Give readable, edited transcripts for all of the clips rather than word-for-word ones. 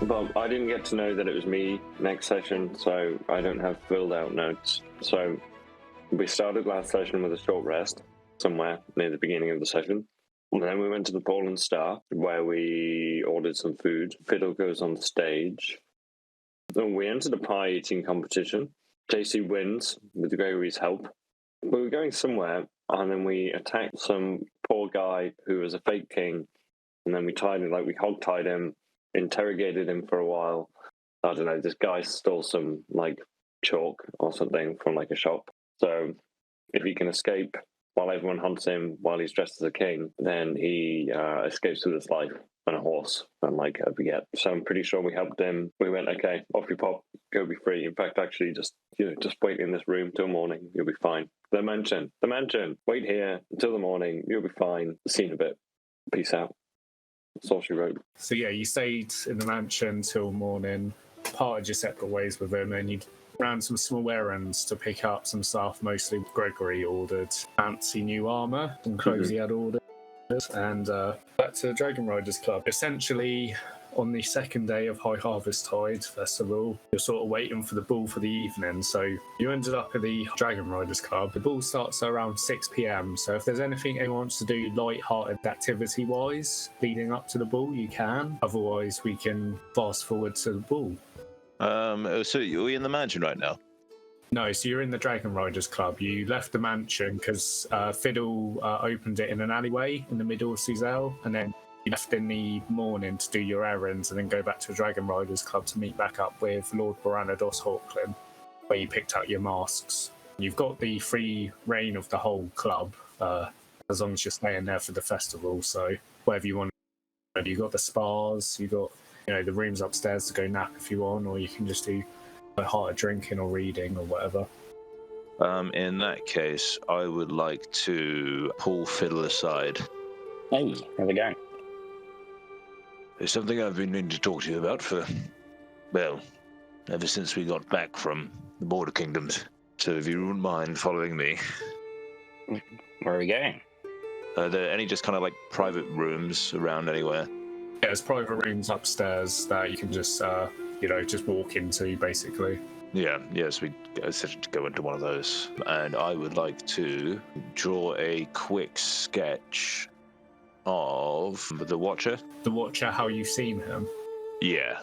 But I didn't get to know that it was me next session, so I don't have filled out notes. So we started last session with a short rest somewhere near the beginning of the session. And then we went to the Fallen Star, where we ordered some food. Fiddle goes on stage. And we entered a pie eating competition. JC wins with Gregory's help. We were going somewhere, and then we attacked some poor guy who was a fake king. And then we tied him, we hog-tied him, interrogated him for a while. I don't know, this guy stole some, chalk or something from, a shop. So if he can escape while everyone hunts him while he's dressed as a king, then he escapes with his life on a horse and, I forget. So I'm pretty sure we helped him. We went, okay, off you pop, go be free. In fact, actually, just wait in this room till morning. You'll be fine. The mansion. Wait here until the morning. You'll be fine. Seen a bit. Peace out. That's all she wrote. So yeah, you stayed in the mansion till morning, parted your separate ways with him, and you ran some small errands to pick up some stuff. Mostly Gregory ordered fancy new armour and clothes he had ordered, and back to the Dragon Riders Club. Essentially, on the second day of High Harvesttide Festival, you're sort of waiting for the ball for the evening. So you ended up at the Dragon Riders Club. The ball starts around 6 p.m. So if there's anything anyone wants to do light-hearted activity-wise leading up to the ball, you can. Otherwise, we can fast forward to the ball. So are we in the mansion right now? No, so you're in the Dragon Riders Club. You left the mansion because Fiddle opened it in an alleyway in the middle of Suzail, and then you left in the morning to do your errands and then go back to the Dragon Riders Club to meet back up with Lord Baranados Hawklin, where you picked out your masks. You've got the free reign of the whole club, as long as you're staying there for the festival, so whatever you want. You've got the spas, you've got the rooms upstairs to go nap if you want, or you can just do light-hearted drinking or reading or whatever. In that case, I would like to pull Fiddle aside. Hey, how's it going? There's something I've been meaning to talk to you about ever since we got back from the Border Kingdoms. So if you wouldn't mind following me. Where are we going? Are there any just kind of private rooms around anywhere? Yeah, there's private rooms upstairs that you can just, just walk into, basically. Yes, we essentially go into one of those. And I would like to draw a quick sketch of the Watcher. The Watcher, how you've seen him? Yeah.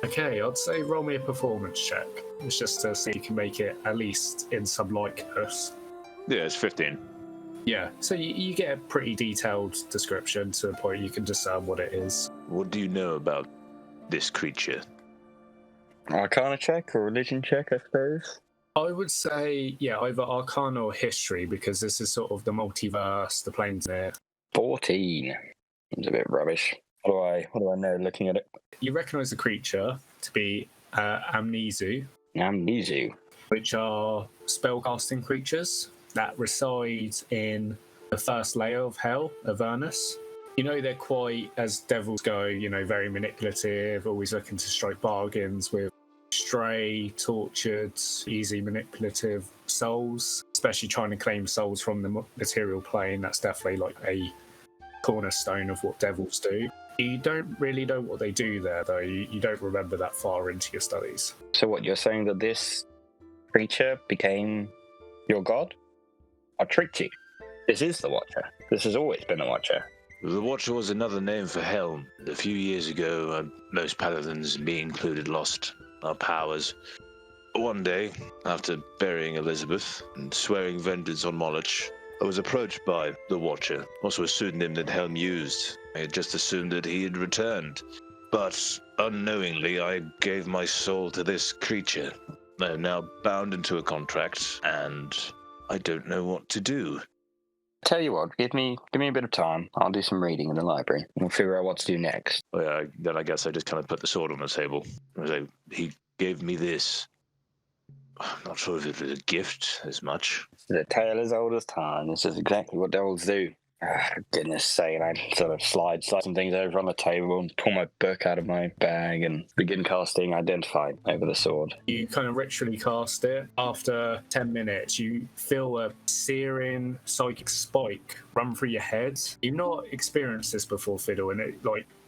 Okay, I'd say roll me a performance check. It's just to see if you can make it at least in some likeness. Yeah, it's 15. Yeah, so you get a pretty detailed description to the point you can discern what it is. What do you know about this creature? Arcana check or religion check, I suppose? I would say, either Arcana or History, because this is sort of the multiverse, the planes there. 14. It's a bit rubbish. What do I know looking at it? You recognise the creature to be Amnesu. Amnesu. Which are spellcasting creatures that reside in the first layer of Hell, Avernus. They're quite, as devils go, very manipulative, always looking to strike bargains with stray, tortured, easy manipulative souls, especially trying to claim souls from the material plane. That's definitely a cornerstone of what devils do. You don't really know what they do there, though. You don't remember that far into your studies. So what, you're saying that this creature became your god? I tricked you. This is the Watcher. This has always been the Watcher. The Watcher was another name for Hell. A few years ago, most paladins, me included, lost our powers. One day, after burying Elizabeth and swearing vengeance on Moloch, I was approached by the Watcher, also a pseudonym that Helm used. I had just assumed that he had returned. But unknowingly, I gave my soul to this creature. I am now bound into a contract, and I don't know what to do. Tell you what, give me a bit of time. I'll do some reading in the library. We'll figure out what to do next. Then I guess I just kind of put the sword on the table. He gave me this. I'm not sure if it was a gift as much. It's a tale as old as time. This is exactly what devils do. Goodness sake, and I sort of slide some things over on the table and pull my book out of my bag and begin casting Identify over the sword. You kind of ritually cast it. After 10 minutes, you feel a searing psychic spike run through your head. You've not experienced this before, Fiddle, and it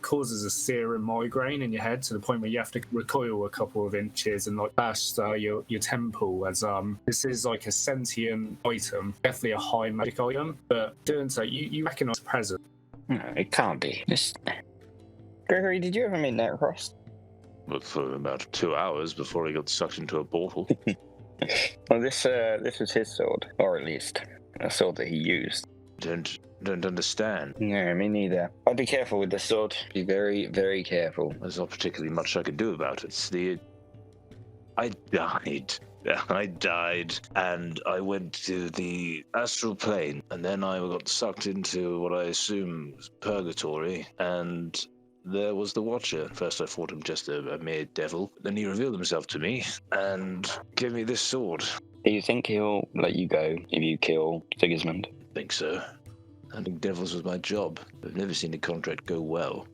causes a searing migraine in your head to the point where you have to recoil a couple of inches and bash your temple, as this is a sentient item, definitely a high magic item, but doing so you recognise the presence. No, it can't be. Gregory, did you ever meet Necrost? But for about 2 hours before he got sucked into a portal. Well, this was his sword, or at least a sword that he used. Don't understand. No, me neither. I'd be careful with this sword. Be very, very careful. There's not particularly much I could do about it. I died, and I went to the astral plane, and then I got sucked into what I assume was purgatory, and there was the Watcher. First I thought him just a mere devil, then he revealed himself to me, and gave me this sword. Do you think he'll let you go if you kill Sigismund? I think so. Hunting devils was my job. I've never seen a contract go well.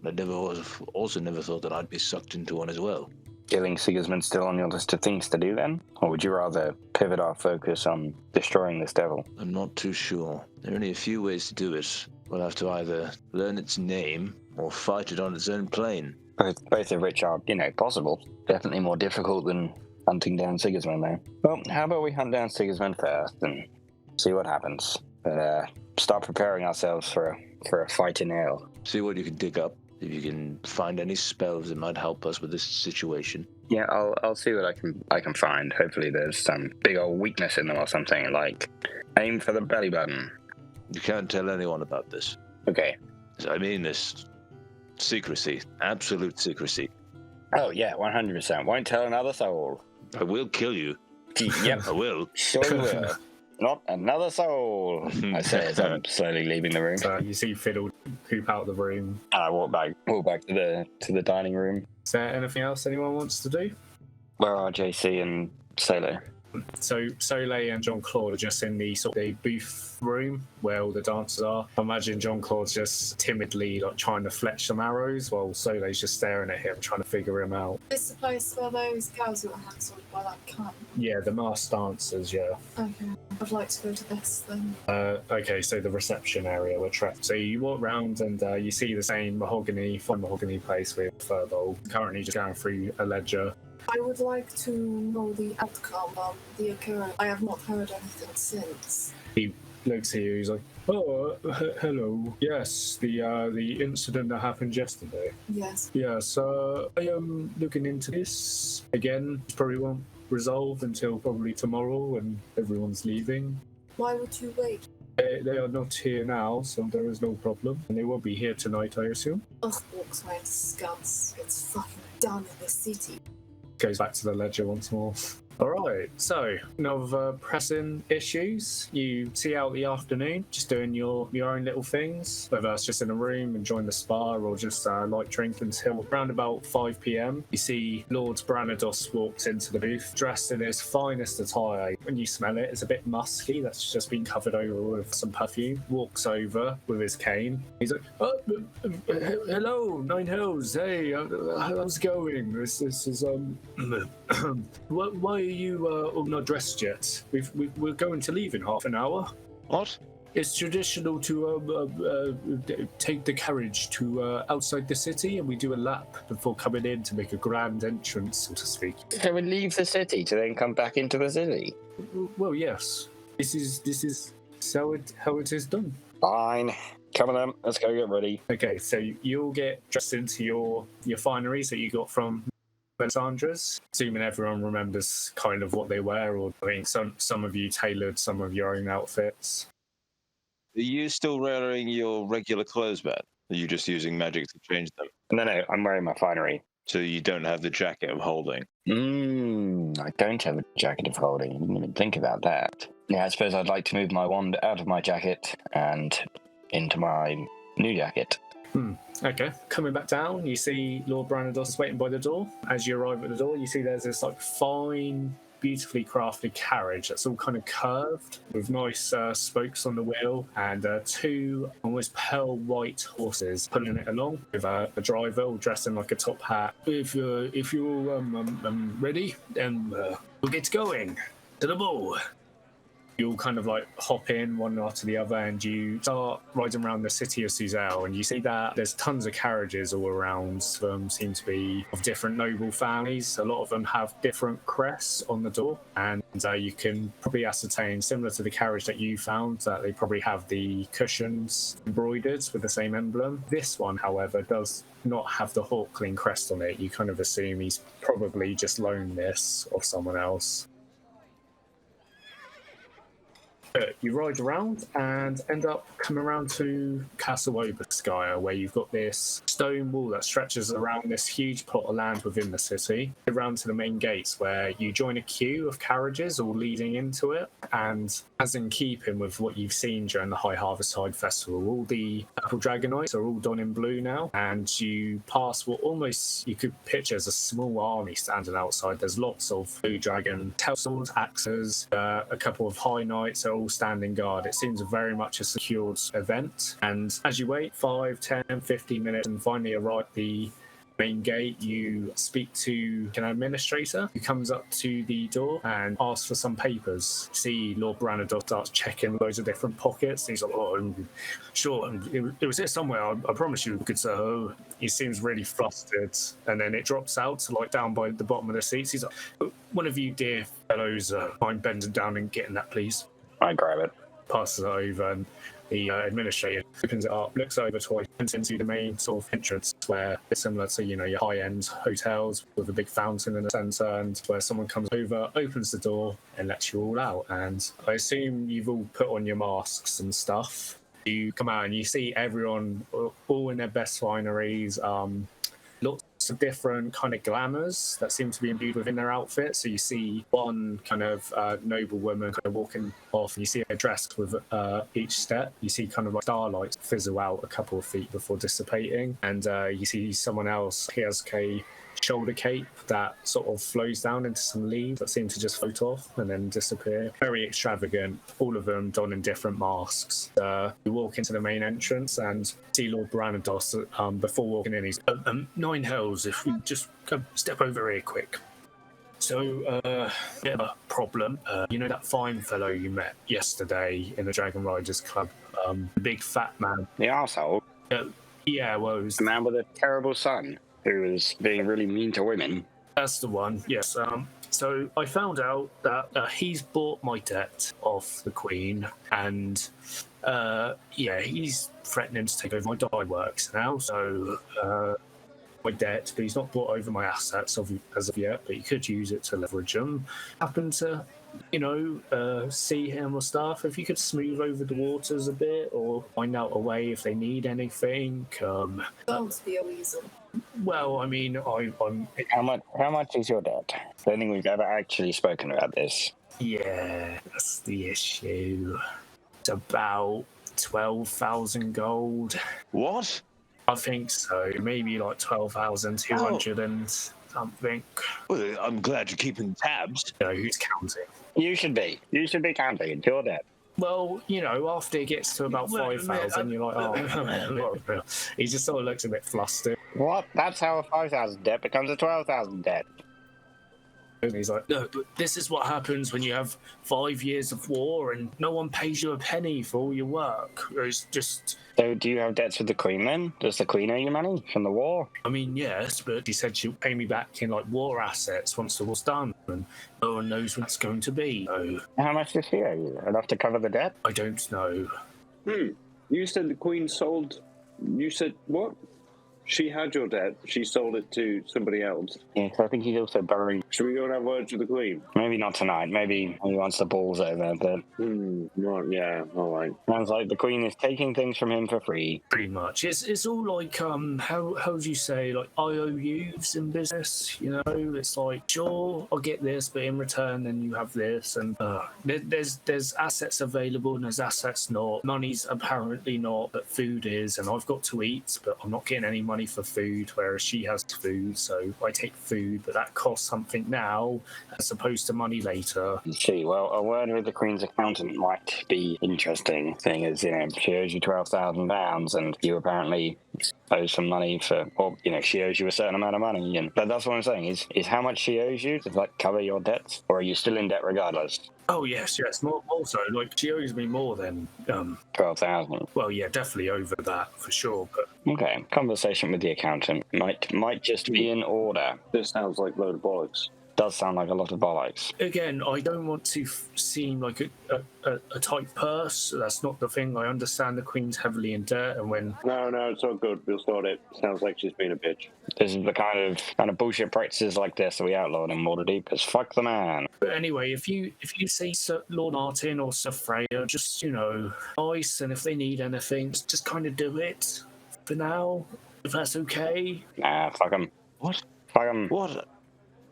I also never thought that I'd be sucked into one as well. Killing Sigismund still on your list of things to do then? Or would you rather pivot our focus on destroying this devil? I'm not too sure. There are only a few ways to do it. We'll have to either learn its name or fight it on its own plane. Both of which are, possible. Definitely more difficult than hunting down Sigismund, though. Well, how about we hunt down Sigismund first and see what happens? But start preparing ourselves for a fight in hell. See what you can dig up. If you can find any spells that might help us with this situation. Yeah, I'll see what I can find. Hopefully there's some big old weakness in them or something, like aim for the belly button. You can't tell anyone about this. Okay. I mean this. Secrecy. Absolute secrecy. Oh yeah, 100%. Won't tell another soul. I will kill you. Yep. I will. Sure you will. Not another soul, I say as I'm slowly leaving the room. So you see Fiddle poop out of the room. And I walk back to the dining room. Is there anything else anyone wants to do? Where are JC and Solo? So Soleil and John Claude are just in the sort of booth room where all the dancers are. I imagine John Claude's just timidly trying to fletch some arrows while Soleil's just staring at him, trying to figure him out. Is the place where those girls were handled by that cunt? Yeah, the masked dancers, yeah. Okay, I'd like to go to this then. Okay, so the reception area we're trapped. So you walk around and you see the same fine mahogany place with Furball. Currently just going through a ledger. I would like to know the outcome of the occurrence. I have not heard anything since. He looks at you, he's like, oh, hello. Yes, the incident that happened yesterday. Yes. Yes, I am looking into this. Again, it probably won't resolve until probably tomorrow when everyone's leaving. Why would you wait? They are not here now, so there is no problem. And they will be here tonight, I assume. Ugh, Volkswagen scuds. It's fucking done in the city. Goes back to the ledger once more. Alright, so no pressing issues. You see out the afternoon, just doing your own little things, whether that's just in a room, enjoying the spa, or just light drink until around about 5 p.m. You see Lord Branados walks into the booth, dressed in his finest attire. When you smell it, it's a bit musky, that's just been covered over with some perfume. Walks over with his cane. He's like, oh, hello, Nine Hills, hey, how's it going? This is, why are you all not dressed yet? We're going to leave in half an hour. What? It's traditional to take the carriage to outside the city, and we do a lap before coming in to make a grand entrance, so to speak. So we leave the city to then come back into the city? Well, yes. This is how it is done. Fine. Come on then, let's go get ready. Okay, so you'll get dressed into your fineries that you got from Melisandre's, assuming everyone remembers kind of what they wear, or I mean, some of you tailored some of your own outfits. Are you still wearing your regular clothes, Matt? Are you just using magic to change them? No, I'm wearing my finery. So you don't have the jacket I'm holding? I don't have a jacket of holding. I didn't even think about that. Yeah, I suppose I'd like to move my wand out of my jacket and into my new jacket. Okay, coming back down, you see Lord Branados waiting by the door. As you arrive at the door, you see there's this fine beautifully crafted carriage that's all kind of curved with nice spokes on the wheel, and two almost pearl white horses pulling it along with a driver all dressed in like a top hat. If you're ready, then we'll get going to the ball. You'll kind of like hop in one after the other, and you start riding around the city of Suzail, and you see that there's tons of carriages all around. Some seem to be of different noble families. A lot of them have different crests on the door, and you can probably ascertain, similar to the carriage that you found, that they probably have the cushions embroidered with the same emblem. This one, however, does not have the Hawkling crest on it. You kind of assume he's probably just loaned this off someone else. You ride around and end up coming around to Castle Obarskyr, where you've got this stone wall that stretches around this huge plot of land within the city, around to the main gates, where you join a queue of carriages all leading into it. And as in keeping with what you've seen during the High Harvesttide festival, all the purple dragonites are all done in blue now, and you pass what almost you could picture as a small army standing outside. There's lots of blue dragon tail swords, axes, a couple of high knights are all standing guard. It seems very much a secured event, and as you wait 5, 10, 15 minutes and finally arrive at the main gate, you speak to an administrator who comes up to the door and asks for some papers. See Lord Branador starts checking loads of different pockets. He's like, oh, sure, it was here somewhere, I promise you, good sir. He seems really flustered, and then it drops out to like down by the bottom of the seats. He's like, one of you dear fellows, mind bending down and getting that, please. I grab it. Passes it over, and the administrator opens it up, looks over twice, and into the main sort of entrance, where it's similar to, you know, your high-end hotels with a big fountain in the centre, and where someone comes over, opens the door, and lets you all out. And I assume you've all put on your masks and stuff. You come out and you see everyone all in their best fineries, lots of different kind of glamours that seem to be imbued within their outfit. So you see one kind of noble woman kind of walking off, and you see her dressed with each step. You see kind of like starlights fizzle out a couple of feet before dissipating, and you see someone else. He has a shoulder cape that sort of flows down into some leaves that seem to just float off and then disappear. Very extravagant, all of them donning different masks. You walk into the main entrance and see Lord Branador. Before walking in, he's 9 hells, if we just step over here quick. So, bit of a problem. You know that fine fellow you met yesterday in the Dragon Riders Club? The big fat man. The arsehole? Yeah, well, it was The man with a terrible son who was being really mean to women. That's the one, yes. So I found out that he's bought my debt off the Queen, and he's threatening to take over my dye works now. So my debt, but he's not bought over my assets as of yet, but he could use it to leverage them. Happen to, see him or stuff. If you could smooth over the waters a bit, or find out a way if they need anything. Don't be a weasel. Well, I mean, I'm. How much is your debt? I don't think we've ever actually spoken about this. Yeah, that's the issue. It's about 12,000 gold. What? I think so. Maybe like 12,200 and something. Well, I'm glad you're keeping tabs. Who's counting? You should be. You should be counting. It's your debt. Well, after it gets to about 5,000, you're like, oh. He just sort of looks a bit flustered. What? That's how a 5,000 debt becomes a 12,000 debt. And he's like, no, but this is what happens when you have 5 years of war and no one pays you a penny for all your work. It's just... So do you have debts with the Queen then? Does the Queen owe you money from the war? I mean, yes, but she said she'll pay me back in like war assets once the war's done, and no one knows when it's going to be. So How much does she owe you? Enough to cover the debt? I don't know. You said the Queen sold... You said what? She had your debt. She sold it to somebody else. Yeah, because I think he's also borrowing. Should we go and have words with the Queen? Maybe not tonight. Maybe once the ball's over. But Right, yeah, all right. sounds like the Queen is taking things from him for free. Pretty much. It's all like how do you say, like IOUs in business? It's like, sure, I'll get this, but in return then you have this, and there's assets available and there's assets not. Money's apparently not, but food is, and I've got to eat, but I'm not getting any money for food, whereas she has food, so I take food, but that costs something point now as opposed to money later. See, well, a word with the Queen's accountant might be interesting, seeing as, she owes you £12,000 and you apparently owe some money she owes you a certain amount of money. But that's what I'm saying, is how much she owes you, does that cover your debts? Or are you still in debt regardless? Oh, yes. More so, she owes me more than... 12,000. Well, yeah, definitely over that, for sure, but... Okay, conversation with the accountant might just be in order. This sounds like a load of bollocks. Does sound like a lot of bollocks. Again, I don't want to seem like a tight purse. That's not the thing. I understand the Queen's heavily in debt, and when... No, it's all good. We'll sort it. Sounds like she's been a bitch. This is the kind of bullshit practices like this that we outlawed in Waterdeep, because fuck the man. But anyway, if you say Sir Lord Martin or Sir Freya, just, nice, and if they need anything, just kind of do it for now, if that's okay. Nah, fuck them. What? Fuck them. What?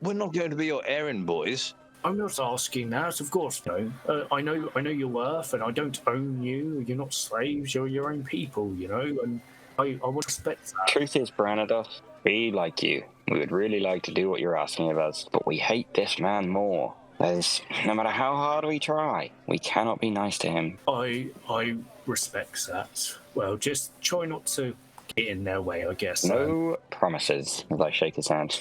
We're not going to be your errand boys. I'm not asking that, of course, no. I know your worth, and I don't own you. You're not slaves. You're your own people, and I would respect that. Truth is, Branados, we like you. We would really like to do what you're asking of us, but we hate this man more. No matter how hard we try, we cannot be nice to him. I respect that. Well, just try not to get in their way, I guess. No promises, as I shake his hand.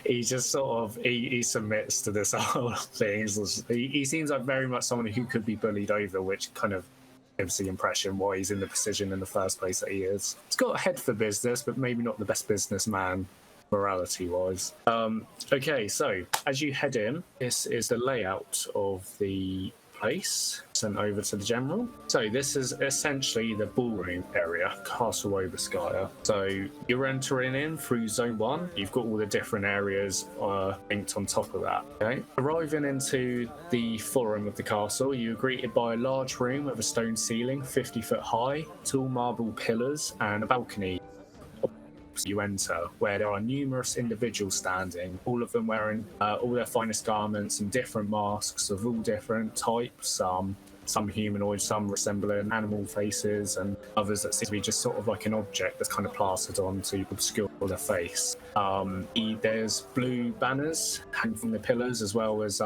He just sort of he submits to this whole thing. He seems like very much someone who could be bullied over, which kind of gives the impression why he's in the position in the first place that he is. He's got a head for business, but maybe not the best businessman morality-wise. Okay, so as you head in, this is the layout of the place sent over to the general. So this is essentially the ballroom area, Castle Obarskyr. So you're entering in through Zone 1. You've got all the different areas linked on top of that. Okay. Arriving into the forum of the castle, you're greeted by a large room with a stone ceiling, 50 foot high, tall marble pillars, and a balcony. You enter, where there are numerous individuals standing, all of them wearing all their finest garments and different masks of all different types, some humanoid, some resembling animal faces, and others that seem to be just sort of like an object that's kind of plastered on to obscure their face. There's blue banners hanging from the pillars, as well as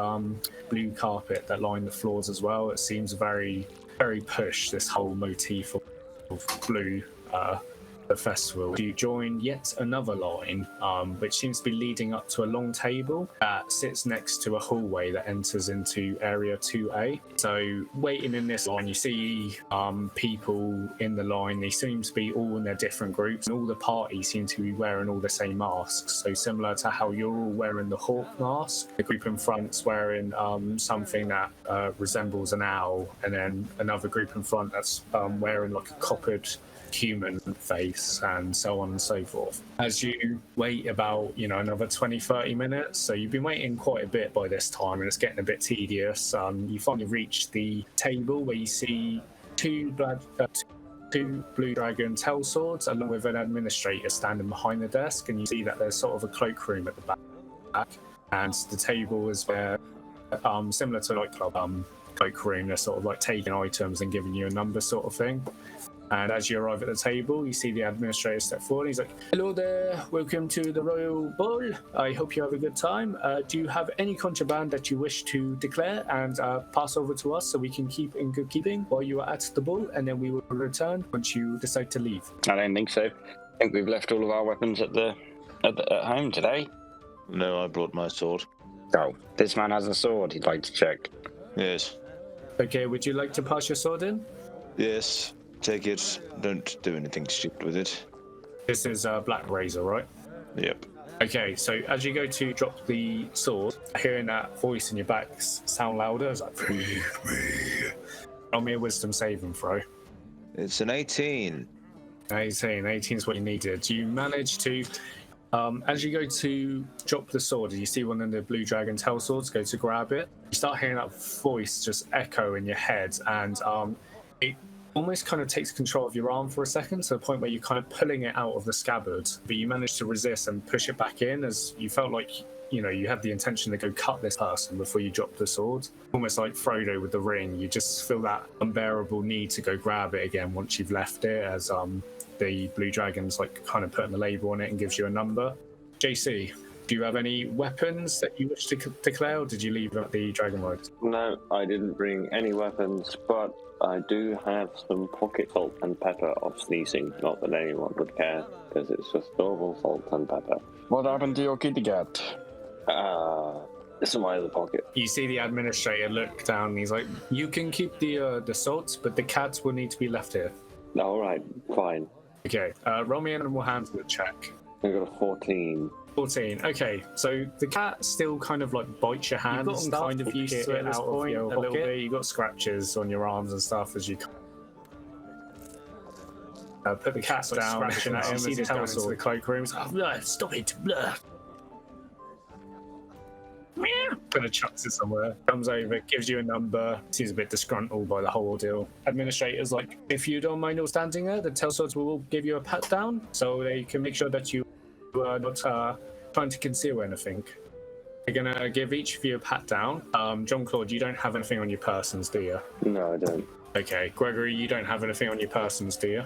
blue carpet that line the floors as well. It seems very, very push, this whole motif of blue the festival. You join yet another line, which seems to be leading up to a long table that sits next to a hallway that enters into area 2A. So waiting in this line, you see people in the line. They seem to be all in their different groups, and all the parties seem to be wearing all the same masks. So similar to how you're all wearing the hawk mask, the group in front's wearing something that resembles an owl, and then another group in front that's wearing like a coppered human face, and so on and so forth. As you wait about another 20-30 minutes, so you've been waiting quite a bit by this time, and it's getting a bit tedious. You finally reach the table where you see two blue dragon tail swords along with an administrator standing behind the desk, and you see that there's sort of a cloakroom at the back, and the table is where similar to like club cloakroom, they're sort of like taking items and giving you a number sort of thing. And as you arrive at the table, you see the administrator step forward. He's like, "Hello there, welcome to the Royal Ball. I hope you have a good time. Do you have any contraband that you wish to declare and pass over to us so we can keep in good keeping while you are at the ball, and then we will return once you decide to leave?" I don't think so. I think we've left all of our weapons at home today. No, I brought my sword. Oh, this man has a sword he'd like to check. Yes. Okay, would you like to pass your sword in? Yes. Take it. Don't do anything stupid with it. This is Black Razor, right? Yep. Okay, so as you go to drop the sword, hearing that voice in your back sound louder, it's like, "Free me." Roll me a wisdom saving throw. It's an 18. 18 is what you needed. You manage to, as you go to drop the sword, you see one of the blue dragon tail swords, go to grab it. You start hearing that voice just echo in your head, and it almost kind of takes control of your arm for a second, to the point where you're kind of pulling it out of the scabbard, but you manage to resist and push it back in, as you felt like you had the intention to go cut this person before you drop the sword. Almost like Frodo with the ring, you just feel that unbearable need to go grab it again once you've left it, as the blue dragon's like kind of putting the label on it and gives you a number. JC, Do you have any weapons that you wish to declare, or did you leave at the Dragon Ride? No, I didn't bring any weapons, but I do have some pocket salt and pepper of sneezing. Not that anyone would care, because it's just normal salt and pepper. What happened to your kitty cat? It's in my other pocket. You see the administrator look down, and he's like, "You can keep the salt, but the cats will need to be left here." All right, fine. Okay, roll me an animal handling check. I got a 14. 14. Okay, so the cat still kind of like bites your hand. You've gotten kind of used to it at this point a little bit. You got scratches on your arms and stuff as you put the cat down, scratching at him as he's going into the cloakroom. Stop it! Kind of chucks it somewhere. Comes over, gives you a number. Seems a bit disgruntled by the whole ordeal. Administrator's like, if you don't mind all standing there, the Telswords will give you a pat down so they can make sure that you are not trying to conceal anything. They're gonna give each of you a pat down. John Claude, you don't have anything on your persons, do you? No, I don't. Okay. Gregory, you don't have anything on your persons, do you?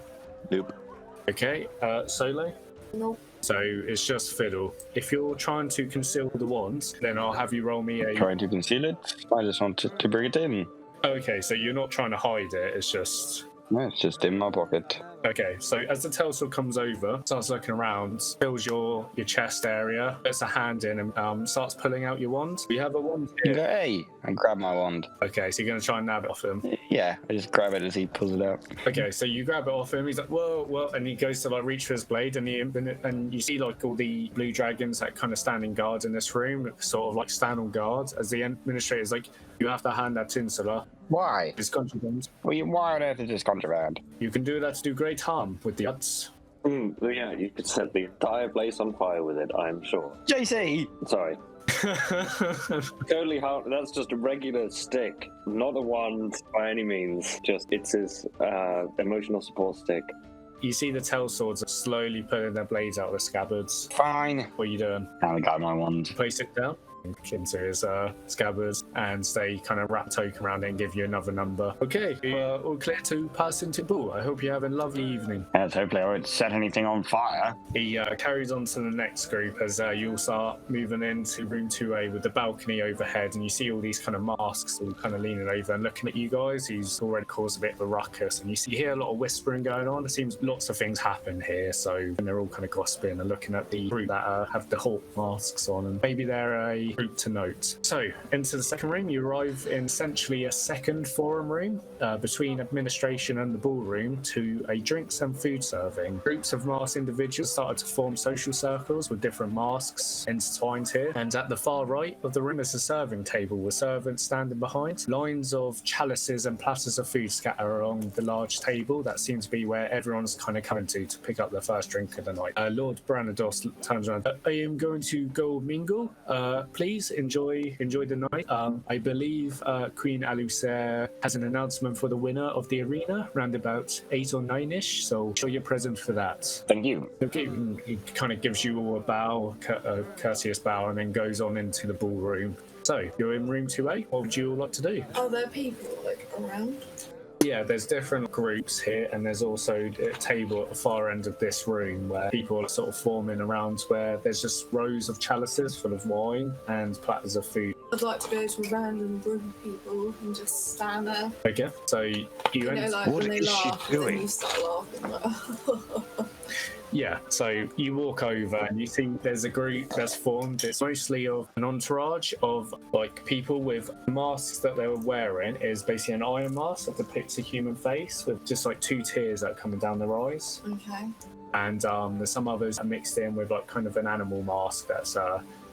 Nope. Okay. Solo? Nope. So it's just Fiddle. If you're trying to conceal the wand, then I'll have you roll me a... Trying to conceal it? I just wanted to bring it in. Okay, so you're not trying to hide it, it's just... No, it's just in my pocket. Okay, so as the Telsword comes over, starts looking around, fills your chest area, puts a hand in and starts pulling out your wand. You have a wand here. Hey, I grab my wand. Okay, so you're going to try and nab it off him. Yeah, I just grab it as he pulls it out. Okay, so you grab it off him, he's like, whoa, and he goes to like reach for his blade, and you see like all the blue dragons that kind of standing guard in this room, sort of like stand on guard, as the administrator's like, you have to hand that in, Scylla. Why? It's contraband. Why on earth is this contraband? You can do that to do great harm with the odds. Well, yeah, you could set the entire place on fire with it, I'm sure. JC! Sorry. Totally hard. That's just a regular stick, not a wand by any means. Just it's his emotional support stick. You see the Telswords are slowly pulling their blades out of the scabbards. Fine. What are you doing? I got my wand. Place it down into his scabbards, and they kind of wrap token around it and give you another number. Okay, all clear to pass into Bull. I hope you have a lovely evening. Yes, hopefully I won't set anything on fire. He carries on to the next group as you all start moving into room 2A with the balcony overhead, and you see all these kind of masks all kind of leaning over and looking at you guys. He's already caused a bit of a ruckus, and you hear a lot of whispering going on. It seems lots of things happen here, so and they're all kind of gossiping and looking at the group that have the Hawk masks on, and maybe they're a group to note. So into the second room, you arrive in essentially a second forum room between administration and the ballroom to a drinks and food serving. Groups of masked individuals started to form social circles with different masks intertwined here, and at the far right of the room is a serving table with servants standing behind. Lines of chalices and platters of food scatter along the large table. That seems to be where everyone's kind of coming to pick up their first drink of the night. Lord Branados turns around. I am going to go mingle. Please enjoy the night. I believe Queen Alusair has an announcement for the winner of the arena around about 8 or 9ish, so show you're present for that. Thank you. Okay, he kind of gives you all a bow, a courteous bow, and then goes on into the ballroom. So you're in room 2A. What would you all like to do? Are there people like around? Yeah, there's different groups here, and there's also a table at the far end of this room where people are sort of forming around, where there's just rows of chalices full of wine and platters of food. I'd like to go to a random group of people and just stand there. Okay, so you know, like What when they is she laugh, doing? then you start laughing. Like, yeah, so you walk over and you see there's a group that's formed. It's mostly of an entourage of like people with masks that they were wearing is basically an iron mask that depicts a human face with just like 2 tears that are coming down their eyes. okay. And there's some others that are mixed in with like kind of an animal mask that's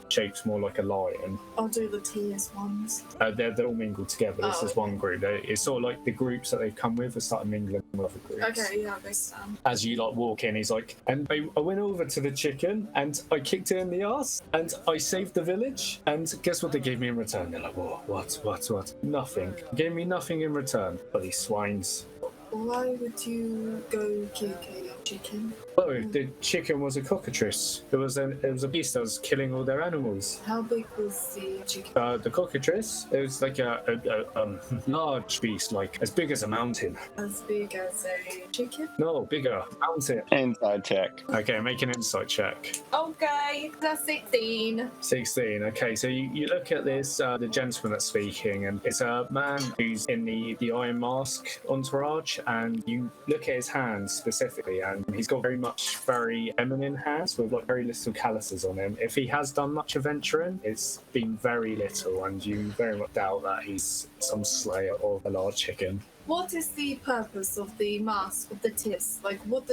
shaped more like a lion. I'll do the tears ones. They're all mingled together. This Oh, is one group. It's sort of like the groups that they've come with have started mingling with other groups. Okay, yeah, I'll go stand. As you like walk in, he's like, and I went over to the chicken and I kicked it in the ass and I saved the village. And guess what they gave me in return? They're like, whoa, what? Nothing. Gave me nothing in return. But these swines. Why would you go kick a chicken? Oh, the chicken was a cockatrice. It was a beast that was killing all their animals. How big was the chicken? The cockatrice, it was like a large beast, like as big as a mountain. As big as a chicken? No, bigger, mountain. Inside check. Okay, make an insight check. Okay, that's 16. 16. Okay, so you look at this, the gentleman that's speaking, and it's a man who's in the Iron Mask entourage, and you look at his hands specifically, and he's got very feminine hands with like very little calluses on him. If he has done much adventuring, it's been very little, and you very much doubt that he's some slayer of a large chicken. What is the purpose of the mask of the tis? Like, what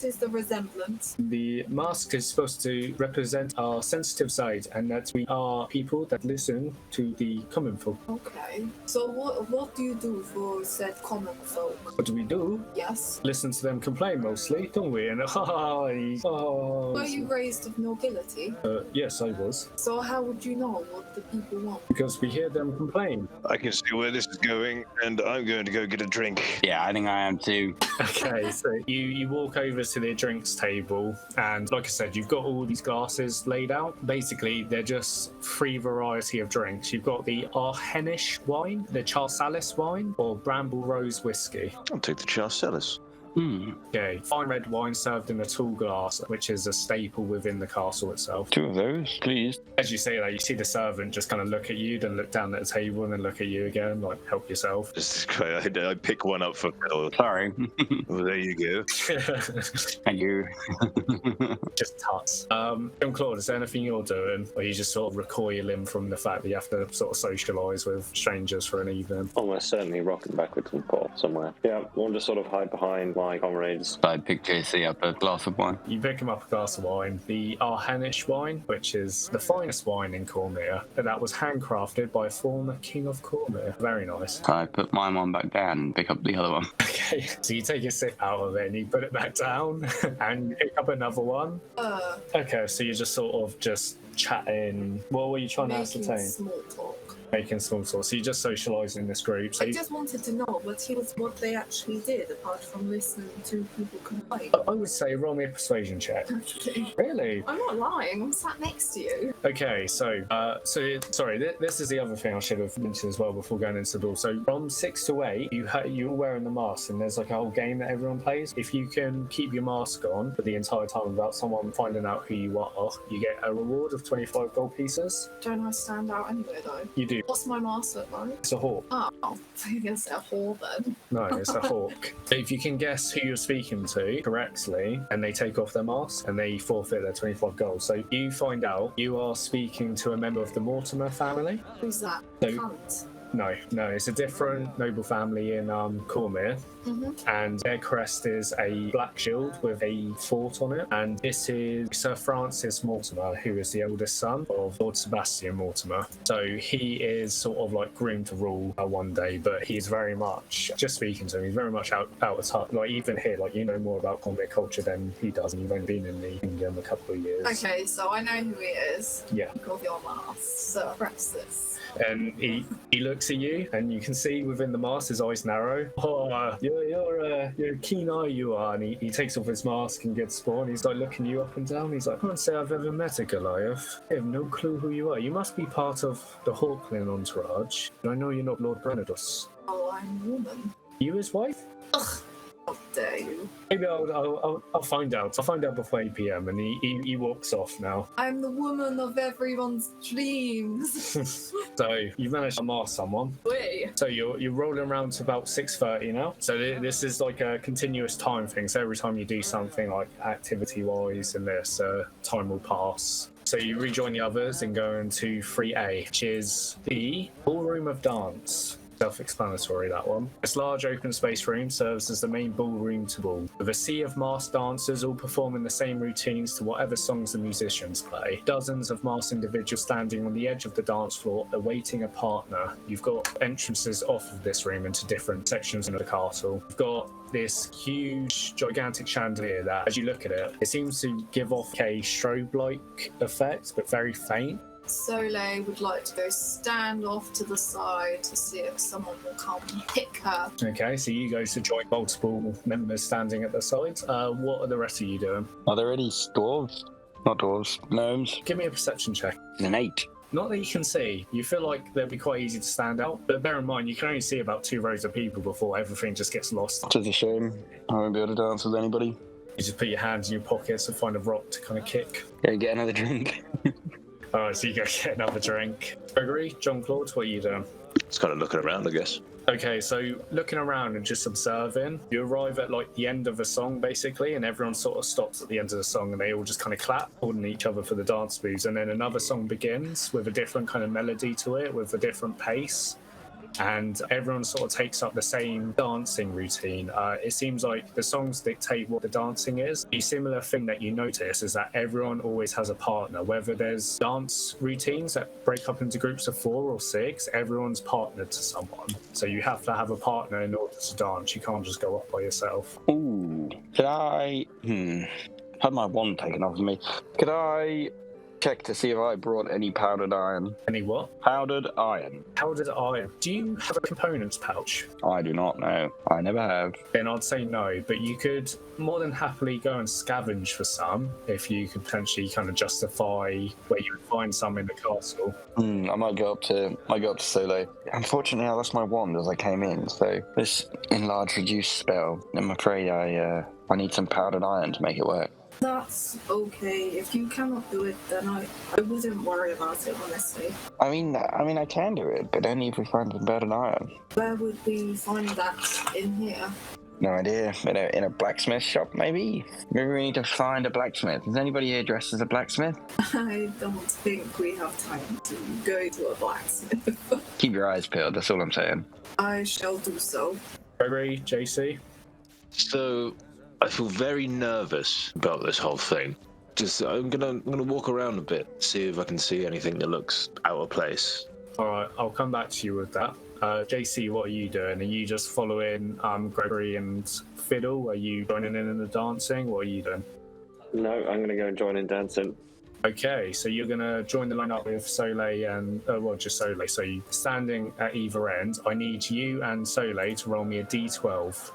is the resemblance? The mask is supposed to represent our sensitive side, and that we are people that listen to the common folk. Okay. So what do you do for said common folk? What do we do? Yes. Listen to them complain mostly, don't we? And Were you raised of nobility? yes, I was. So how would you know what the people want? Because we hear them complain. I can see where this is going, and I'm going to go get a drink. Yeah, I think I am too. Okay, so you walk over to the drinks table, and like I said, you've got all these glasses laid out. Basically, they're just three variety of drinks. You've got the Arhenish wine, the Charsalis wine, or Bramble Rose whiskey. I'll take the Charsalis. Okay, fine red wine served in a tall glass, which is a staple within the castle itself. 2 of those, please. As you say that, you see the servant just kind of look at you, then look down at the table, and then look at you again, like, help yourself. This is great. I pick one up for Phil. Sorry. Well, there you go. Thank you. Just tuts. John Claude, is there anything you're doing, or you just sort of recoiling from the fact that you have to sort of socialise with strangers for an evening? Almost certainly rocking backwards and forth somewhere. Yeah, we'll just sort of hide behind my comrades. I pick JC up a glass of wine. You pick him up a glass of wine, the Arhenish wine, which is the finest wine in Cormyr, and that was handcrafted by a former king of Cormyr. Very nice. I put my one back down and pick up the other one. Okay, so you take a sip out of it and you put it back down and you pick up another one. Okay, so you're just sort of just chatting. What were you trying to ascertain? Small talk. Making small talk. So you just socialise in this group. So I just wanted to know what they actually did, apart from listening to people complain. I would say roll me a persuasion check. Okay. Really? I'm not lying. I'm sat next to you. Okay, so sorry, this is the other thing I should have mentioned as well before going into the ball. So from 6 to 8, you're wearing the mask, and there's like a whole game that everyone plays. If you can keep your mask on for the entire time without someone finding out who you are, you get a reward of 25 gold pieces. Don't I stand out anyway, though? You do. What's my mask look like? It's a hawk. Oh, I guess a whore then. No, it's a hawk. If you can guess who you're speaking to correctly, and they take off their mask, and they forfeit their 25 gold. So you find out you are speaking to a member of the Mortimer family. Who's that? So- Cunt. No, it's a different noble family in Cormyr, and their crest is a black shield with a fort on it, and this is Sir Francis Mortimer, who is the eldest son of Lord Sebastian Mortimer. So he is sort of like groomed to rule one day, but he's very much, just speaking to him, he's very much out of touch. Like even here, like you know more about Cormyr culture than he does, and you've only been in the kingdom a couple of years. Okay, so I know who he is. Yeah. Because of your mask, Sir Francis. And he looks at you, and you can see within the mask his eyes narrow. Oh, you're a keen eye you are. And he takes off his mask and gets spawned. He's like looking you up and down. He's like, I can't say I've ever met a Goliath. I have no clue who you are. You must be part of the Hawkland entourage. I know you're not Lord Brenadus. Oh, I'm a woman. You his wife? Ugh. How dare you? Maybe I'll find out. I'll find out before 8 p.m. And he walks off now. I'm the woman of everyone's dreams. So you've managed to mask someone. Wait. So you're rolling around to about 6:30 now. So this is like a continuous time thing. So every time you do something like activity-wise in this, time will pass. So you rejoin the others and go into 3A, which is the Ballroom of Dance. Self-explanatory, that one. This large open space room serves as the main ballroom to ball, with a sea of masked dancers all performing the same routines to whatever songs the musicians play. Dozens of masked individuals standing on the edge of the dance floor awaiting a partner. You've got entrances off of this room into different sections of the castle. You've got this huge, gigantic chandelier that, as you look at it, it seems to give off a strobe-like effect, but very faint. Soleil would like to go stand off to the side to see if someone will come and pick her. Okay, so you go to join multiple members standing at the side. What are the rest of you doing? Are there any dwarves? Not dwarves, gnomes. Give me a perception check. An 8. Not that you can see. You feel like they'll be quite easy to stand out, but bear in mind you can only see about 2 rows of people before everything just gets lost. Which is a shame. I won't be able to dance with anybody. You just put your hands in your pockets and find a rock to kind of kick. Yeah, get another drink. Alright, so you go get another drink. Gregory, John Claude, what are you doing? Just kind of looking around, I guess. Okay, so looking around and just observing, you arrive at like the end of a song basically, and everyone sort of stops at the end of the song and they all just kind of clap, holding each other for the dance moves, and then another song begins with a different kind of melody to it, with a different pace. And everyone sort of takes up the same dancing routine. It seems like the songs dictate what the dancing is. The similar thing that you notice is that everyone always has a partner. Whether there's dance routines that break up into groups of 4 or 6, everyone's partnered to someone. So you have to have a partner in order to dance. You can't just go up by yourself. Ooh. Could I... Had my wand taken off of me. Could I check to see if I brought any powdered iron? Any what? Powdered iron. Powdered iron. Do you have a components pouch? I do not know. I never have. Then I'd say no, but you could more than happily go and scavenge for some if you could potentially kind of justify where you would find some in the castle. I might go up to Soleil. Unfortunately, I lost my wand as I came in, so this enlarge reduce spell, I'm afraid I need some powdered iron to make it work. That's okay. If you cannot do it, then I wouldn't worry about it, honestly. I mean, I can do it, but only if we find some powdered iron. Where would we find that in here? No idea. In a blacksmith shop, maybe? Maybe we need to find a blacksmith. Is anybody here dressed as a blacksmith? I don't think we have time to go to a blacksmith. Keep your eyes peeled, that's all I'm saying. I shall do so. Gregory, JC? So I feel very nervous about this whole thing. I'm gonna walk around a bit, see if I can see anything that looks out of place. Alright, I'll come back to you with that. JC, what are you doing? Are you just following Gregory and Fiddle? Are you joining in the dancing? What are you doing? No, I'm going to go and join in dancing. Okay, so you're going to join the lineup with Soleil and, just Soleil. So you're standing at either end. I need you and Soleil to roll me a d12.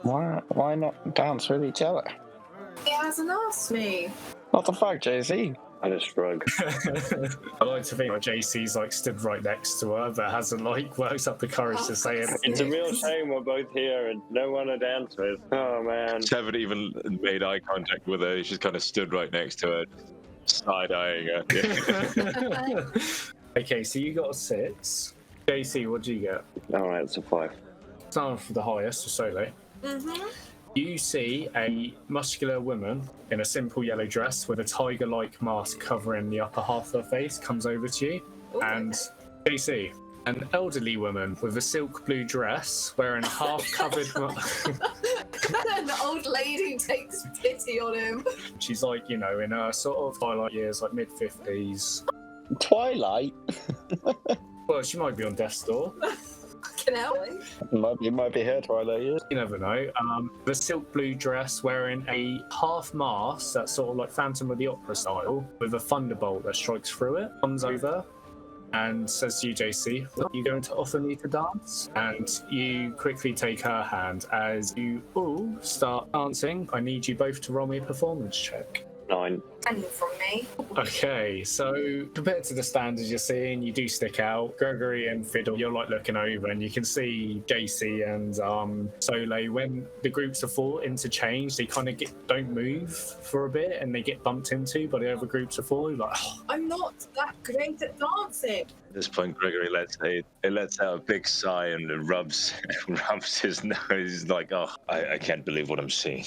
Why not dance with each other? He hasn't asked me. What the fuck, JC? I just shrug. I like to think that JC's like stood right next to her, but hasn't like worked up the courage to say it. It's a real shame we're both here and no one to dance with. Oh, man. I haven't even made eye contact with her. She's kind of stood right next to her, side-eyeing her. Okay, so you got a 6. JC, what do you get? All right, it's a 5. Start off with the highest, so Soleil. Mm-hmm. You see a muscular woman in a simple yellow dress with a tiger-like mask covering the upper half of her face comes over to you. Ooh. And JC, an elderly woman with a silk blue dress wearing half-covered... An old lady takes pity on him. She's like, in her sort of twilight years, like mid-50s. Twilight? Well, she might be on death's door. Fucking hell. It might be her Twilight years. You never know. The silk blue dress wearing a half mask that's sort of like Phantom of the Opera style with a thunderbolt that strikes through it, comes over and says to you, JC, are you going to offer me to dance? And you quickly take her hand. As you all start dancing, I need you both to roll me a performance check. 9. And from me. Okay, so compared to the standards you're seeing, you do stick out. Gregory and Fiddle, you're like looking over and you can see JC and Soleil. When the groups of 4 interchange, they kind of don't move for a bit and they get bumped into by the other groups of 4. Like, oh. I'm not that great at dancing. At this point, Gregory lets out a big sigh and rubs his nose. He's like, oh, I can't believe what I'm seeing.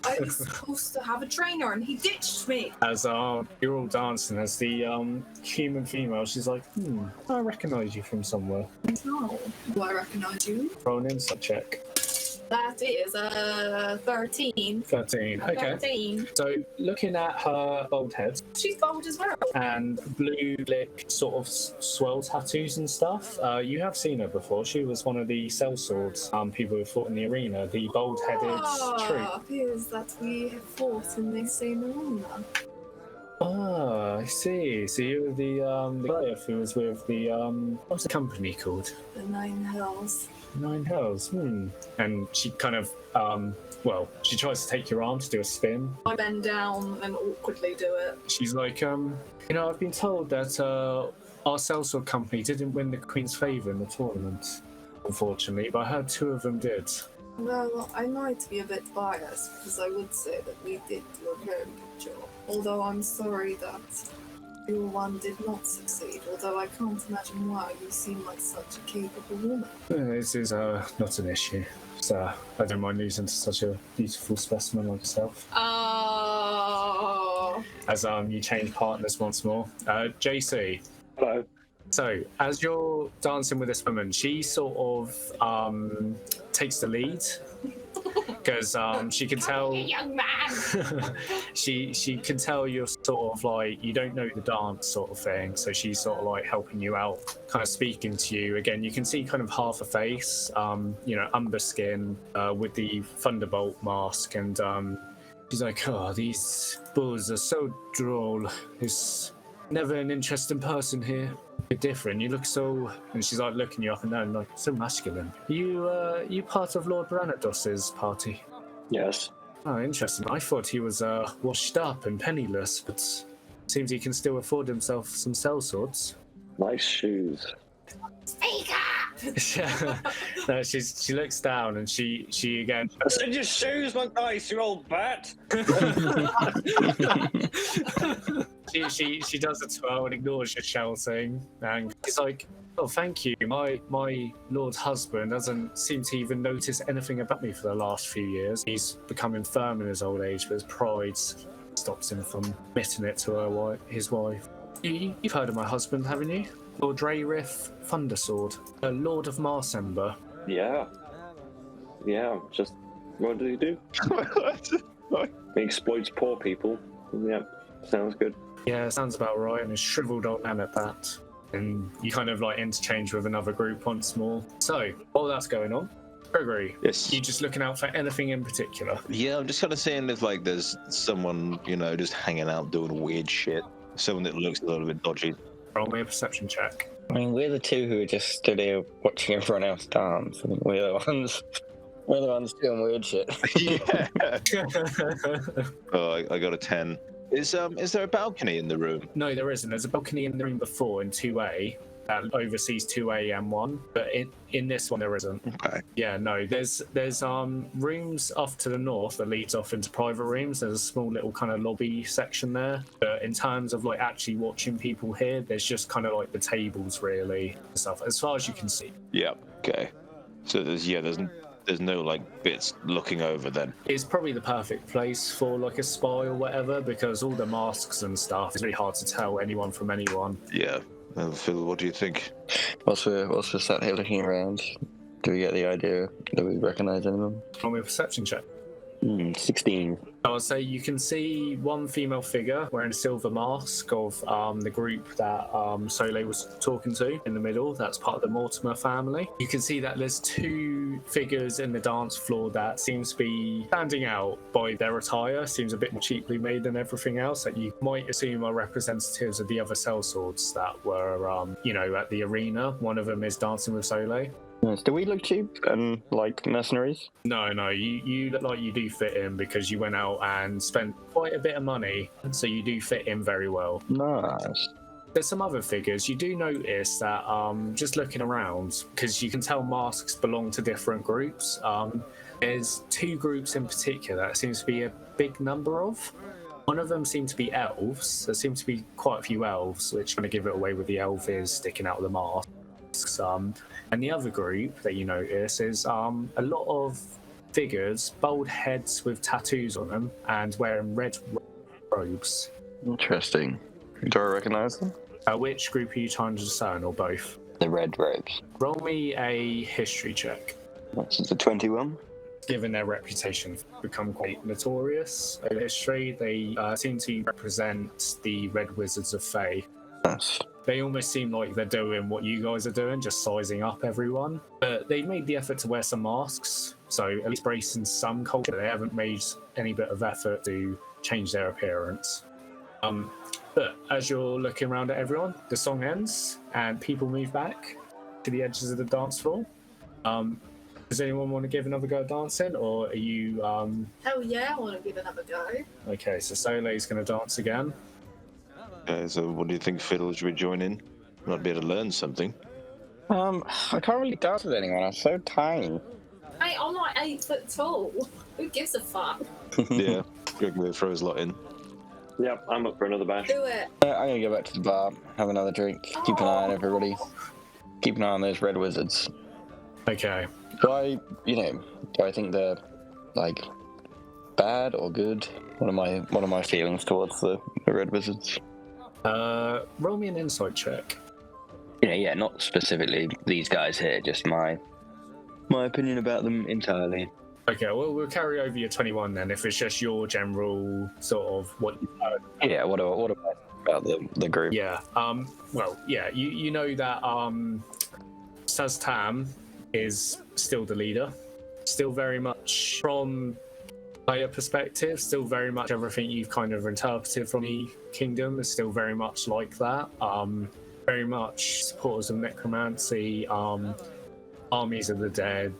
I was supposed to have a trainer and he ditched me. As you're all dancing, as the human female, she's like, I recognise you from somewhere. No. Do I recognise you? Roll an insight check. That is 13. 13. Okay. 13. So looking at her bald head She's bald as well. and blue lip sort of swirl tattoos and stuff, you have seen her before. She was one of the sellswords people who fought in the arena, the bald-headed troop. Appears that we have fought in the same arena. Ah, I see. So you were the Goliath who was with the what's the company called? The Nine Hells. Nine Hells. And she kind of she tries to take your arm to do a spin. I bend down and awkwardly do it. She's like, I've been told that our sellsword company didn't win the Queen's favour in the tournament, unfortunately, but I heard 2 of them did. Well, I might be a bit biased because I would say that we did do a very good job. Although I'm sorry that your one did not succeed. Although I can't imagine why. You seem like such a capable woman. This is not an issue. So I don't mind losing to such a beautiful specimen like yourself. Oh. As you change partners once more. JC. Hello. So, as you're dancing with this woman, she sort of takes the lead because she can tell. Young man. she can tell you're sort of like you don't know the dance sort of thing. So she's sort of like helping you out, kind of speaking to you. Again, you can see kind of half a face, umber skin with the thunderbolt mask, and she's like, "Oh, these bulls are so droll. There's never an interesting person here. Bit different. You look so," and she's like looking you up and down, like so masculine. You part of Lord Branados's party? Yes. Oh, interesting. I thought he was washed up and penniless, but seems he can still afford himself some sellswords. Nice shoes. Speak up! No, she looks down and she again. I said your shoes look nice, you old bat. She does a twirl and ignores your shouting, and he's like, "Oh, thank you. My lord's husband doesn't seem to even notice anything about me for the last few years. He's become infirm in his old age, but his pride stops him from admitting it to his wife. You've heard of my husband, haven't you? Lord Rayrith Thundersword, Lord of Marsember." Yeah. Just what did he do? He exploits poor people. Yeah, sounds good. Yeah, sounds about right. And a shriveled old man at that. And you kind of like interchange with another group once more. So while that's going on, Gregory, Yes. you just looking out for anything in particular? Yeah, I'm just kind of seeing if like there's someone, just hanging out doing weird shit. Someone that looks a little bit dodgy. Roll me a perception check. I mean, we're the 2 who are just stood here watching everyone else dance. I mean, we're the ones doing weird shit. Yeah. Oh, I got a 10. Is there a balcony in the room? No, there isn't. There's a balcony in the room before in 2A that oversees 2A and 1, but in this one there isn't. Okay. Yeah, no. There's rooms off to the north that leads off into private rooms. There's a small little kind of lobby section there. But in terms of like actually watching people here, there's just kind of like the tables really and stuff as far as you can see. Yeah. Okay. So there's no like bits looking over then. It's probably the perfect place for like a spy or whatever because all the masks and stuff, it's really hard to tell anyone from anyone. Yeah. Phil, what do you think? Whilst we're sat here looking around, do we get the idea? Do we recognise anyone? Roll me a perception check. 16. I would say you can see one female figure wearing a silver mask of the group that Soleil was talking to in the middle. That's part of the Mortimer family. You can see that there's 2 figures in the dance floor that seems to be standing out by their attire. Seems a bit more cheaply made than everything else that you might assume are representatives of the other sellswords that were, at the arena. One of them is dancing with Soleil. Nice. Do we look cheap and like mercenaries? No, you look like you do fit in because you went out and spent quite a bit of money, so you do fit in very well. Nice. There's some other figures. You do notice that just looking around, because you can tell masks belong to different groups. There's 2 groups in particular that seems to be a big number of. One of them seemed to be elves. There seem to be quite a few elves, which kind of give it away with the elf ears sticking out of the masks. And the other group that you notice is a lot of figures, bald heads with tattoos on them, and wearing red robes. Interesting. Do I recognise them? Which group are you trying to discern, or both? The red robes. Roll me a history check. That's a 21. Given their reputation become quite notorious in history, they seem to represent the Red Wizards of Fae. Nice. They almost seem like they're doing what you guys are doing, just sizing up everyone. But they've made the effort to wear some masks, so at least bracing some culture. They haven't made any bit of effort to change their appearance. But as you're looking around at everyone, the song ends and people move back to the edges of the dance floor. Does anyone want to give another go at dancing, or are you... Hell yeah, I want to give another go. Okay, so Soleil's going to dance again. So what do you think, Fiddle? Should we join in? Might be able to learn something. I can't really dance with anyone. I'm so tiny. Hey, I'm like 8 foot tall. Who gives a fuck? Yeah, Greg throw his lot in. Yep, I'm up for another bash. Do it. I'm gonna go back to the bar, have another drink, keep an eye on everybody. Keep an eye on those red wizards. Okay. Do I think they're like bad or good? What are my feelings towards the red wizards? Roll me an insight check. Yeah, not specifically these guys here, just my opinion about them entirely. Okay, well, we'll carry over your 21 then, if it's just your general sort of what you've heard. Yeah, what about the group? Yeah, well, yeah, you know that Saztam is still the leader, still very much from player perspective, still very much everything you've kind of interpreted from the kingdom is still very much like that. Very much supporters of necromancy, armies of the dead,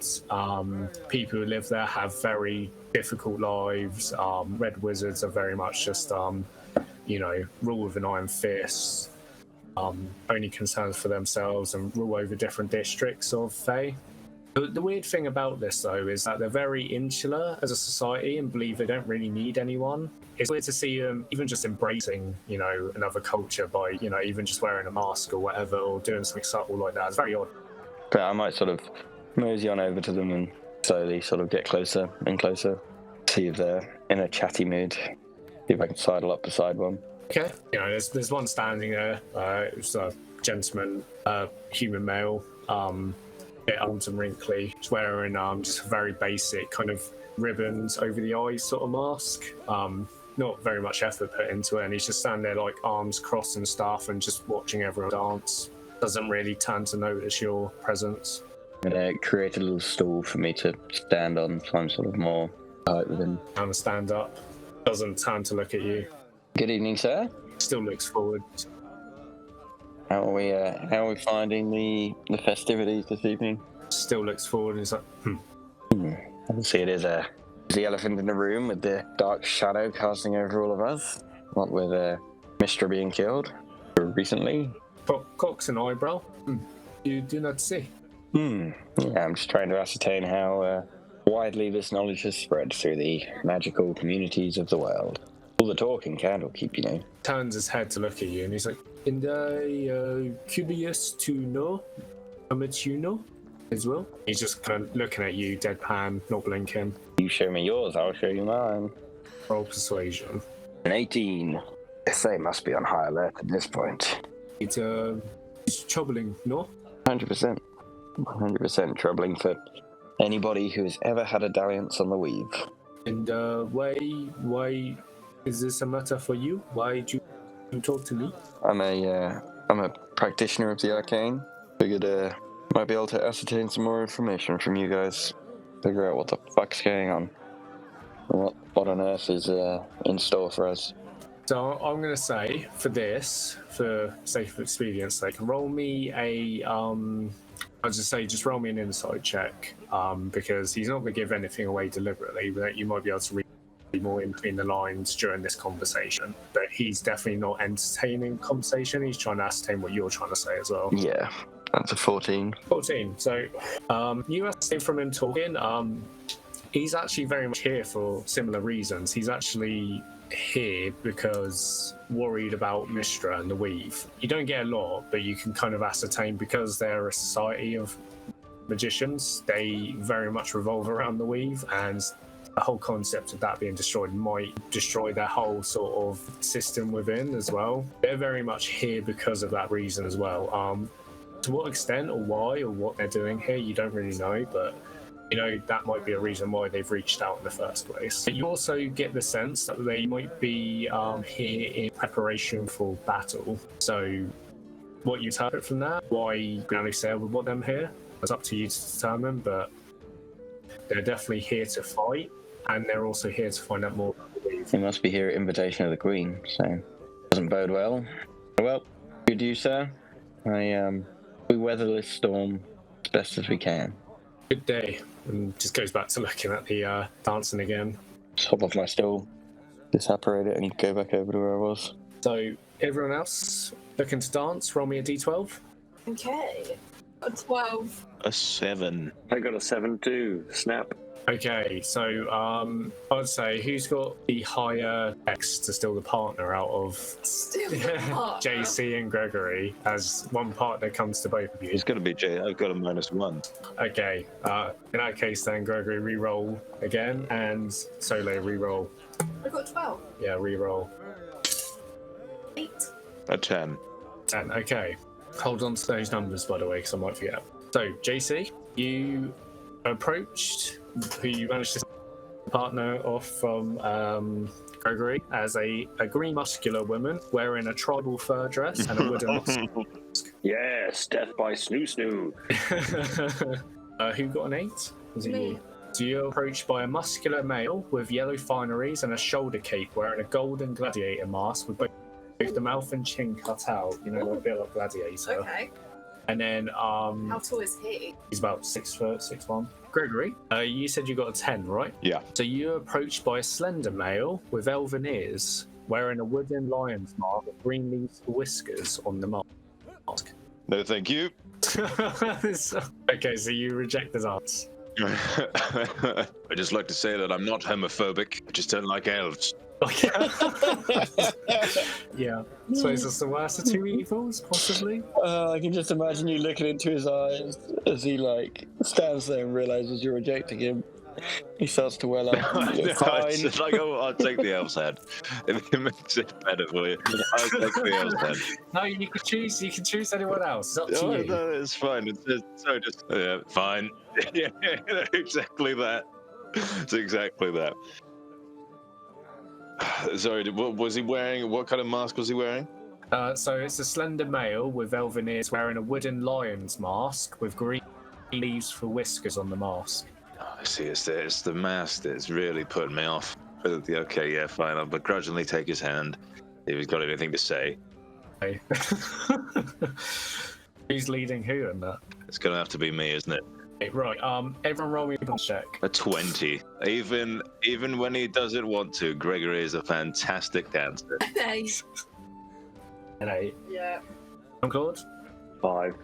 people who live there have very difficult lives. Red wizards are very much just, rule with an iron fist, only concerned for themselves and rule over different districts of Fae. The weird thing about this, though, is that they're very insular as a society and believe they don't really need anyone. It's weird to see them even just embracing, another culture by, even just wearing a mask or whatever, or doing something subtle like that. It's very odd. But I might sort of mosey on over to them and slowly sort of get closer and closer. See if they're in a chatty mood. See if I can sidle up beside one. Okay. There's one standing there. It's a gentleman, human male, bit old and wrinkly. He's wearing just a very basic kind of ribbons over the eyes sort of mask. Not very much effort put into it, and he's just standing there like arms crossed and stuff and just watching everyone dance. Doesn't really turn to notice your presence. I'm going to create a little stool for me to stand on, so I'm sort of more tight with him. And stand up. Doesn't turn to look at you. Good evening, sir. Still looks forward. How are we finding the festivities this evening? Still looks forward and he's like, I can see it is the elephant in the room with the dark shadow casting over all of us. What with Mistra being killed recently. Cocks an eyebrow. You do not see. Yeah, I'm just trying to ascertain how widely this knowledge has spread through the magical communities of the world. All the talk in Candlekeep, Turns his head to look at you and he's like, and I curious to know how much you know as well. He's just kind of looking at you, deadpan, not blinking. You show me yours, I'll show you mine. Roll persuasion. An 18. They must be on high alert at this point. It's troubling, no? 100%. 100% troubling for anybody who has ever had a dalliance on the weave. And why is this a matter for you? Why did you talk to me? I'm a practitioner of the arcane. Figured might be able to ascertain some more information from you guys. Figure out what the fuck's going on. What on earth is in store for us. So I'm going to say, for this, for sake of expedience sake, roll me just roll me an insight check, because he's not going to give anything away deliberately, but you might be able to read more in between the lines during this conversation. But he's definitely not entertaining conversation, he's trying to ascertain what you're trying to say as well. Yeah, that's a 14. 14. So you ascertain from him talking, he's actually very much here for similar reasons. He's actually here because worried about Mistra and the Weave. You don't get a lot, but you can kind of ascertain because they're a society of magicians, they very much revolve around the Weave, and the whole concept of that being destroyed might destroy their whole sort of system within as well. They're very much here because of that reason as well. To what extent or why or what they're doing here, you don't really know, but that might be a reason why they've reached out in the first place. But you also get the sense that they might be here in preparation for battle. So what you interpret from that, why Queen Alusair would want them here, it's up to you to determine, but they're definitely here to fight, and they're also here to find out more about the Weave. They must be here at invitation of the Queen, so Doesn't bode well. Well, we do so. We weather this storm as best as we can. Good day. And just goes back to looking at the dancing again. Just hop off my stool, disapparate it, and go back over to where I was. So, everyone else looking to dance, roll me a d12. Okay. A 12. A 7. I got a 7 too. Snap. Okay, so I'd say who's got the higher X to steal the partner out of Still the partner. JC and Gregory, as one partner comes to both of you? It's going to be Jay. I've got a -1. Okay, in that case then Gregory re-roll again, and Solo re-roll. I got 12. Yeah, re-roll. 8. A 10. 10, okay. Hold on to those numbers, by the way, because I might forget. So, JC, you approached who you managed to partner off from Gregory as a green muscular woman wearing a tribal fur dress and a wooden mask. Yes, death by snoo snoo. Who got an 8? Was it Me. you? So you're approached by a muscular male with yellow fineries and a shoulder cape wearing a golden gladiator mask with both the mouth and chin cut out, you know, like a bit like gladiator. Okay. And then How tall is he? he's about 6 foot, 6'1". Gregory, you said you got a 10, right? Yeah. So you're approached by a slender male with elven ears, wearing a wooden lion's mask with green leaves for whiskers on the mask. No, thank you. Okay, so you reject the dance. I just like to say that I'm not homophobic. I just don't like elves. Yeah, I suppose that's the worst of two evils, possibly. I can just imagine you looking into his eyes as he stands there and realizes you're rejecting him. He starts to well up. You're fine. It's like, oh, I'll take the elf's head. If it makes it better for you, I'll take the elf's head. No, you can choose. You can choose anyone else. It's up to you. No, it's fine. It's fine. Yeah, exactly that. It's exactly that. Sorry, what was he wearing? What kind of mask was he wearing? So it's a slender male with elven ears wearing a wooden lion's mask with green leaves for whiskers on the mask. Oh, I see. It's the mask that's really putting me off. Okay, yeah, fine. I'll begrudgingly take his hand if he's got anything to say. Okay. Who's leading who in that? It's going to have to be me, isn't it? Okay, right. Everyone roll me a punch check. A 20. Even when he doesn't want to, Gregory is a fantastic dancer. 8. An 8. Yeah. I'm Claude. 5.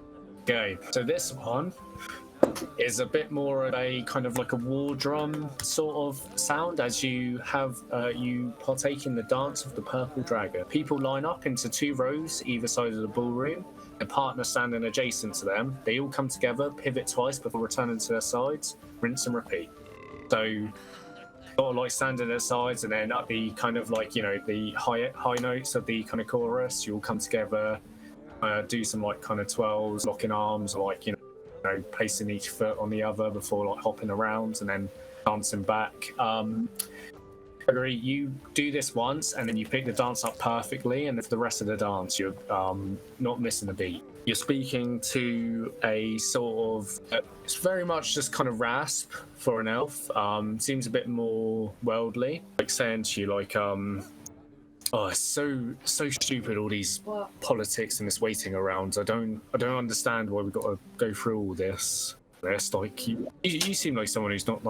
Okay, so this one is a bit more of a kind of like a war drum sort of sound as you have you partake in the dance of the purple dragon. People line up into 2 rows either side of the ballroom. A partner standing adjacent to them. They all come together, pivot twice before returning to their sides, rinse and repeat. So sort of stand at their sides, and then at the kind of the high notes of the kind of chorus, you all come together, do some kind of twirls, locking arms, placing each foot on the other before hopping around and then dancing back. Gregory, you do this once and then you pick the dance up perfectly, and for the rest of the dance you're not missing a beat. You're speaking to a sort of it's very much just kind of rasp for an elf. Seems a bit more worldly, saying to you oh, it's so stupid, all these politics and this waiting around. I don't understand why we've got to go through all this. You seem like someone who's not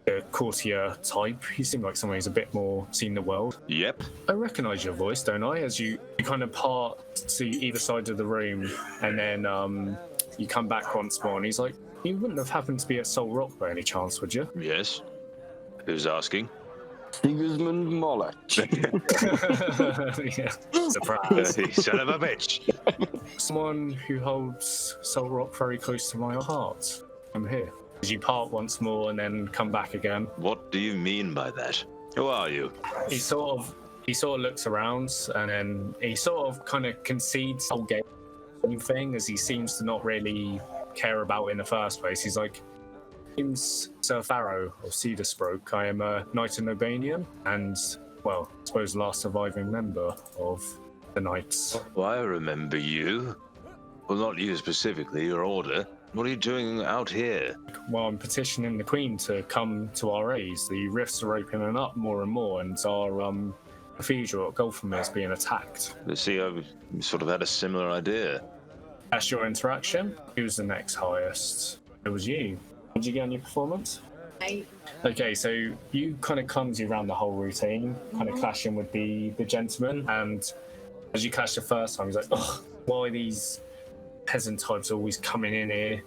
a courtier type. You seem like someone who's a bit more seen the world. Yep. I recognise your voice, don't I? As you kind of part to either side of the room, and then you come back once more, and he's like, "You wouldn't have happened to be at Soul Rock by any chance, would you?" Yes. Who's asking? Sigismund Mollet. Yeah. Surprise. You son of a bitch. Someone who holds Soul Rock very close to my heart. I'm here. As you part once more and then come back again. What do you mean by that? Who are you? He sort of looks around, and then he sort of kind of concedes the whole game thing, as he seems to not really care about it in the first place. He's like, "Name's Sir Faerun of Cedarsbrook. I am a Knight of Nobanian, and, well, I suppose the last surviving member of the Knights." Well, I remember you. Well, not you specifically, your order. What are you doing out here? Well, I'm petitioning the Queen to come to our aid. The rifts are opening up more and more, and our cathedral at Gulthmere is being attacked. You see, I sort of had a similar idea. That's your interaction. Who's the next highest? It was you. What did you get on your performance? 8. Okay, so you kind of clumsy around the whole routine, kind of clashing with the gentleman, and as you clashed the first time, he's like, "Oh, why are these peasant types always coming in here,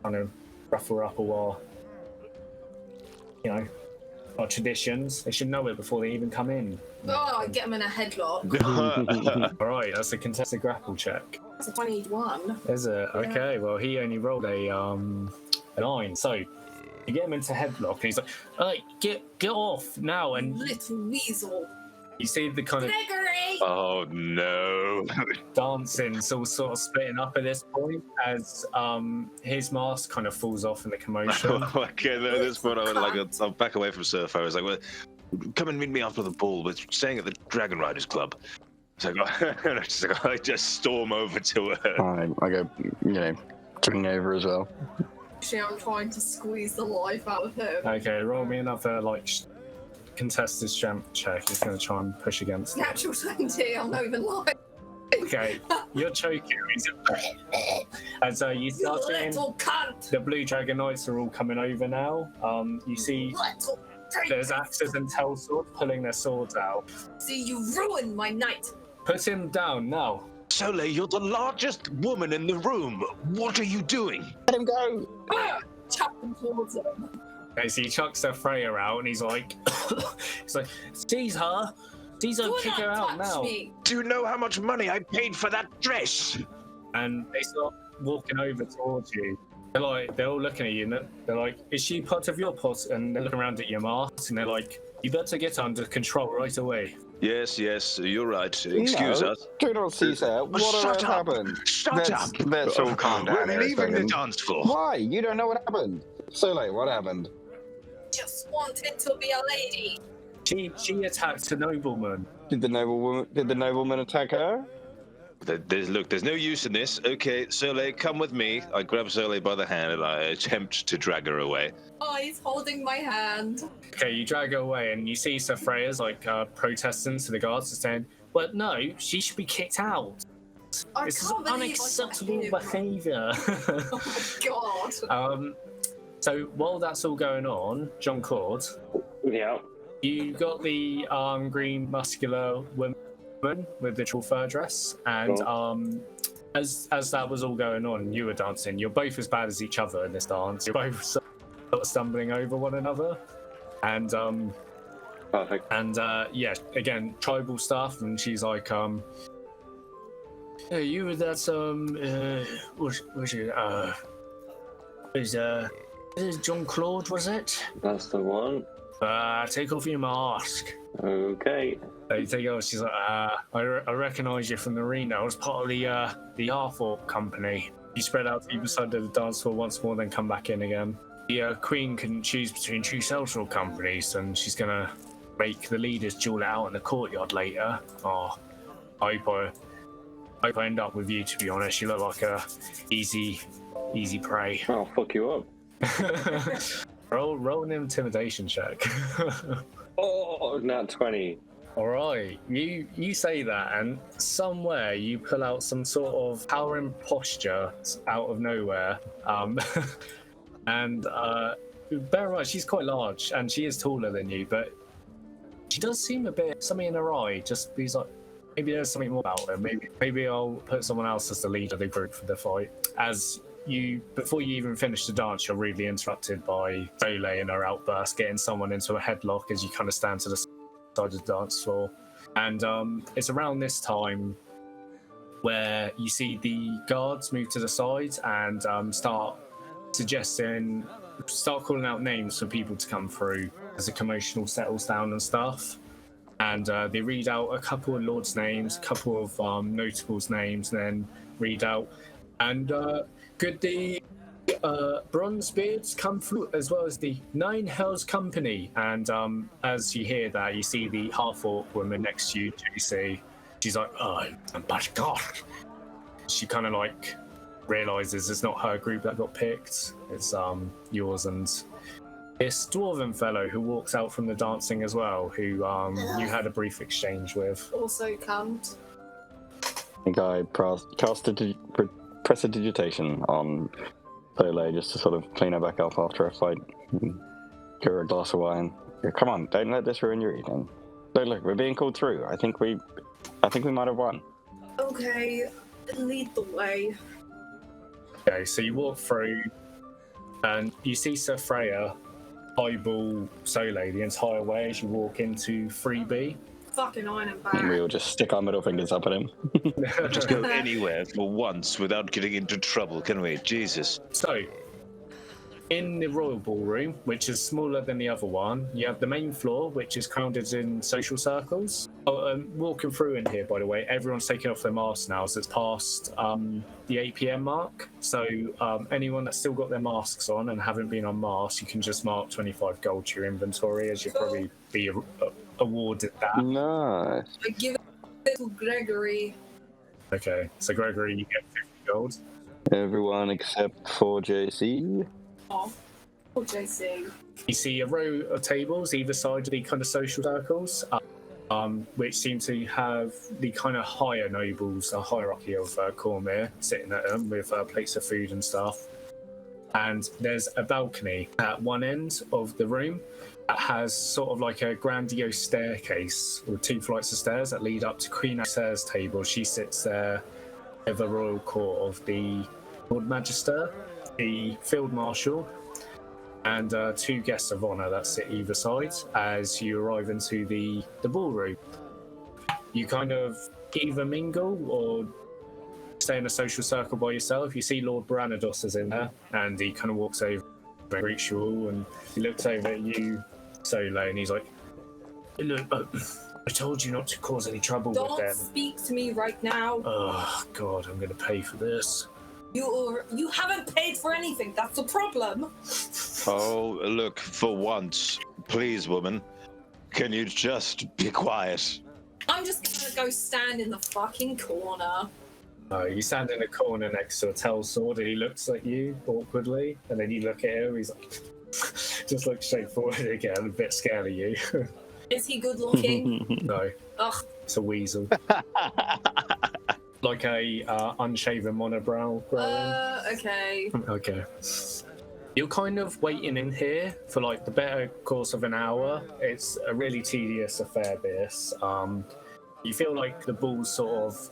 trying to ruffle up all our traditions? They should know it before they even come in." Oh, I get him in a headlock. All right, that's a contested grapple check. It's a 21. Is it? Yeah. Okay, well, he only rolled a 9, so you get him into headlock, and he's like, "Hey, get off now!" And Little weasel. you see the kind of Gregory! Oh no! dancing's all sort of splitting up at this point as his mask kind of falls off in the commotion. Okay, no, at this point I'll back away from Surf. I was like, "Well, come and meet me after the ball. We're staying at the Dragon Riders Club." So I just storm over to her. I go, turning over as well. Actually, I'm trying to squeeze the life out of him. Okay, roll me another contested strength check. He's going to try and push against it. Natural 20, I'm not even lying. Okay, you're choking. As you You start seeing little cunt! the Blue Dragon Knights are all coming over now. You see Little there's axes and tellswords pulling their swords out. See, you ruined my night! Put him down now. Soleil, you're the largest woman in the room. What are you doing? Let him go! Tap him towards him. Okay, so he chucks their Freya out and he's like, seize her, Do kick her not out touch now. me! Do you know how much money I paid for that dress? And they start walking over towards you. They're all looking at you and they're like, is she part of your pot? And they're looking around at your mask and they're like, you better get under control right away. Yes, you're right. Excuse us. Do not cease her. What Shut on up. earth happened? Shut up. Let's all calm down We're here a leaving the second. dance floor. Why? You don't know what happened. Soleil, what happened? Just wanted to be a lady. She attacked a nobleman. Did the nobleman attack her? There's no use in this. Okay, Soleil, come with me. I grab Soleil by the hand and I attempt to drag her away. Oh, he's holding my hand. Okay, you drag her away and you see Sir Freya's protesting to the guards and saying, well, no, she should be kicked out. I This is can't believe I unacceptable got him. behaviour. Oh my god. So while that's all going on, John Cord, Yeah. you got the green muscular woman with the triple fur dress, and as that was all going on and you were dancing, you're both as bad as each other in this dance. You're both sort of stumbling over one another, and Perfect. and yeah, again, tribal stuff, and she's like, hey, you with that is it John Claude, was it? That's the one. Take off your mask. Okay. You take it off. She's like, I recognise you from the arena. I was part of the Arthur company. You spread out to either side of the dance floor once more, then come back in again. The Queen couldn't choose between two social companies, and she's gonna make the leaders duel out in the courtyard later. Oh, I hope I end up with you. To be honest, you look like a easy prey. I'll fuck you up. Roll an intimidation check. Oh, nat 20. All right, you say that, and somewhere you pull out some sort of powering posture out of nowhere. And bear in mind, she's quite large, and she is taller than you, but she does seem a bit something in her eye. Just he's like, maybe there's something more about her. Maybe I'll put someone else as the leader of the group for the fight. As you, before you even finish the dance, you're rudely interrupted by Soleil in her outburst, getting someone into a headlock as you kind of stand to the side of the dance floor. And it's around this time where you see the guards move to the side and start calling out names for people to come through as the commotion all settles down and stuff. And they read out a couple of lords' names, a couple of notables' names, and then read out, and could the Bronzebeards come through, as well as the Nine Hells Company? And as you hear that, you see the half-orc woman next to you, JC. She's like, oh, but God. She kind of realizes it's not her group that got picked. It's yours and this dwarven fellow who walks out from the dancing as well, who you had a brief exchange with. Also can't. I think I prestidigitation on Soleil just to sort of clean her back up after a fight. Give her a glass of wine. Yeah, come on, don't let this ruin your evening. Look, we're being called through. I think we might have won. Okay, lead the way. Okay, so you walk through, and you see Sir Freya eyeball Soleil the entire way as you walk into 3B. Fucking iron and back. And we all just stick our middle fingers up at him. Just go anywhere for once without getting into trouble, can we? Jesus. So, in the Royal Ballroom, which is smaller than the other one, you have the main floor, which is crowded in social circles. Walking through in here, by the way, everyone's taking off their masks now, so it's past the 8 PM mark. So anyone that's still got their masks on and haven't been unmasked, you can just mark 25 gold to your inventory, as you'll probably be awarded that. Nice. I give it to Gregory. Okay, so Gregory, you get 50 gold. Everyone except for JC. Oh, poor JC. You see a row of tables either side of the kind of social circles, which seem to have the kind of higher nobles, a hierarchy of Cormyr sitting at them with plates of food and stuff. And there's a balcony at one end of the room that has sort of like a grandiose staircase with 2 flights of stairs that lead up to Queen Alusair's table. She sits there with the royal court of the Lord Magister, the Field Marshal, and 2 guests of honour that sit either side as you arrive into the ballroom. You kind of either mingle or stay in a social circle by yourself. You see Lord Branados is in there, and he kind of walks over and greets you all, and he looks over at you, Soleil, and he's like, "Look, I told you not to cause any trouble with them." Don't speak to me right now. Oh, God, I'm going to pay for this. You haven't paid for anything. That's the problem. Oh, look, for once, please, woman, can you just be quiet? I'm just gonna go stand in the fucking corner. You stand in a corner next to a tell sword, and he looks at you awkwardly, and then you look at him, he's like, just looks straight forward again, a bit scared of you. Is he good looking? No, Ugh. it's a weasel. Like a unshaven monobrow growing. Okay. Okay. You're kind of waiting in here for like the better course of an hour. It's a really tedious affair, this. You feel like the ball's sort of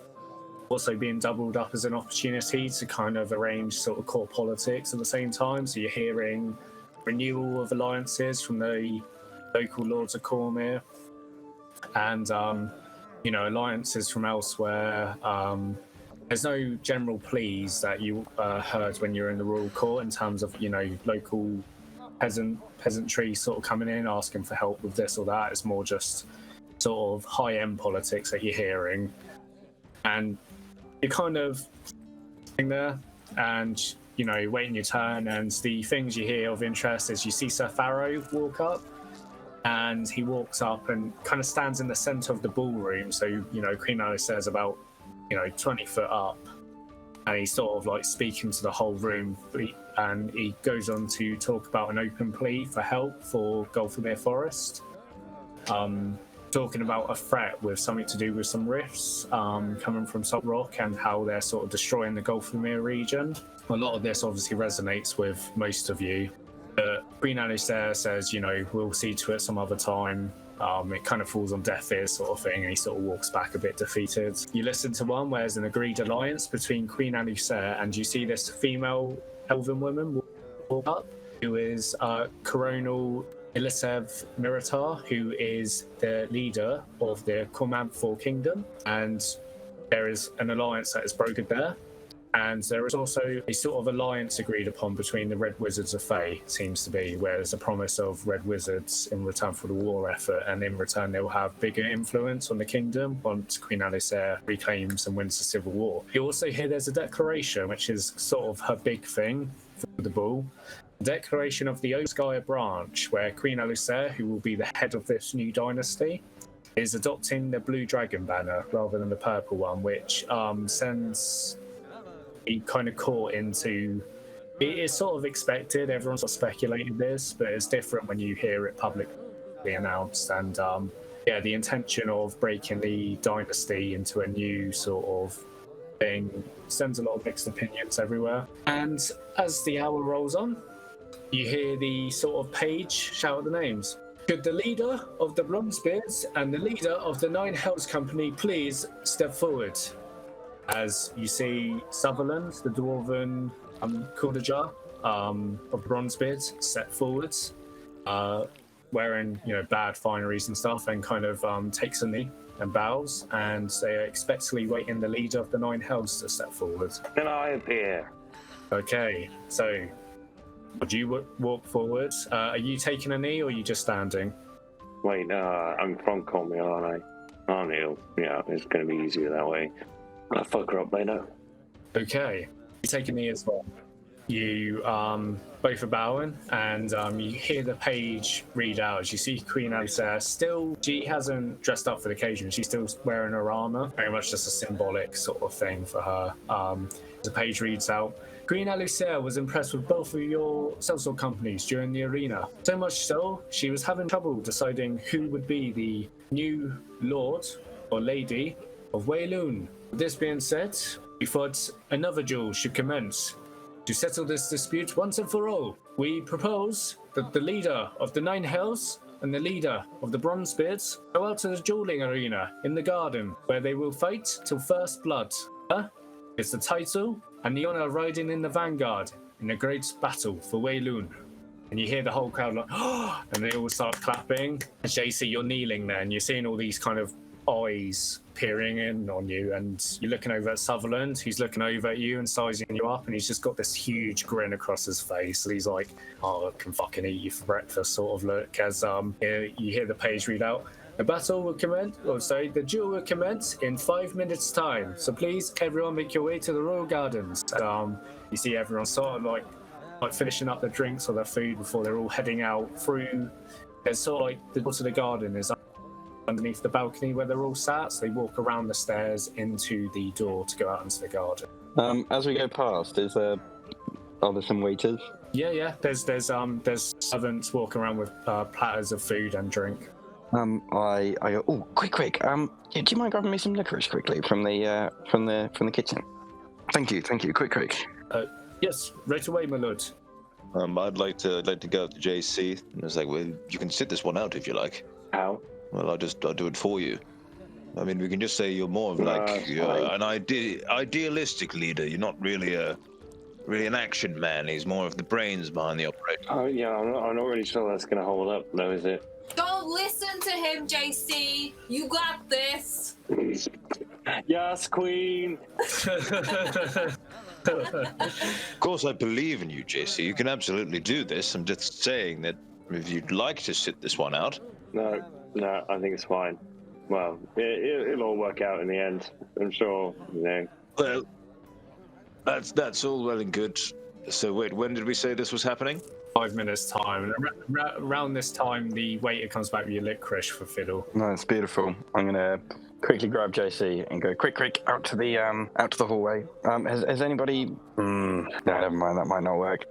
also being doubled up as an opportunity to kind of arrange sort of core politics at the same time. So you're hearing renewal of alliances from the local lords of Cormyr, and alliances from elsewhere. There's no general pleas that you heard when you're in the royal court in terms of, local peasantry sort of coming in asking for help with this or that. It's more just sort of high-end politics that you're hearing. And you're kind of sitting there and, waiting your turn, and the things you hear of interest is you see Sir Faerun walk up, and he walks up and kind of stands in the center of the ballroom. So, Queen Alusair's about, 20 foot up, and he's sort of like speaking to the whole room, and he goes on to talk about an open plea for help for Gulthmere Forest. Talking about a threat with something to do with some rifts coming from Salt Rock and how they're sort of destroying the Gulthmere region. A lot of this obviously resonates with most of you. Queen Alusair says, we'll see to it some other time. It kind of falls on deaf ears sort of thing, and he sort of walks back a bit defeated. You listen to one where there's an agreed alliance between Queen Alusair, and you see this female elven woman walk up, who is Coronal Ilisev Miritar, who is the leader of the Cormyr Kingdom, and there is an alliance that is brokered there. And there is also a sort of alliance agreed upon between the Red Wizards of Fae, seems to be, where there's a promise of Red Wizards in return for the war effort, and in return they'll have bigger influence on the kingdom once Queen Alusair reclaims and wins the civil war. You also hear there's a declaration, which is sort of her big thing for the ball. The declaration of the Obarskyr branch, where Queen Alusair, who will be the head of this new dynasty, is adopting the blue dragon banner rather than the purple one, which sends kind of caught into It is sort of expected. Everyone sort of speculated this, but it's different when you hear it publicly announced. And yeah, the intention of breaking the dynasty into a new sort of thing sends a lot of mixed opinions everywhere. And as the hour rolls on, you hear the sort of page shout the names. Could the leader of the Bronzebeards and the leader of the Nine Hells Company please step forward? As you see Sutherland, the dwarven courtier of Bronzebeards, step forwards, wearing bad fineries and stuff, and kind of takes a knee and bows, and they are expectantly waiting the leader of the Nine Hells to step forward. Then I appear. Okay, so would you walk forward? Are you taking a knee or are you just standing? Wait, I'm from Cormyr, aren't I? I'm ill. Yeah, it's going to be easier that way. I'll fuck her up later. Okay, you take a knee as well. You both are bowing, and you hear the page read out as you see Queen Alusair. Still, she hasn't dressed up for the occasion. She's still wearing her armor, very much just a symbolic sort of thing for her. The page reads out, Queen Alusair was impressed with both of your sellsword companies during the arena. So much so, she was having trouble deciding who would be the new lord or lady of Weylun. With this being said, we thought another duel should commence. To settle this dispute once and for all, we propose that the leader of the Nine Hells and the leader of the Bronzebeards go out to the dueling arena in the garden, where they will fight till first blood. It's the title and the honor of riding in the vanguard in a great battle for Weylun. And you hear the whole crowd like, oh, and they all start clapping. And JC, you're kneeling there, and you're seeing all these kind of eyes peering in on you, and you're looking over at Sutherland, who's looking over at you and sizing you up, and he's just got this huge grin across his face, and he's like, oh, I can fucking eat you for breakfast sort of look, as you hear the page read out, the duel will commence in 5 minutes time, so please everyone make your way to the Royal Gardens. You see everyone sort of like finishing up their drinks or their food before they're all heading out through. There's sort of like the door to the garden is underneath the balcony where they're all sat, so they walk around the stairs into the door to go out into the garden. As we go past, are there some waiters? Yeah. There's servants walking around with platters of food and drink. I go, oh, quick. Do you mind grabbing me some licorice quickly from the kitchen? Thank you. Quick. Yes, right away, my lord. I'd like to go up to JC. And it's like, well, you can sit this one out if you like. How? Well, I'll do it for you. I mean, we can just say you're more of like an idealistic leader. You're not really an action man. He's more of the brains behind the operation. Oh yeah, I'm not really sure that's going to hold up, though, is it? Don't listen to him, JC. You got this. Yes, Queen. Of course, I believe in you, JC. You can absolutely do this. I'm just saying that if you'd like to sit this one out. No, I think it's fine. Well, it'll all work out in the end. I'm sure, Well, that's all well and good. So wait, when did we say this was happening? 5 minutes time. And around this time, the waiter comes back with your licorice for Fiddle. No, it's beautiful. I'm gonna quickly grab JC and go quick out to the hallway. Has anybody? No, never mind. That might not work.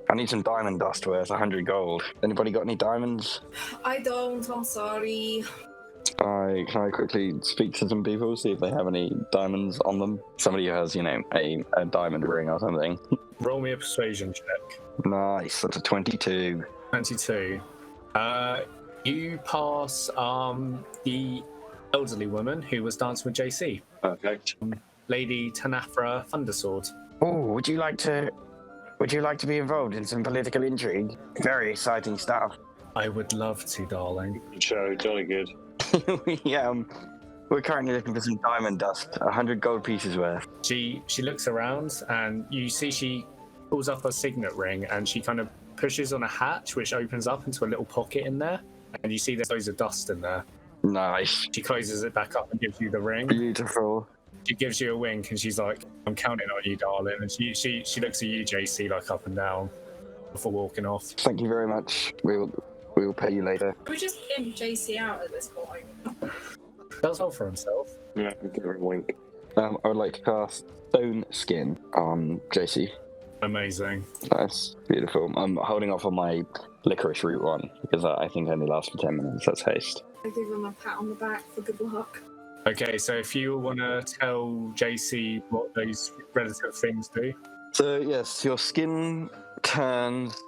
I need some diamond dust worth 100 gold. Anybody got any diamonds? I don't, I'm sorry. Can I quickly speak to some people, see if they have any diamonds on them? Somebody who has, a diamond ring or something. Roll me a persuasion check. Nice, that's a 22. 22. You pass the elderly woman who was dancing with JC. Perfect. Lady Tanafra Thundersword. Oh, would you like to be involved in some political intrigue? Very exciting stuff. I would love to, darling. Show, jolly good. We're currently looking for some diamond dust, 100 gold pieces worth. She looks around, and you see she pulls up a signet ring, and she kind of pushes on a hatch, which opens up into a little pocket in there, and you see there's loads of dust in there. Nice. She closes it back up and gives you the ring. Beautiful. She gives you a wink, and she's like, I'm counting on you, darling. And she looks at you, JC, like up and down before walking off. Thank you very much. We will pay you later. We just imp JC out at this point. Does all for himself. Yeah, give her a wink. I would like to cast Stone Skin on JC. Amazing. Nice. Beautiful. I'm holding off on my licorice root one because I think only lasts for 10 minutes. That's haste. I give him a pat on the back for good luck. Okay, so if you want to tell JC what those relative things do. So yes, your skin turns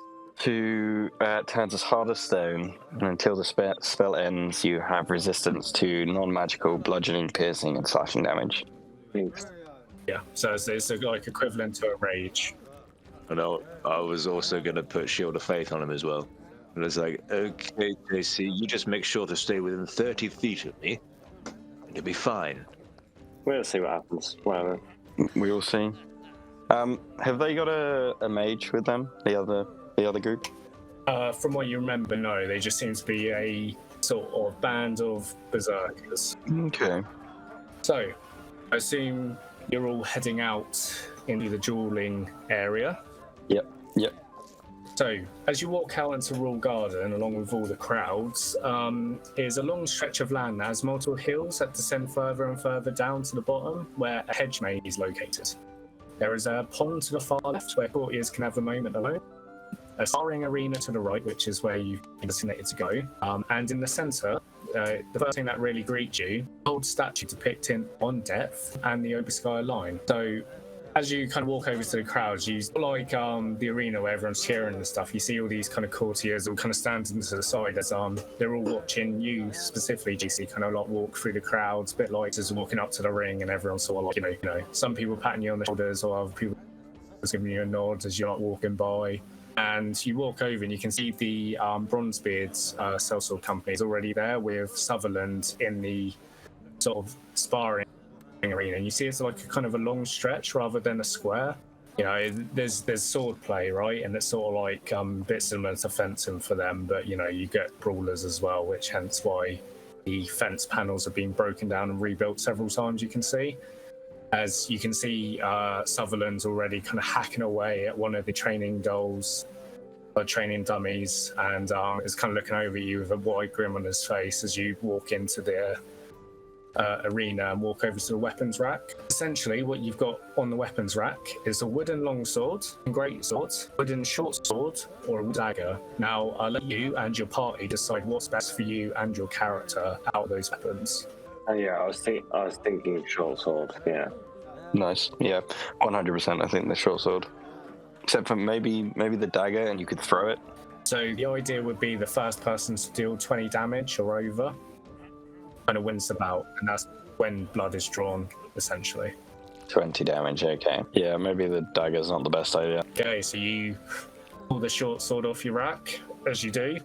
as hard as stone, and until the spell ends, you have resistance to non-magical bludgeoning, piercing, and slashing damage. Thanks. Yeah, so it's like equivalent to a rage. And I was also going to put Shield of Faith on him as well. And it's like, okay, JC, you just make sure to stay within 30 feet of me, and you'll be fine. We'll see what happens. Whatever. We will see. Have they got a mage with them? The other group? From what you remember, no. They just seem to be a sort of band of berserkers. Okay. So, I assume you're all heading out into the dueling area. Yep. So, as you walk out into Royal Garden, along with all the crowds, is a long stretch of land that has multiple hills that descend further and further down to the bottom, where a hedge maze is located. There is a pond to the far left where courtiers can have a moment alone, a sparring arena to the right, which is where you've been designated to go, and in the centre, the first thing that really greets you, an old statue depicting on depth and the Obarskyr line. So, as you kind of walk over to the crowds, you like the arena where everyone's cheering and stuff. You see all these kind of courtiers all kind of standing to the side as they're all watching you specifically. GC kind of like walk through the crowds, a bit like just walking up to the ring, and everyone's sort of like you know some people patting you on the shoulders, or other people just giving you a nod as you're like walking by. And you walk over and you can see the Bronzebeard's sellsword company is already there with Sutherland in the sort of sparring arena. You see it's like a kind of a long stretch rather than a square. You know, there's sword play, right? And it's sort of like a bit similar to fencing for them, but you know, you get brawlers as well, which hence why the fence panels have been broken down and rebuilt several times, you can see. As you can see, Sutherland's already kind of hacking away at one of the training dolls, or training dummies, and is kind of looking over at you with a wide grin on his face as you walk into the arena and walk over to the weapons rack. Essentially, what you've got on the weapons rack is a wooden longsword, a great sword, wooden short sword, or a dagger. Now, I'll let you and your party decide what's best for you and your character out of those weapons. Yeah, I was thinking short sword. Yeah. Nice. Yeah, 100%. I think the short sword, except for maybe the dagger, and you could throw it. So the idea would be the first person to deal 20 damage or over kind of wins the bout, and that's when blood is drawn, essentially. 20 damage. Okay. Yeah, maybe the dagger's not the best idea. Okay, so you pull the short sword off your rack. As you do,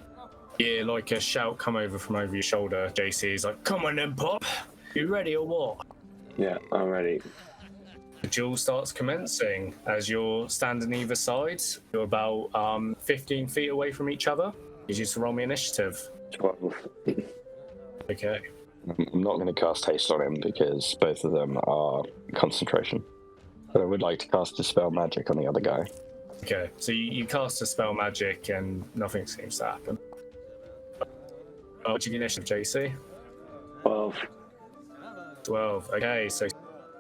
you hear like a shout come over from over your shoulder. JC is like, "Come on then, Pop. You ready or what?" Yeah, I'm ready. The duel starts commencing. As you're standing either side, you're about 15 feet away from each other. You just roll me initiative. 12. Okay. I'm not going to cast haste on him because both of them are concentration. But I would like to cast Dispel Magic on the other guy. Okay, so you cast a spell magic and nothing seems to happen. What's your initiative, JC? 12. 12. Okay, so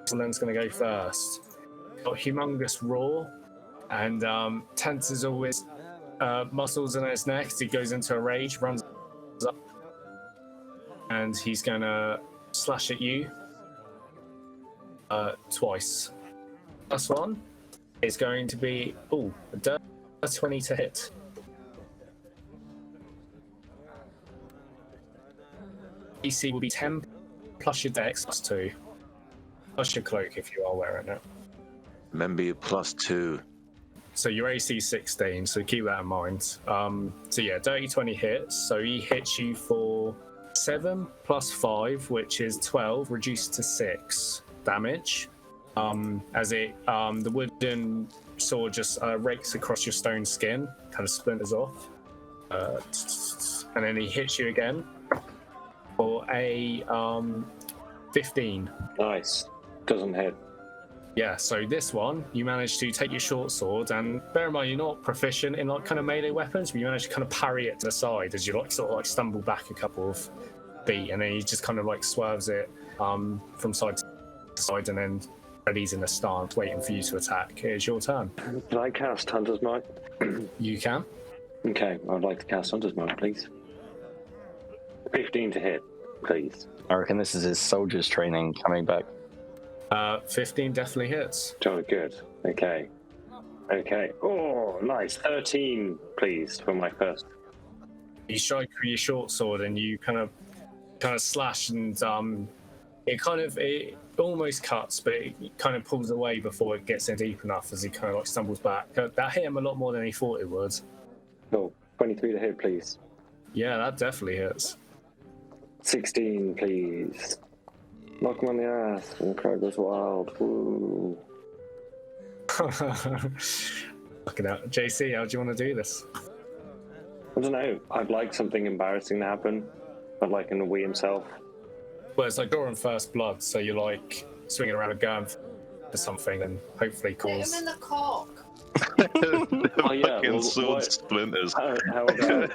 Sutherland's going to go first. Got humongous roar, and tenses all his muscles in his neck as he goes into a rage, runs up, and he's going to slash at you twice. Plus one is going to be a 20 to hit. DC will be 10 plus your dex plus 2. Plus your cloak if you are wearing it. Remember your +2. So your AC is 16, so keep that in mind. So yeah, dirty 20 hits. So he hits you for 7 plus 5, which is 12, reduced to 6 damage. As it the wooden sword just rakes across your stone skin, kind of splinters off. And then he hits you again for a 15. Nice. Doesn't hit. Yeah, so this one, you manage to take your short sword, and bear in mind you're not proficient in like kind of melee weapons, but you manage to kind of parry it to the side as you like sort of like stumble back a couple of feet, and then he just kind of like swerves it from side to side, and then but he's in a stance waiting for you to attack. It is your turn. Can I cast Hunter's Mark? You can. Okay, I'd like to cast Hunter's Mark, please. 15 to hit, please. I reckon this is his soldier's training coming back. 15 definitely hits. Jolly good. Okay. Okay. Oh, nice. 13, please, for my first. You strike with your short sword and you kind of slash, and it almost cuts, but it kind of pulls away before it gets in deep enough as he kind of like stumbles back. That hit him a lot more than he thought it would. Oh, 23 to hit, please. Yeah, that definitely hits. 16, please. Knock him on the ass, and the crowd goes wild. Woo. Fucking hell. JC, how do you want to do this? I don't know. I'd like something embarrassing to happen. I'd like him to wee himself. Well, it's like drawing first blood, so you're like swinging around a gun for something and hopefully Hit him cause... in the cock. Oh yeah, Fucking well, sword what- splinters. How about...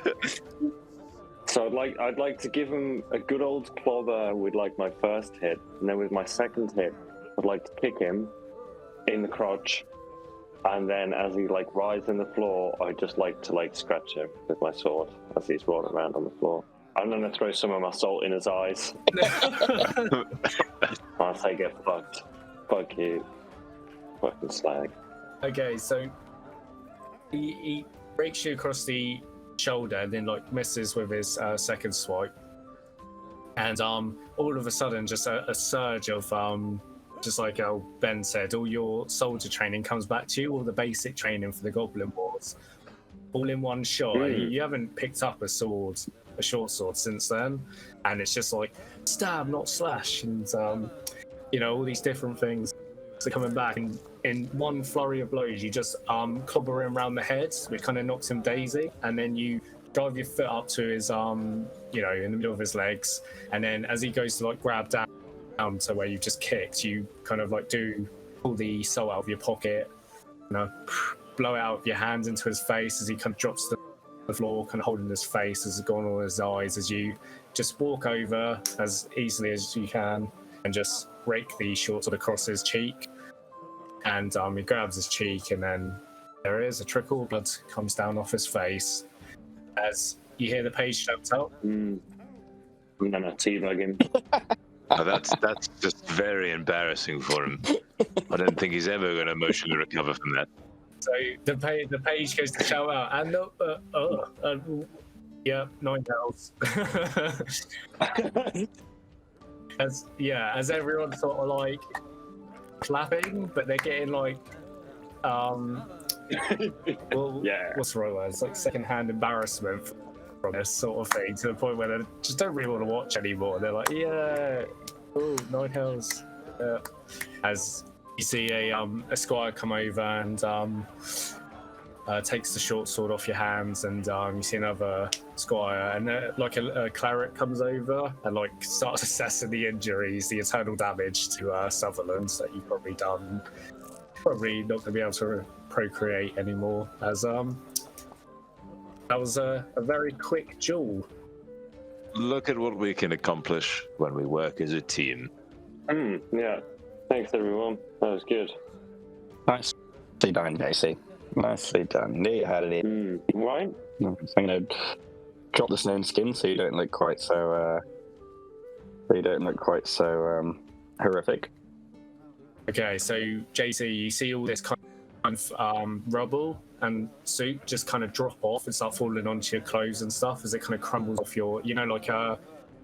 So I'd like to give him a good old clobber with like my first hit, and then with my second hit, I'd like to kick him in the crotch, and then as he like rides in the floor, I'd just like to like scratch him with my sword as he's rolling around on the floor. I'm gonna throw some of my salt in his eyes. I'll say get fucked. Fuck you. Fucking slag. Okay, so he breaks you across the shoulder and then like misses with his second swipe, and all of a sudden just a surge of just like Ben said, all your soldier training comes back to you, all the basic training for the Goblin Wars, all in one shot. You haven't picked up a short sword since then, and it's just like stab, not slash, and all these different things are coming back. And in one flurry of blows, you just clobber him around the head, which kind of knocks him daisy, and then you drive your foot up to his in the middle of his legs, and then as he goes to like grab down to where you just kicked, you kind of like pull the salt out of your pocket, blow it out of your hands into his face as he kind of drops to the floor, kind of holding his face as it's gone on his eyes, as you just walk over as easily as you can and just rake the short sword across his cheek. And he grabs his cheek, and then there is a trickle of blood comes down off his face as you hear the page shout out. I'm gonna teabag him. Oh, that's just very embarrassing for him. I don't think he's ever going to emotionally recover from that. So the page goes to shout out, and yeah, 9 bells. as everyone's sort of like clapping, but they're getting like what's the right word? It's like secondhand embarrassment from this sort of thing, to the point where they just don't really want to watch anymore. They're like, yeah, oh, 9 hells. Yeah. As you see a squire come over and takes the short sword off your hands, and you see another squire, and like a cleric comes over and like starts assessing the injuries, the eternal damage to Sutherland that you've probably done. Probably not going to be able to procreate anymore, as that was a very quick duel. Look at what we can accomplish when we work as a team. Yeah. Thanks, everyone. That was good. Nicely done, JC. Nicely done. Neat had it in. Right? I'm gonna drop the snow and skin so you don't look quite so horrific. Okay, so JC, you see all this kind of rubble and soup just kind of drop off and start falling onto your clothes and stuff as it kind of crumbles off your, like a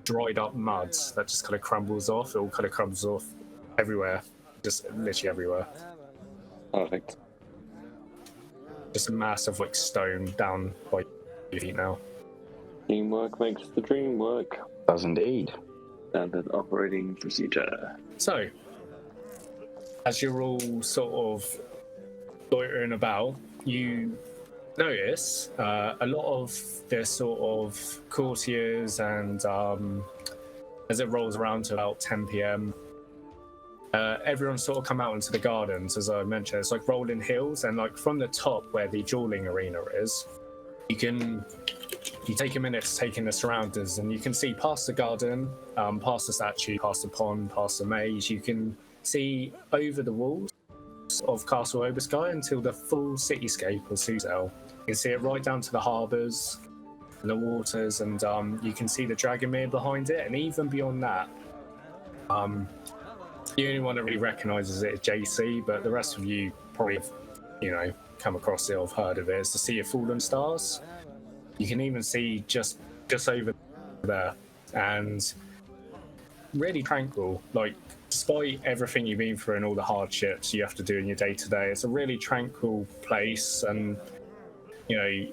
dried up mud that just kind of crumbles off. It all kind of crumbles off everywhere, just literally everywhere. Perfect. Just a mass of like stone down by your feet now. Teamwork makes the dream work. Does indeed. Standard operating procedure. So, as you're all sort of loitering about, you notice a lot of the sort of courtiers, and as it rolls around to about 10 p.m, everyone sort of come out into the gardens. As I mentioned, it's like rolling hills, and like from the top where the dueling arena is, you take a minute to take in the surroundings, and you can see past the garden, past the statue, past the pond, past the maze. You can see over the walls of Castle Obarskyr until the full cityscape of Suzail. You can see it right down to the harbours and the waters, and you can see the Dragomir behind it, and even beyond that. The only one that really recognises it is JC, but the rest of you probably have, come across it or have heard of it. It's the Sea of Fallen Stars. You can even see just over there, and really tranquil. Like, despite everything you've been through and all the hardships you have to do in your day-to-day, it's a really tranquil place. And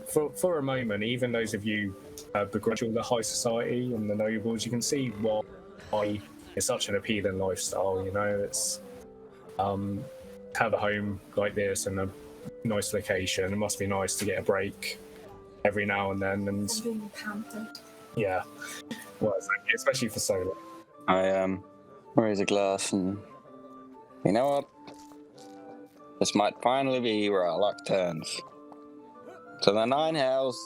for a moment, even those of you begrudge all the high society and the nobles, you can see why it's such an appealing lifestyle. It's have a home like this in a nice location. It must be nice to get a break every now and then. And being pampered. yeah, well, especially for solo. I raise a glass and you know what? This might finally be where our luck turns. To the 9 hells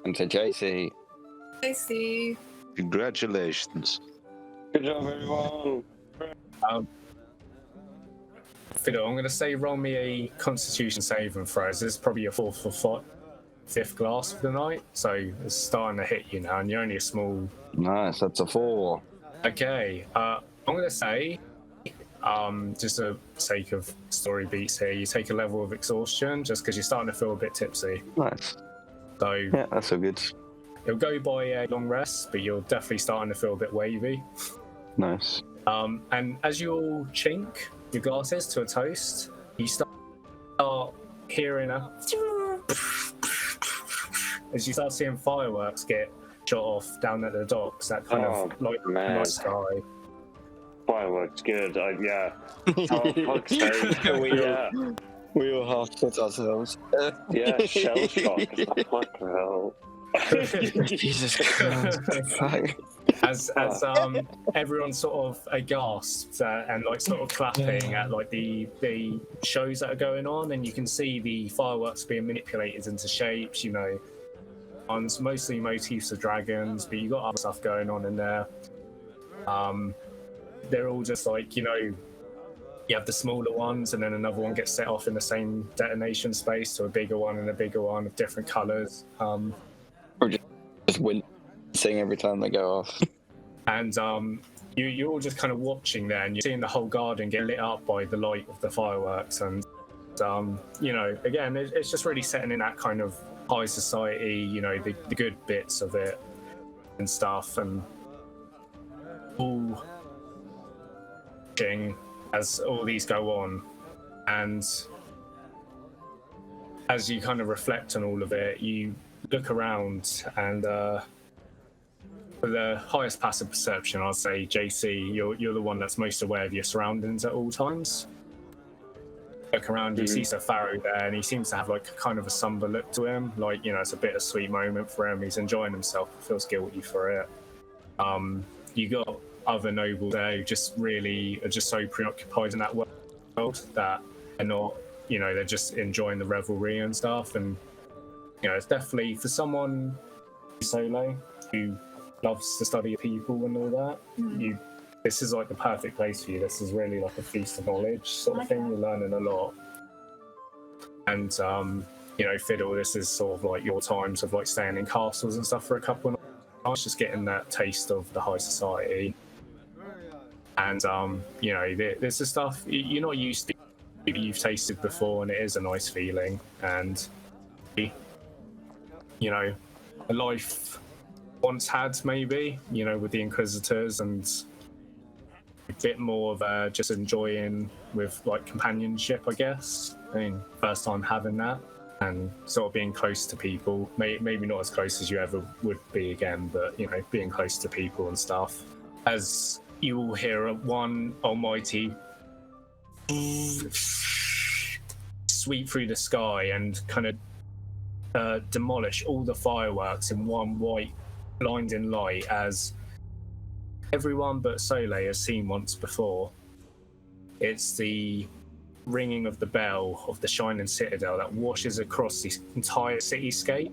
and to JC. I see. Congratulations. Good job, everyone. Fiddle, I'm going to say roll me a Constitution saving throw. This is probably your 4th or 5th glass of the night, so it's starting to hit you now, and you're only a small. Nice, that's a 4. Okay, I'm going to say, just for sake of story beats here, you take a level of exhaustion just because you're starting to feel a bit tipsy. Nice. So Yeah, that's all good. it'll go by a long rest, but you're definitely starting to feel a bit wavy. Nice. And as you all chink your glasses to a toast, you start hearing as you start seeing fireworks get shot off down at the docks. That kind of man. night sky. Fireworks, good. Yeah. Oh, fuck's sake. We all half put ourselves. Yeah, shell shock. What the hell? Jesus Christ. Fuck. As everyone sort of aghast and sort of clapping at the shows that are going on, and you can see the fireworks being manipulated into shapes, on mostly motifs of dragons, but you got other stuff going on in there. They're all just you have the smaller ones, and then another one gets set off in the same detonation space to a bigger one and a bigger one of different colours. Or just wincing every time they go off. And you're all just kind of watching there, and you're seeing the whole garden get lit up by the light of the fireworks. And again, it's just really setting in that kind of high society, the good bits of it and stuff, and all as all these go on. And as you kind of reflect on all of it, you look around, and for the highest passive perception, I'd say JC, you're the one that's most aware of your surroundings at all times. Look around, you see Sir Faerun there, and he seems to have kind of a somber look to him. It's a bittersweet moment for him. He's enjoying himself, feels guilty for it. You got other nobles there who just really are just so preoccupied in that world that they're not, they're just enjoying the revelry and stuff. And it's definitely for someone solo who loves to study people and all that. This is the perfect place for you. This is really a feast of knowledge sort of thing. You're learning a lot. And Fiddle, this is sort of your times of staying in castles and stuff for a couple of nights, just getting that taste of the high society. And this is stuff you're not used to, you've tasted before, and it is a nice feeling. And a life once had, maybe, with the Inquisitors, and a bit more of just enjoying with companionship, I guess. First time having that, and sort of being close to people. Maybe not as close as you ever would be again, but being close to people and stuff. As you will hear one almighty sweep through the sky and kind of demolish all the fireworks in one white blinding light, as everyone but Soleil has seen once before. It's the ringing of the bell of the Shining Citadel that washes across the entire cityscape.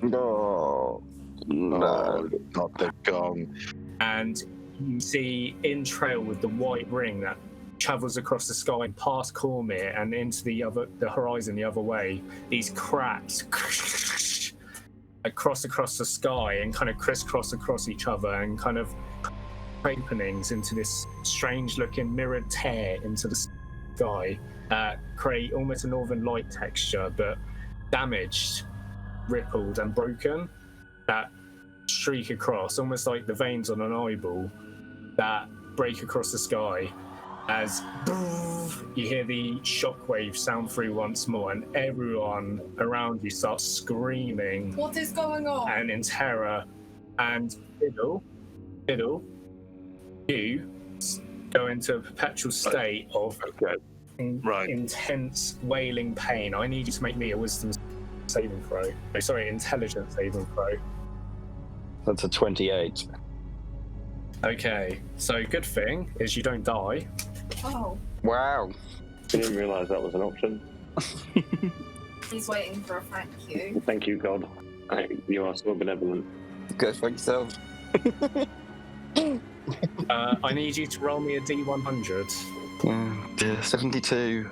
No, not the gong. And you see in trail with the white ring that travels across the sky past Cormyr and into the horizon the other way. These cracks across the sky and kind of crisscross across each other and kind of openings into this strange looking mirrored tear into the sky create almost a northern light texture, but damaged, rippled and broken, that streak across almost like the veins on an eyeball that break across the sky as you hear the shockwave sound through once more, and everyone around you starts screaming. What is going on? And in terror. And Fiddle, you go into a perpetual state of intense wailing pain. I need you to make me a wisdom saving throw. Oh, sorry, intelligence saving throw. That's a 28. Okay, so good thing is you don't die. Oh. Wow. I didn't realise that was an option. He's waiting for a thank you. Thank you, God. You are so benevolent. Go for yourself. I need you to roll me a D100. 72.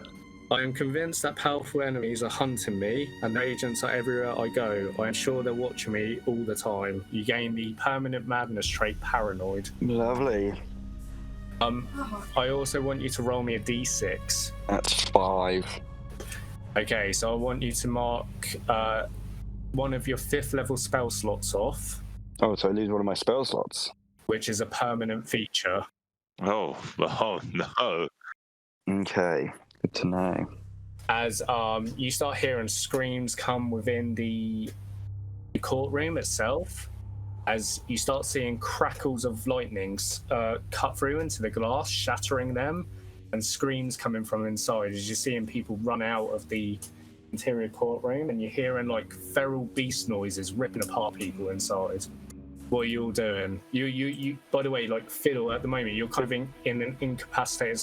I am convinced that powerful enemies are hunting me, and their agents are everywhere I go. I am sure they're watching me all the time. You gain the permanent madness trait Paranoid. Lovely. I also want you to roll me a D6. That's 5. Okay, so I want you to mark one of your 5th level spell slots off. Oh, so I lose one of my spell slots. Which is a permanent feature. Oh no. Okay, good to know. As you start hearing screams come within the courtroom itself, as you start seeing crackles of lightning cut through into the glass, shattering them, and screams coming from inside as you're seeing people run out of the interior courtroom, and you're hearing like feral beast noises ripping apart people inside. What are you all doing? You by the way, like Fiddle, at the moment you're kind of in an incapacitated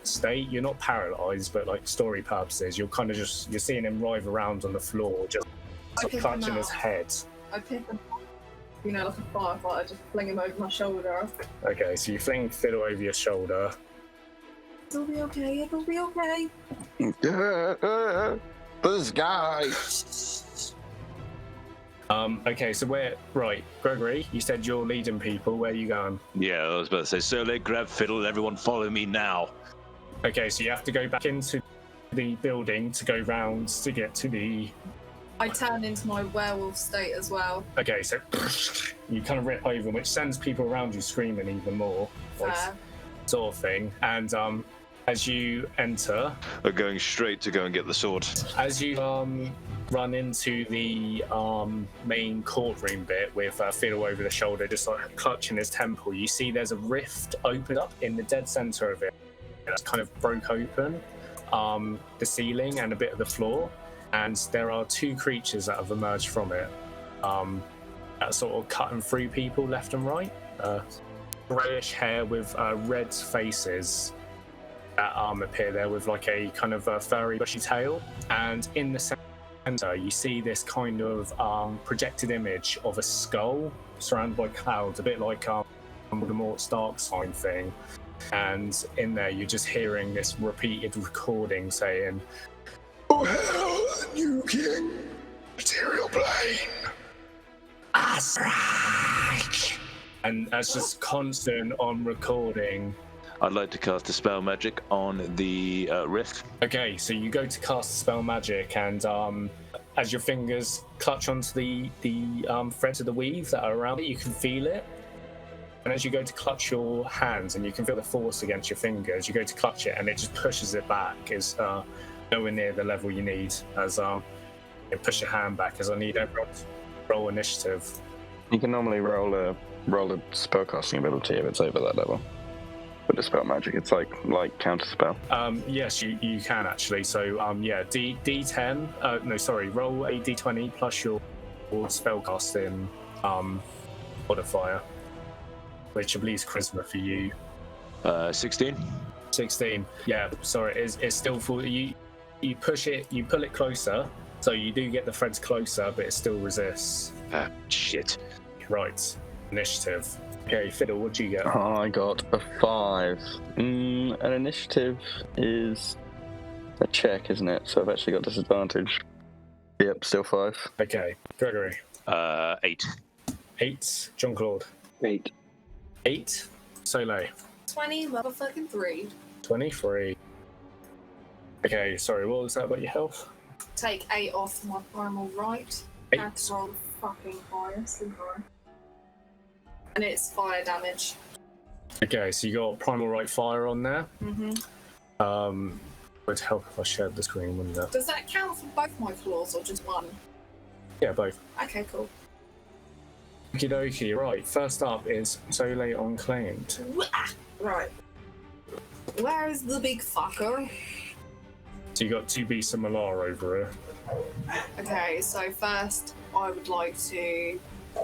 state. You're not paralyzed, but like story purposes, you're kind of you're seeing him writhe around on the floor, just clutching his head. I pick him up, like a firefighter, just fling him over my shoulder. Okay, so you fling Fiddle over your shoulder. It'll be okay, it'll be okay. This guy. Okay, so right, Gregory, you said you're leading people. Where are you going? Yeah, I was about to say, Suzail, grab Fiddle, and everyone follow me now. Okay, so you have to go back into the building to go round to get to the... I turn into my werewolf state as well. Okay, so you kind of rip over, which sends people around you screaming even more. Like, sort of thing. And as you enter... We're going straight to go and get the sword. As you run into the main courtroom bit with Fiddle over the shoulder, just like clutching his temple, you see there's a rift opened up in the dead center of it. It's kind of broke open the ceiling and a bit of the floor, and there are 2 creatures that have emerged from it that are sort of cutting through people left and right. Greyish hair with red faces that appear there with like a kind of furry bushy tail, and in the center you see this kind of projected image of a skull surrounded by clouds, a bit like Voldemort's dark sign thing, and in there you're just hearing this repeated recording saying, "Oh hell, the new king, material plane, Asrach," and that's just constant on recording. I'd like to cast a spell magic on the rift. Okay, so you go to cast spell magic, and as your fingers clutch onto the threads of the weave that are around it, you can feel it. And as you go to clutch your hands, and you can feel the force against your fingers, you go to clutch it, and it just pushes it back. It's nowhere near the level you need. As you push your hand back, as I need everyone to roll initiative. You can normally roll a spellcasting ability if it's over that level. With the spell magic, it's like counter spell. Yes, you can actually. So D10. Roll a D20 plus your spellcasting modifier, which I believe is charisma for you. 16. 16. Yeah. Sorry, it's still full. You push it, you pull it closer, so you do get the threads closer, but it still resists. Shit. Right. Initiative. Okay, Fiddle, what'd you get? I got a 5. An initiative is a check, isn't it? So I've actually got disadvantage. Yep, still 5. Okay, Gregory. 8. 8. John Claude. 8. 8. Soleil. 20 motherfucking 3. 23. Okay, sorry, what was that about your health? Take 8 off my primal right. 8. Had to roll the fucking highest, didn't I? And it's fire damage. Okay, so you got Primal Right Fire on there. Mm-hmm. Would help if I shared the screen, wouldn't it? Does that count for both my claws or just one? Yeah, both. Okay, cool. Okie dokie, right. First up is Soleil Unclaimed. Right. Where is the big fucker? So you got 2 beasts of Malar over here. Okay, so first I would like to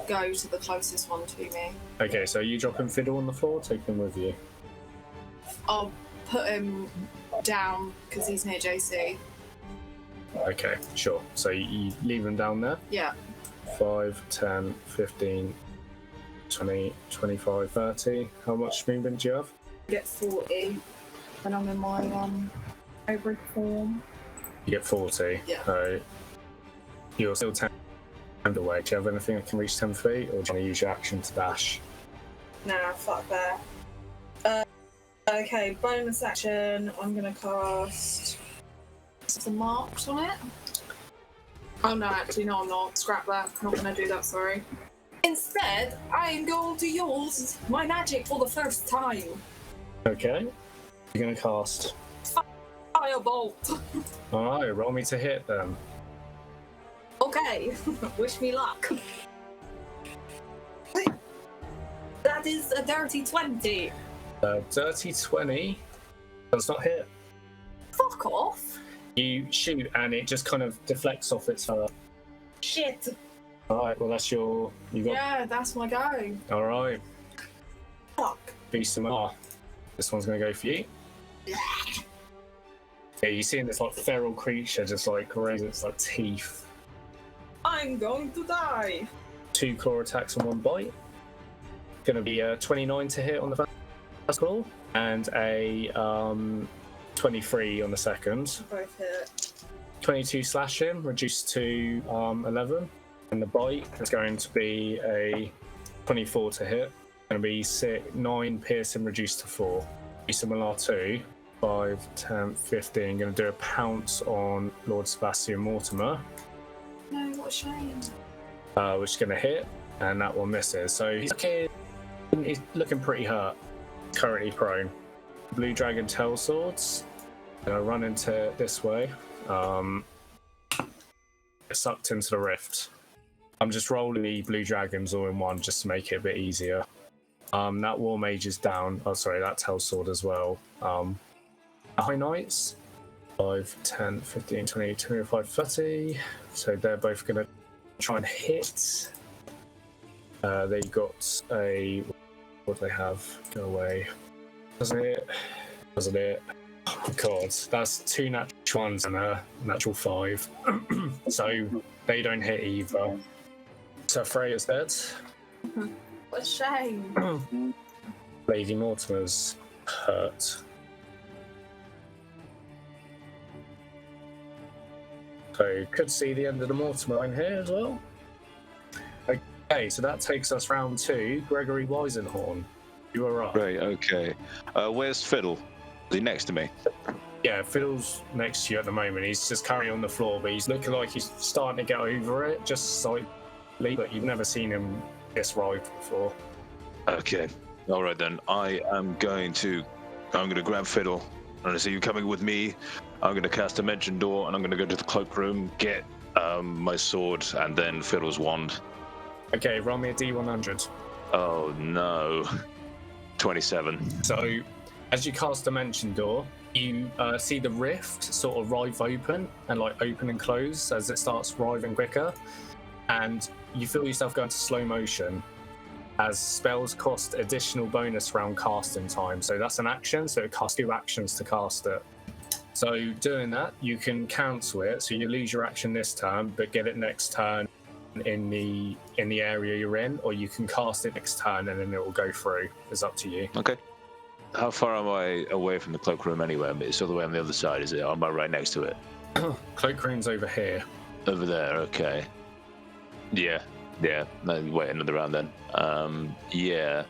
go to the closest one to me. Okay, so you dropping Fiddle on the floor, take him with you. I'll put him down because he's near JC. Okay, sure. So you leave him down there. Yeah. 5, 10, 15, 20, 25, 30. How much movement do you have? Get 40 when I'm in my hybrid form. You get 40. Yeah. So you're still 10 away. Do you have anything that can reach 10 feet, or do you want to use your action to dash? Nah, fuck that. Okay, bonus action. I'm gonna cast some marks on it. Oh no, actually, no, I'm not. Scrap that. Not gonna do that, sorry. Instead, I am going to use my magic for the first time. Okay. You're going to cast. Firebolt. Alright, roll me to hit then. Okay, wish me luck. That is a dirty 20. Dirty 20 does not hit. Fuck off. You shoot and it just kind of deflects off its Shit. Alright, well that's your... You got... Yeah, that's my go. Alright. Fuck. Beast of Malar. This one's going to go for you. Yeah, you see this like feral creature just like raise its like teeth. I'm going to die. 2 claw attacks and 1 bite. Going to be a 29 to hit on the first claw and a 23 on the second. Both hit. 22 slashing, reduced to 11. And the bite is going to be a 24 to hit. Going to be 9 piercing, reduced to 4. Similar 2, 5, 10, 15. Going to do a pounce on Lord Sebastian Mortimer. No, what a shame. Which is going to hit, and that one misses. So he's looking pretty hurt. Currently prone. Blue Dragon Tail Swords. Going to run into this way. Get sucked into the rift. I'm just rolling the Blue Dragons all in one just to make it a bit easier. That War Mage is down. Oh, sorry, that Tail Sword as well. High Knights. 5, 10, 15, 20, 25, 30. So they're both going to try and hit. They got a... What do they have? Go away. Doesn't it? Doesn't it? Oh my god. That's 2 natural ones and a natural 5. So they don't hit either. So Freya's dead. What a shame. Lady Mortimer's hurt. So could see the end of the Mortimer in here as well. Okay, so that takes us round 2. Gregory Weisenhorn, you are up. Right, okay. Where's Fiddle? Is he next to me? Yeah, Fiddle's next to you at the moment. He's just currently on the floor, but he's looking like he's starting to get over it, just slightly, but you've never seen him this writhed before. Okay. All right then. I'm going to grab Fiddle. I'm going to see you coming with me. I'm going to cast Dimension Door, and I'm going to go to the cloakroom, get my sword, and then Fiddle's wand. Okay, roll me a D100. Oh no. 27. So, as you cast Dimension Door, you see the rift sort of writhe open and like open and close as it starts writhing quicker, and you feel yourself go into slow motion as spells cost additional bonus round casting time. So that's an action, so it costs 2 actions to cast it. So doing that, you can cancel it, so you lose your action this turn, but get it next turn in the area you're in, or you can cast it next turn and then it will go through. It's up to you. Okay. How far am I away from the cloakroom anyway? I mean, it's all the way on the other side, is it? Or am I right next to it? Cloakroom's over here. Over there, okay. Yeah. No, wait another round then. Yeah.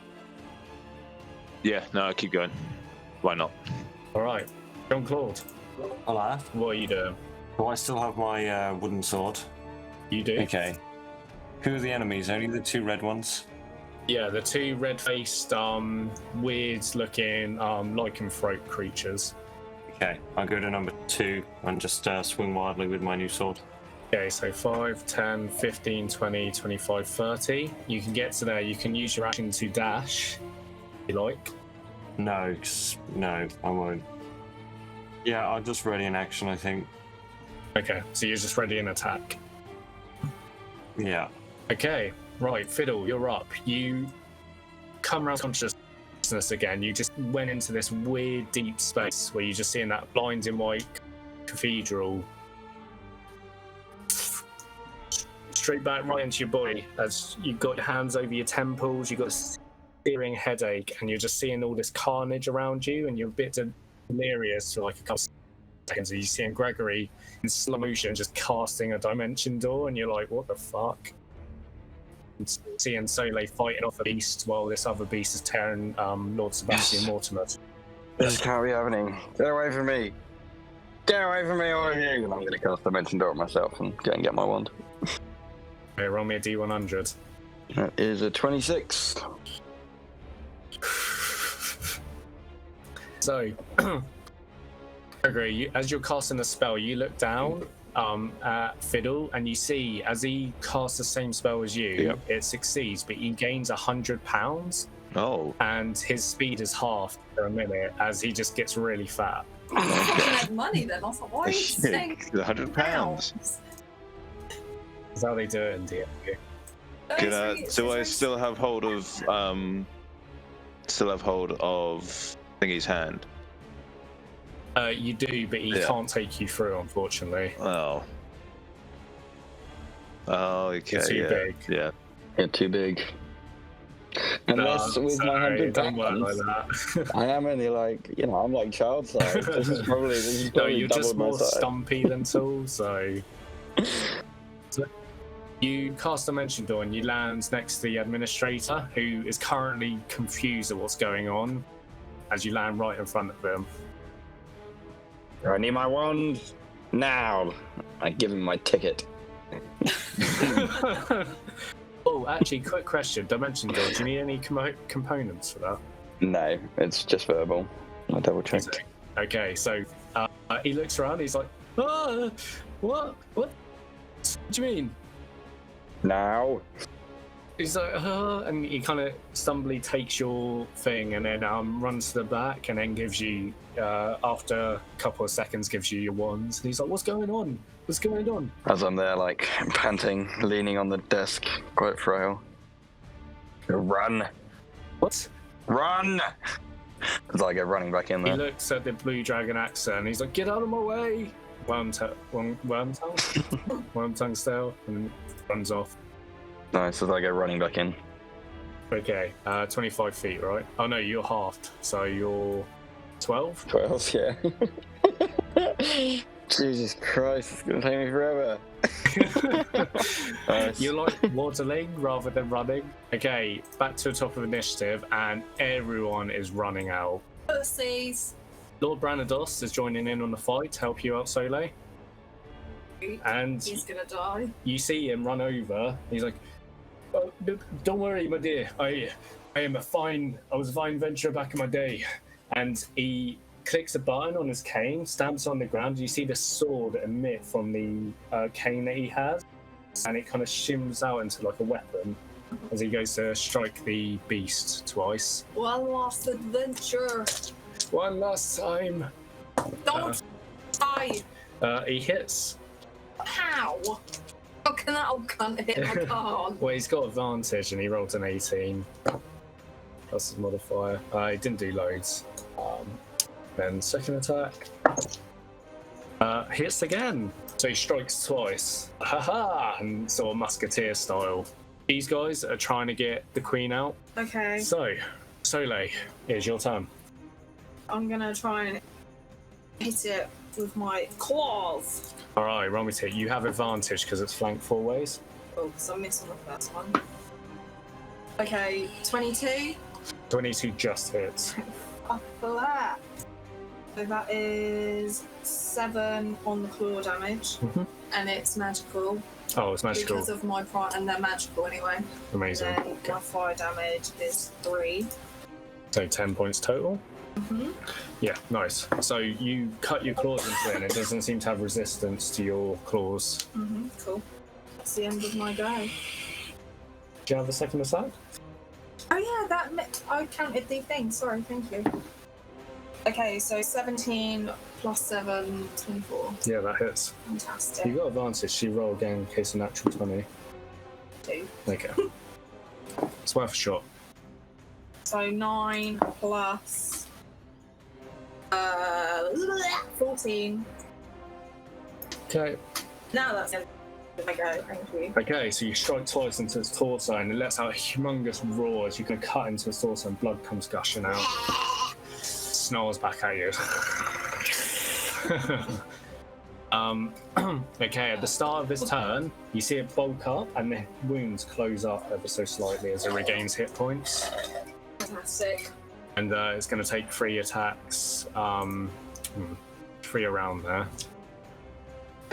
No, I'll keep going. Why not? All right, Jean-Claude, Hello. what are you doing? Do I still have my wooden sword? You do? Okay. Who are the enemies? Only the 2 red ones? Yeah, the 2 red-faced, weird-looking, lycanthrope creatures. Okay, I'll go to number 2 and just swing wildly with my new sword. Okay, so 5, 10, 15, 20, 25, 30. You can get to there. You can use your action to dash, if you like. No, no, I won't. Yeah, I'll just ready an action, I think. Okay, so you're just ready in attack. Yeah. Okay, right, Fiddle, you're up. You come around consciousness again. You just went into this weird deep space where you're just seeing that blinding white cathedral straight back right into your body as you've got your hands over your temples, you've got a searing headache, and you're just seeing all this carnage around you, and you're a bit delirious for like a couple seconds. And you're seeing Gregory in slow motion just casting a dimension door, and you're like, what the fuck? And seeing Soleil fighting off a beast while this other beast is tearing Lord Sebastian Mortimer. This can't be happening. Get away from me. Get away from me, all of you. And I'm going to cast Dimension Door myself and go and get my wand. Okay, roll me a D100. That is a 26. So, Gregory, as you're casting a spell, you look down at Fiddle, and you see as he casts the same spell as you, it succeeds, but he gains 100 pounds. Oh. And his speed is halved for a minute as he just gets really fat. I had money then. I thought, why are you saying £100. That's how they do it in D&D. Do I still have hold of Thingy's hand? You do, but he can't take you through, unfortunately. Oh, okay. Too big. Yeah. You're too big. Unless with my 100 don't work pounds, like that. I am only like, I'm like child size. This is probably No, you're double just my more size. stumpy than tall, so you cast Dimension Door and you land next to the administrator, who is currently confused at what's going on, as you land right in front of him. I need my wand now. I give him my ticket. Oh, actually, quick question. Dimension Door, do you need any components for that? No, it's just verbal. I double checked. Okay, so he looks around, he's like, what do you mean? Now. He's like, and he kind of stumbly takes your thing and then runs to the back and then gives you, after a couple of seconds, gives you your wands. And he's like, what's going on? What's going on? As I'm there, like, panting, leaning on the desk, quite frail. Run. What? Run! As I go running back in He there. looks at the Blue Dragon Axa and he's like, get out of my way! Wormtongue style, and runs off. Nice, as I go running back in. Okay, 25 feet, right? Oh no, you're halved, so you're 12? 12, yeah. Jesus Christ, it's gonna take me forever. Nice. You're like waddling rather than running. Okay, back to the top of initiative, and everyone is running out. Pussies. Lord Branados is joining in on the fight to help you out, Soleil. And He's gonna die. you see him run over. He's like, oh, "Don't worry, my dear. I was a fine venturer back in my day." And he clicks a button on his cane, stamps on the ground. You see the sword emit from the cane that he has, and it kind of shims out into like a weapon as he goes to strike the beast twice. One last adventure. One last time. Don't die. He hits. How? How can that old cunt hit my card? Well, he's got advantage, and he rolled an 18. That's his modifier. He didn't do loads. Then second attack. Hits again. So he strikes twice. Ha! And sort of musketeer style. These guys are trying to get the queen out. Okay. So, Soleil, here's your turn. I'm gonna try and hit it with my claws. Alright, roll me to hit. You have advantage because it's flanked 4 ways. Oh, because I missed on the first one. Okay, 22. 22 just hits. Fuck for that. So that is 7 on the claw damage, and it's magical. Oh, it's magical. Because of my pride, and they're magical anyway. Amazing. And then my fire damage is 3. So 10 points total? Yeah, nice. So you cut your claws into it and it doesn't seem to have resistance to your claws. Cool. That's the end of my go. Do you have a second attack? Oh yeah, I counted the thing. Sorry, thank you. Okay, so 17 plus 7, 24. Yeah, that hits. Fantastic. You got advantage, so you roll again in case of natural 20. 2. Okay. It's worth a shot. So 9 plus 14. Okay. Now that's the end of my go, thank you. Okay, so you strike twice into its torso and it lets out a humongous roar as you can cut into its torso and blood comes gushing out. Snarls back at you. Okay, at the start of this turn, you see it bulk up and the wounds close up ever so slightly as it regains hit points. Fantastic. And it's going to take 3 attacks, 3 around there.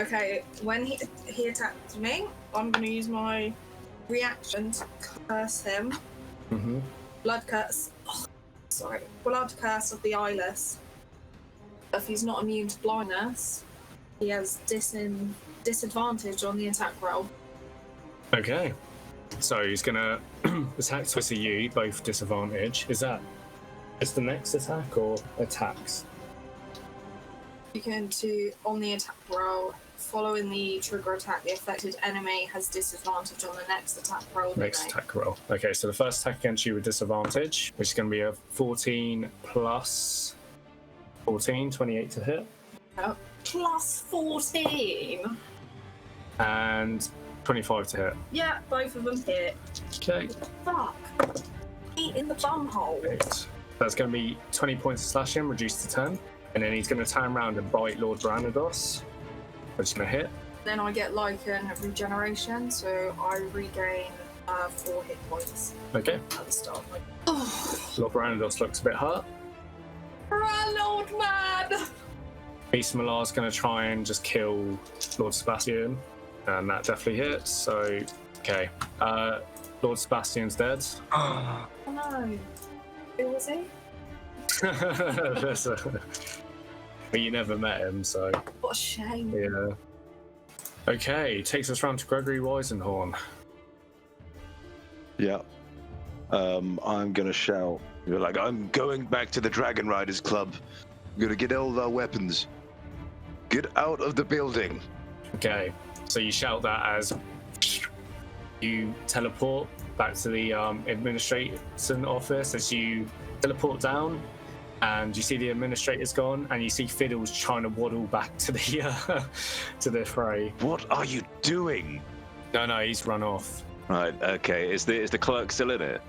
Okay, when he attacked me, I'm going to use my reaction to curse him. Blood curse. Oh, sorry. Blood curse of the eyeless. If he's not immune to blindness, he has disadvantage on the attack roll. Okay. So he's going to attack twice at you, both disadvantage. Is that just the next attack or attacks? You can do on the attack roll. Following the trigger attack, the affected enemy has disadvantage on the next attack roll. Next attack roll. Okay, so the first attack against you with disadvantage, which is going to be a 14 plus 14, 28 to hit. Plus 14. And 25 to hit. Yeah, both of them hit. Okay. Fuck. Eat in the bumhole. Right. That's going to be 20 points of slashing, reduced to 10. And then he's going to turn around and bite Lord Branados, which is going to hit. Then I get Lycan regeneration, so I regain 4 hit points Okay. at the start. Lord Branados looks a bit hurt. Run, old man! Beast Malar's going to try and just kill Lord Sebastian, and that definitely hits. So, okay. Lord Sebastian's dead. Oh no. Who was he? But you never met him, so. What a shame. Yeah. Okay, takes us round to Gregory Weisenhorn. Yeah. I'm gonna shout. You're like, I'm going back to the Dragon Riders Club. I'm gonna get all our weapons. Get out of the building. Okay, so you shout that as you teleport back to the administration office. As you teleport down, and you see the administrator's gone, and you see Fiddle's trying to waddle back to the to the fray. What are you doing? No, he's run off. Right. Okay. Is the clerk still in it?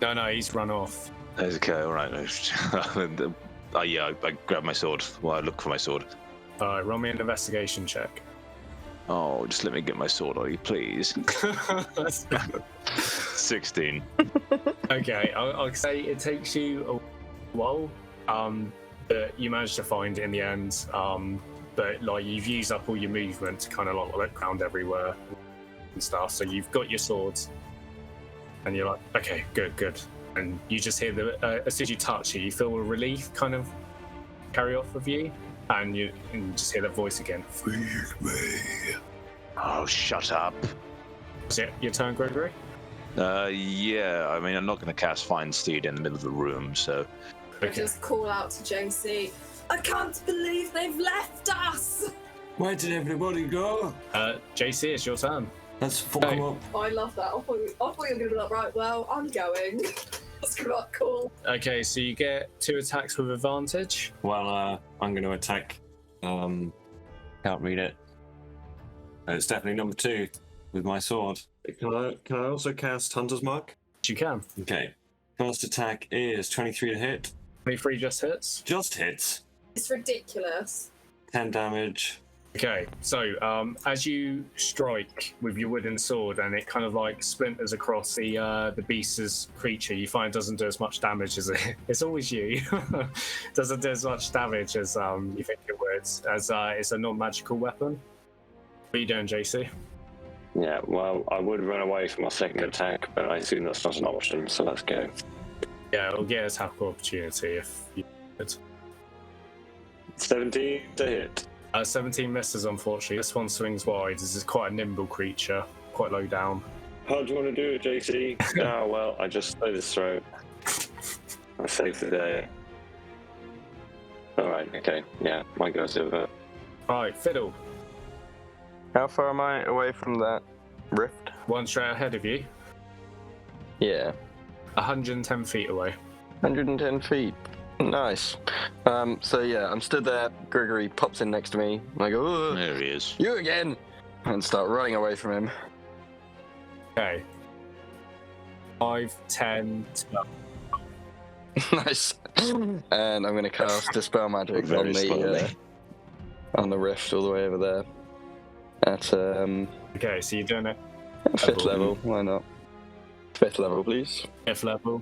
No, he's run off. Okay. All right. Yeah. I grab my sword. Well, I look for my sword. All right, roll me an investigation check. Oh, just let me get my sword on you, please. 16. Okay, I'll say it takes you a while, but you managed to find it in the end. But like you've used up all your movement to kind of like look around everywhere and stuff. So you've got your swords, and you're like, okay, good. And you just hear as soon as you touch it, you feel a relief kind of carry off of you, and you just hear that voice again. Feed me. Oh, shut up. Is it your turn, Gregory? Yeah. I mean, I'm not going to cast Find Steed in the middle of the room, so. I just call out to JC. I can't believe they've left us. Where did everybody go? JC, it's your turn. Let's fuck them up. I love that. I thought you were going to be like, right, well, I'm going. That's quite cool. Okay, so you get 2 attacks with advantage. Well, I'm going to attack Can't read it. It's definitely number 2 with my sword. Can I also cast Hunter's Mark? You can. Okay. First attack is 23 to hit. 23 just hits. Just hits. It's ridiculous. 10 damage. Okay, so as you strike with your wooden sword and it kind of like splinters across the beast's creature, you find it doesn't do as much damage as it. It's always you. Doesn't do as much damage as you think it would, as it's a non-magical weapon. What are you doing, JC? Yeah, well, I would run away for my second attack, but I assume that's not an option, so let's go. Yeah, it'll get an attack opportunity if you could. 17 to hit. 17 misses, unfortunately. This one swings wide. This is quite a nimble creature, quite low down. How do you want to do it, JC? Oh, well, I just slit his throat. I saved the day. Alright, okay, yeah, my go's over. Alright, Fiddle. How far am I away from that rift? One straight ahead of you. Yeah. 110 feet away. 110 feet. Nice. So yeah, I'm stood there. Gregory pops in next to me. I go, "Ugh, There he is. you again!" And start running away from him. Okay. 5, 10, 12. Nice. And I'm going to cast Dispel Magic Very slowly. on the rift all the way over there. At Okay, so you're doing it 5th level. Why not? 5th level, please. 5th level.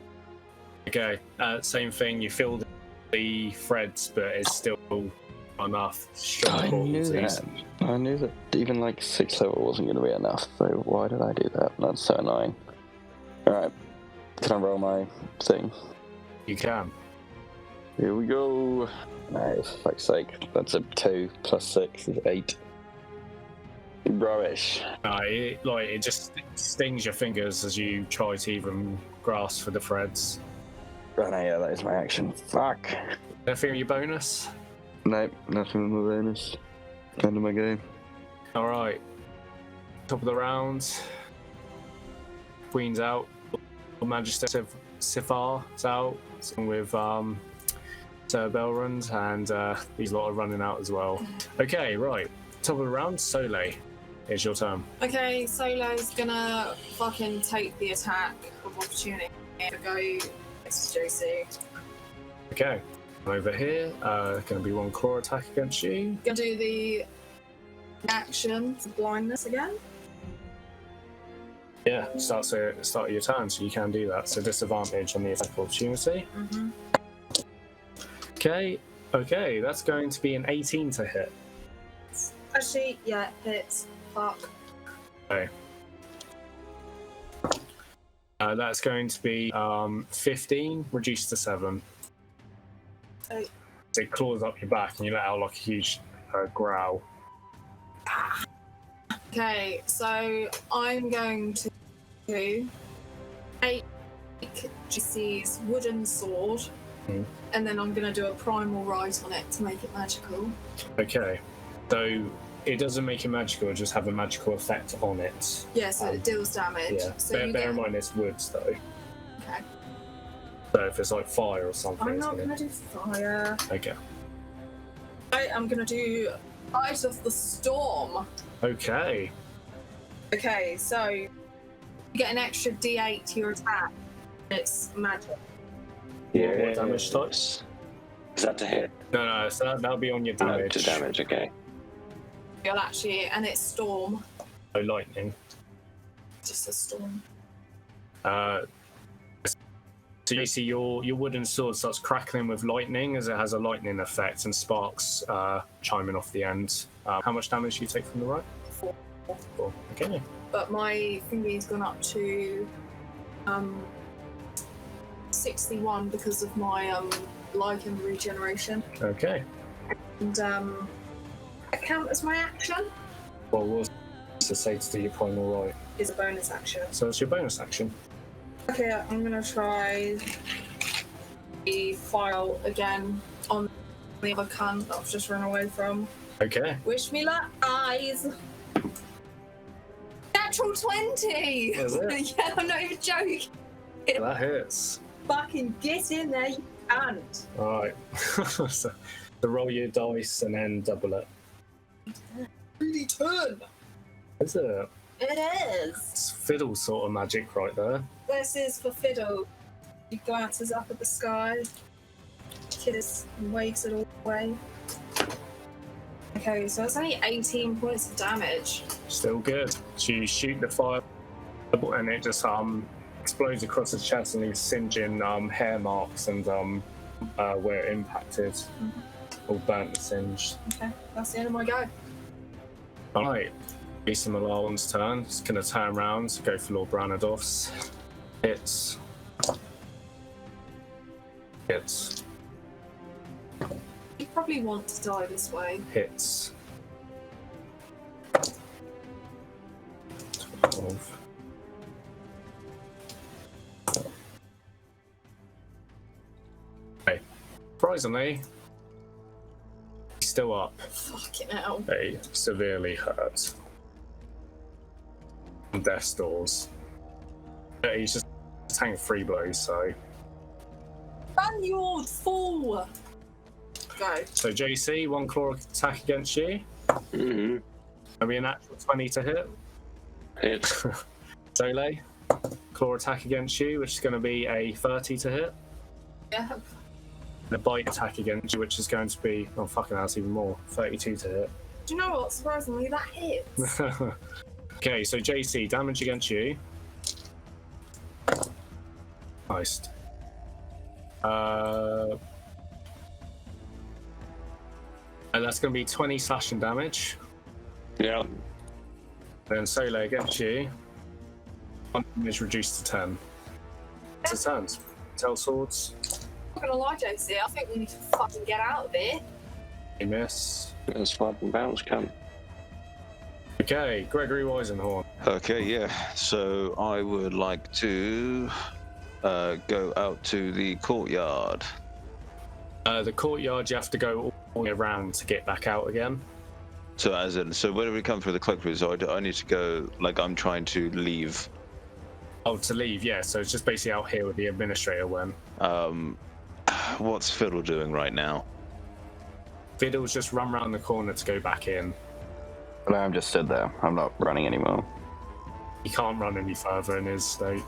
Okay, same thing. You feel the threads, but it's still enough. I knew that. I knew that even like 6th level wasn't going to be enough. So why did I do that? That's so annoying. All right, can I roll my thing? You can. Here we go. Nice, for fuck's sake. That's a 2 plus 6 is 8. Rubbish. It just stings your fingers as you try to even grasp for the threads. Right now, yeah, that is my action. Fuck. Anything with your bonus? Nope, nothing with my bonus. End of my game. Alright. Top of the round. Queen's out. Magister Sifar's out. With Sir Belrund, and these lot are running out as well. Okay, right. Top of the round, Soleil. It's your turn. Okay, Solo's gonna fucking take the attack of opportunity and go next to JC. Okay. Over here, gonna be one claw attack against you. Gonna do the action for blindness again. Yeah, start of your turn, so you can do that. So disadvantage on the attack of opportunity. Mm-hmm. Okay, that's going to be an 18 to hit. Actually, yeah, hits. Fuck. Okay. That's going to be 15, reduced to 7. Oh. So it claws up your back and you let out like a huge growl. Okay, so I'm going to take GC's wooden sword, and then I'm going to do a primal rite on it to make it magical. Okay, so it doesn't make it magical, it just have a magical effect on it. Yeah, so it deals damage. Yeah, So bear in mind it's woods though. Okay. So if it's like fire or something, I'm it's not gonna... going to do fire. Okay. I'm going to do Light of the Storm. Okay. Okay, so you get an extra D8 to your attack. It's magic. What damage type? Is that to hit? No, so that'll be on your No, damage. to damage, okay. You'll actually, and it's storm. Oh, lightning. Just a storm. So you see your wooden sword starts crackling with lightning as it has a lightning effect and sparks chiming off the end. How much damage do you take from the right? 4. 4. Okay. But my thingy's gone up to 61 because of my lichen regeneration. Okay. And that count as my action? Well, we'll say to do your primal right. Is a bonus action. So it's your bonus action. Okay, I'm gonna try the file again on the other cunt that I've just run away from. Okay. Wish me luck, guys! Natural 20! Is it? Yeah, I'm not even joking. That hits. Fucking get in there, you cunt! Alright. So roll your dice and then double it. Really turn. Is it? It is. It's fiddle sort of magic right there. This is for Fiddle. He glances up at the sky. Kiss and waves it all away. Okay, so it's only 18 points of damage. Still good. So you shoot the fire and it just explodes across his chest and he's singeing hair marks and where it impacted. All burnt and singed. Okay, that's the end of my go. Alright. Beast and Malarwan's turn. He's gonna turn around to go for Lord Branadorf's. Hits. Hits. You probably want to die this way. Hits. 12. Okay. Surprisingly, he's still up. Fucking hell. They severely hurt. And death's doors. Yeah, he's just taking 3 blows, so. Run, you fool! Go. So JC, 1 claw attack against you. Mm-hmm. Gonna be a natural 20 to hit. Hit. Soleil, claw attack against you, which is going to be a 30 to hit. Yeah. And a bite attack against you, which is going to be, oh fucking hell, that's even more, 32 to hit. Do you know what? Surprisingly, that hits. Okay, so JC, damage against you. Nice. And that's going to be 20 slashing damage. Yeah. Then Soleil against you. 1 is reduced to 10. It's a turn. Tell swords. I'm not gonna lie, JC, I think we need to fucking get out of here. You miss. There's fucking bounce camp. Okay, Gregory Weisenhorn. Okay, yeah. So I would like to go out to the courtyard. The courtyard, you have to go all the way around to get back out again. So as in, so where do we come through the cloakroom? So I need to go, like I'm trying to leave. Oh, to leave, yeah. So it's just basically out here with the administrator when. What's Fiddle doing right now? Fiddle's just run around the corner to go back in. But I'm just stood there. I'm not running anymore. He can't run any further in his state.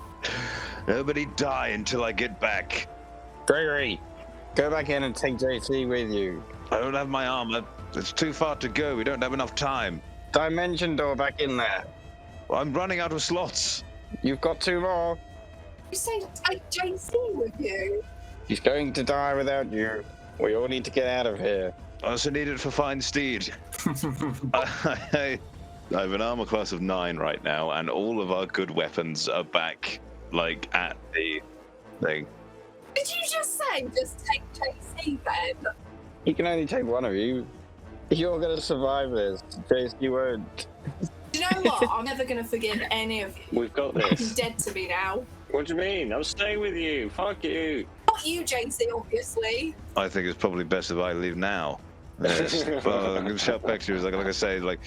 Nobody die until I get back. Gregory, go back in and take JC with you. I don't have my armor. It's too far to go. We don't have enough time. Dimension door back in there. Well, I'm running out of slots. You've got 2 more. You say take JC with you? He's going to die without you. We all need to get out of here. I also need it for Fine Steed. I have an armor class of 9 right now, and all of our good weapons are back, like, at the thing. Did you just say just take JC then? He can only take one of you. You're going to survive this. JC won't. Do you know what? I'm never going to forgive any of you. We've got You're this. dead to me now. What do you mean? I'm staying with you. Fuck you. Not you, JC, obviously. I think it's probably best if I leave now. Yes. Well, I'm going to shout back to you, like I say, like,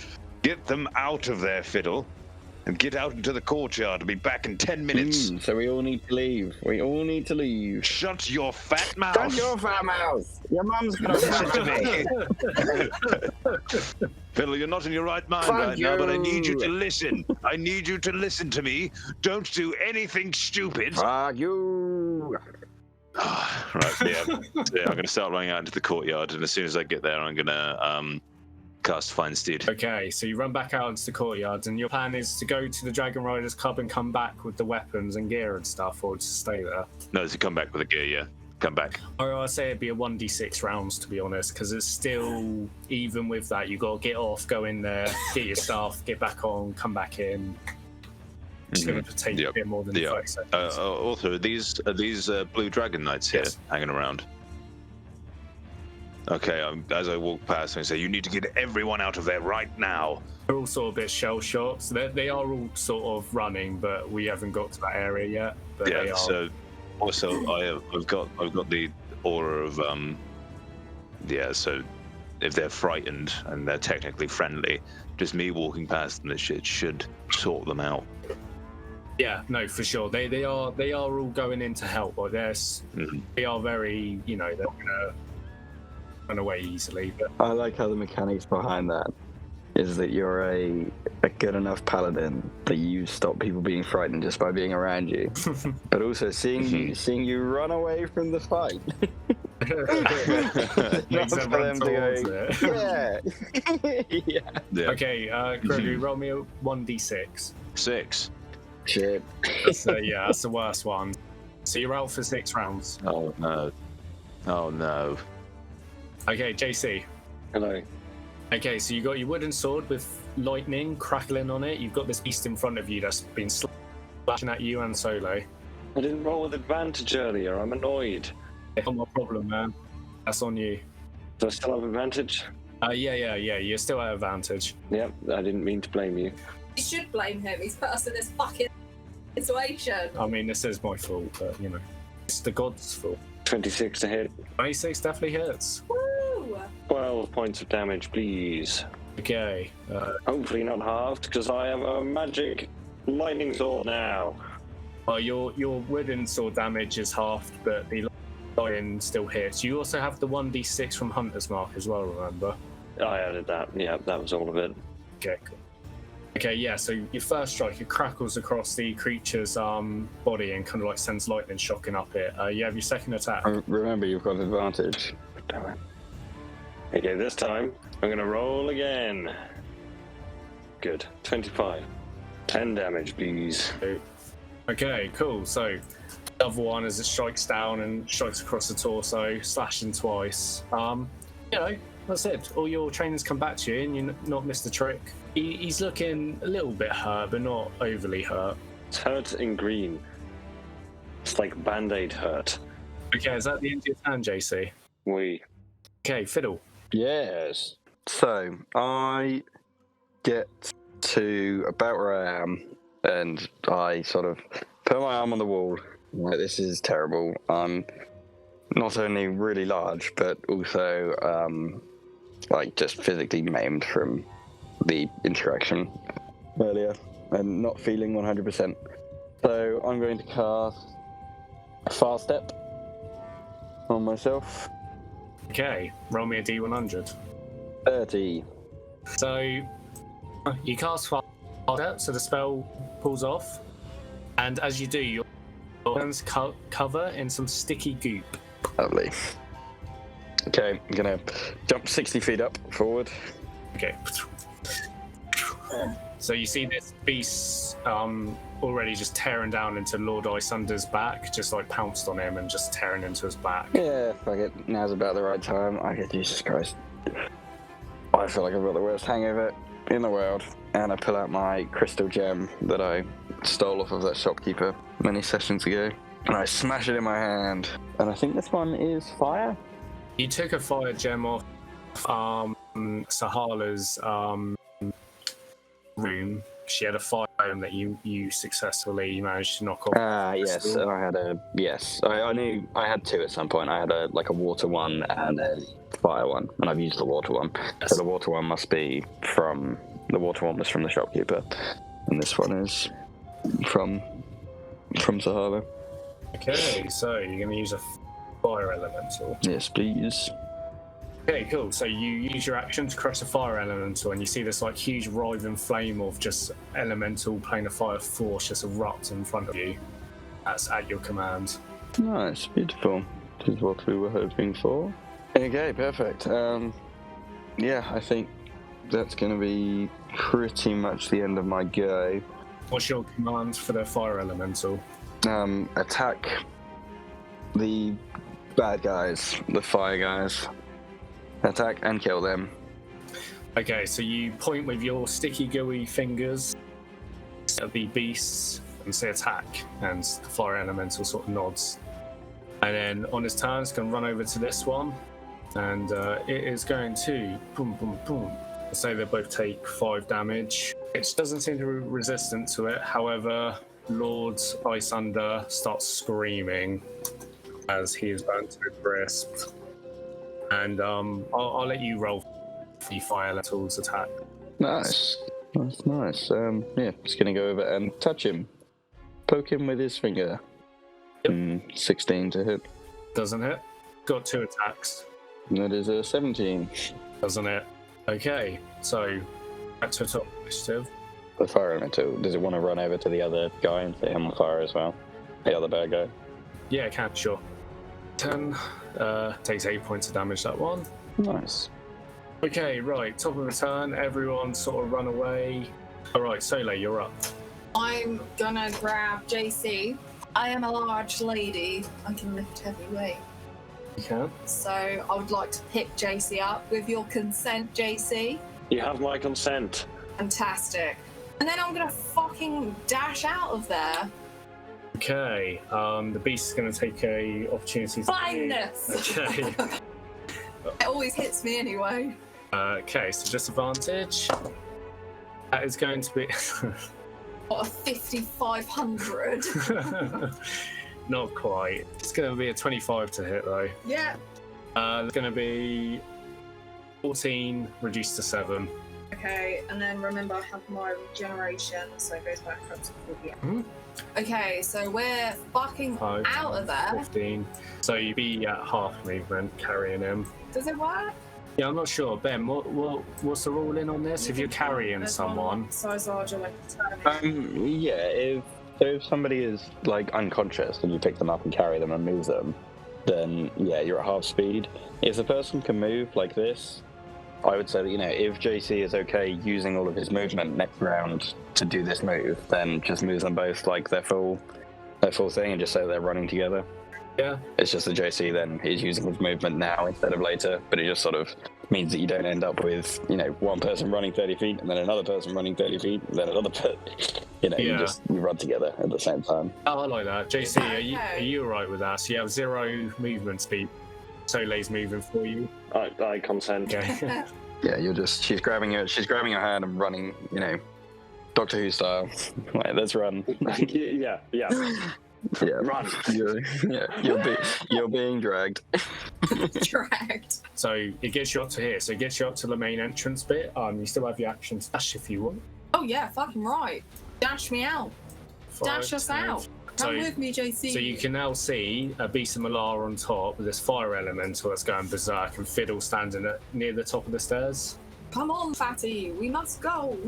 get them out of there, Fiddle, and get out into the courtyard. I'll be back in 10 minutes. So we all need to leave. We all need to leave. Shut your fat mouth. Shut your fat mouth. Your mum's going to Listen to me. Fiddle, you're not in your right mind right now, but I need you to listen. I need you to listen to me. Don't do anything stupid. Fuck you. Right, yeah. I'm going to start running out into the courtyard, and as soon as I get there, I'm going to cast Fine Steed. Okay, so you run back out into the courtyard, and your plan is to go to the Dragon Riders Club and come back with the weapons and gear and stuff, or to stay there? No, to come back with the gear, yeah. Come back. Or I'd say it'd be a 1d6 rounds, to be honest, because it's still, even with that, you got to get off, go in there, get your stuff, get back on, come back in. It's going to take a bit more than 30 seconds. Also, are these Blue Dragon Knights here hanging around? Okay, as I walk past, I say, you need to get everyone out of there right now. They're all sort of a bit shell-shocked. So they are all sort of running, but we haven't got to that area yet. But Yeah, they are. so also I've got the aura of so if they're frightened and they're technically friendly, just me walking past them, this shit should sort them out. Yeah, no, for sure. They are all going in to help, but they are very, they're not gonna run away easily. But I like how the mechanics behind that is that you're a good enough paladin that you stop people being frightened just by being around you. But also seeing you run away from the fight. Makes them run towards it. Yeah. Okay, Gregory, roll me a 1d6. 6. Shit. That's the worst one. So you're out for 6 rounds. Oh no. Oh no. Okay, JC. Hello. Okay, so you got your wooden sword with lightning crackling on it. You've got this beast in front of you that's been slashing at you and Solo. I didn't roll with advantage earlier. I'm annoyed. Not my problem, man. That's on you. Do I still have advantage? Yeah. You're still at advantage. Yep, I didn't mean to blame you. You should blame him. He's put us in this fucking situation. I mean, this is my fault, but you know, it's the gods' fault. 26 to hit. 26 definitely hits. Woo! 12 points of damage, please. Okay. Hopefully not halved, because I have a magic lightning sword now. Well, your wooden sword damage is halved, but the lion still hits. You also have the 1d6 from Hunter's Mark as well, remember? I added that. Yeah, that was all of it. Okay, cool. Okay, yeah, so your first strike, it crackles across the creature's body and kind of like sends lightning shocking up it. You have your second attack. Remember, you've got advantage. Damn it. Okay, this time, I'm going to roll again. Good. 25. 10 damage, please. Okay, cool. So, the other one as it strikes down and strikes across the torso, slashing twice. You know, that's it. All your trainers come back to you and you not missed the trick. He's looking a little bit hurt, but not overly hurt. It's hurt in green. It's like Band-Aid hurt. Okay, is that the end of your turn, JC? Okay, Fiddle. Yes. So, I get to about where I am, and I sort of put my arm on the wall. Like, this is terrible. I'm not only really large, but also, like, just physically maimed from the interaction earlier and not feeling 100%. So I'm going to cast a Fast Step on myself. Okay, roll me a d100. 30. So you cast Fast Step, so the spell pulls off, and as you do, your hands cover in some sticky goop. Lovely. Okay, I'm gonna jump 60 feet up forward. Okay. So you see this beast already just tearing down into Lord Isunder's back, just like pounced on him and just tearing into his back. Yeah, fuck it. Now's about the right time. Jesus Christ. I feel like I've got the worst hangover in the world. And I pull out my crystal gem that I stole off of that shopkeeper many sessions ago. And I smash it in my hand. And I think this one is fire. You took a fire gem off Sahala's room. She had a fire gem that you successfully managed to knock off. Yes, and I had I knew I had two at some point. I had a water one and a fire one, and I've used the water one. Yes. So the water one was from the shopkeeper, and this one is from Sahala. Okay, so you're going to use a fire elemental. Yes, please. Okay, cool. So you use your action to crush a fire elemental, and you see this like huge writhing flame of just elemental plane of fire force just erupt in front of you. That's at your command. Nice, beautiful. This is what we were hoping for. Okay, perfect. Yeah, I think that's going to be pretty much the end of my go. What's your command for the fire elemental? Attack the bad guys, the fire guys. Attack and kill them. Okay, so you point with your sticky gooey fingers at the beasts and say attack, and the fire elemental sort of nods. And then on his turn, it's going to run over to this one, and it is going to boom, boom, boom. So they both take 5 damage. It doesn't seem to be resistant to it. However, Lord Isunder starts screaming as he is burnt to his wrist. And I'll let you roll the fire elemental's attack. Nice. That's nice. Yeah, just gonna go over and touch him. Poke him with his finger. Yep. 16 to hit. Doesn't hit. Got 2 attacks. That is a 17. Doesn't it? Okay, so Back to the top initiative. The fire elemental, does it want to run over to the other guy and set him on fire as well? The other bad guy? Yeah, can, sure. 10. Takes 8 points of damage, that one. Nice. Okay, right, top of the turn, everyone sort of run away. Alright, Soleil, you're up. I'm gonna grab JC. I am a large lady. I can lift heavy weight. You can. So I would like to pick JC up with your consent, JC. You have my consent. Fantastic. And then I'm gonna fucking dash out of there. Okay, the beast is going to take a opportunity to... Blindness! Okay. It always hits me anyway. Okay, so disadvantage. That is going to be... What, a 5,500? Not quite. It's going to be a 25 to hit, though. Yeah. It's going to be 14 reduced to 7. Okay, and then remember I have my regeneration, so it goes back up to 48. Mm-hmm. Okay, so we're fucking 5, out of there. 15. So you'd be at half movement carrying him. Does it work? Yeah, I'm not sure. Ben, what's the ruling on this? If you're carrying someone... Size larger, like Yeah, if somebody is like unconscious and you pick them up and carry them and move them, then yeah, you're at half speed. If the person can move like this, I would say that, if JC is okay using all of his movement next round to do this move, then just move them both like their full thing and just say they're running together. Yeah. It's just that JC then is using his movement now instead of later, but it just sort of means that you don't end up with, one person running 30 feet and then another person running 30 feet and then another person, you run together at the same time. Oh, I like that. JC, are you alright with that? So you have 0 movement speed. Soleil's moving for you. I consent. Okay. Yeah, she's grabbing your hand and running, Doctor Who style. Right, let's run. Yeah. Yeah, run. You're being dragged. Dragged. So it gets you up to here. So it gets you up to the main entrance bit. You still have your action to dash if you want. Oh yeah, fucking right. Dash me out. 5, Dash us 10. out. Come with me, JC. So you can now see a beast of Malar on top with this fire elemental that's going berserk and Fiddle standing near the top of the stairs. Come on, fatty, we must go.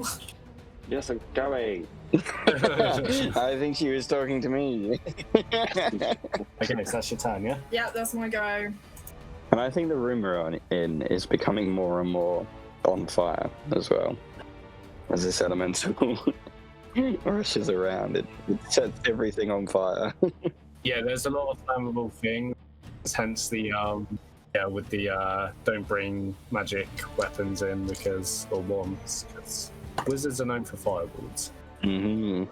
Yes, I'm going. I think she was talking to me. Okay, so that's your turn, yeah? Yeah, that's my go. And I think the room we're in is becoming more and more on fire as well. As this elemental rushes around, it sets everything on fire. Yeah, there's a lot of flammable things, hence the with the don't bring magic weapons in or wands, because wizards are known for fireballs. Mm-hmm.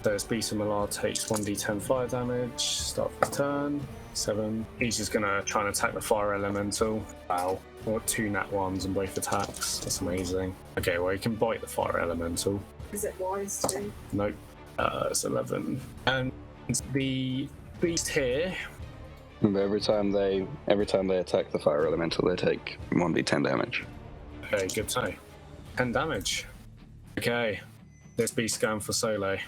So this beast of Malar takes 1d10 fire damage, start the turn, 7. He's just gonna try and attack the fire elemental. Wow, what 2 nat 1s on both attacks, that's amazing. Okay, well he can bite the fire elemental. Is it wise to? Nope. It's 11. And the beast here. Every time they attack the fire elemental, they take 1d10 damage. Okay, good to know. 10 damage. Okay, this beast's going for Soleil.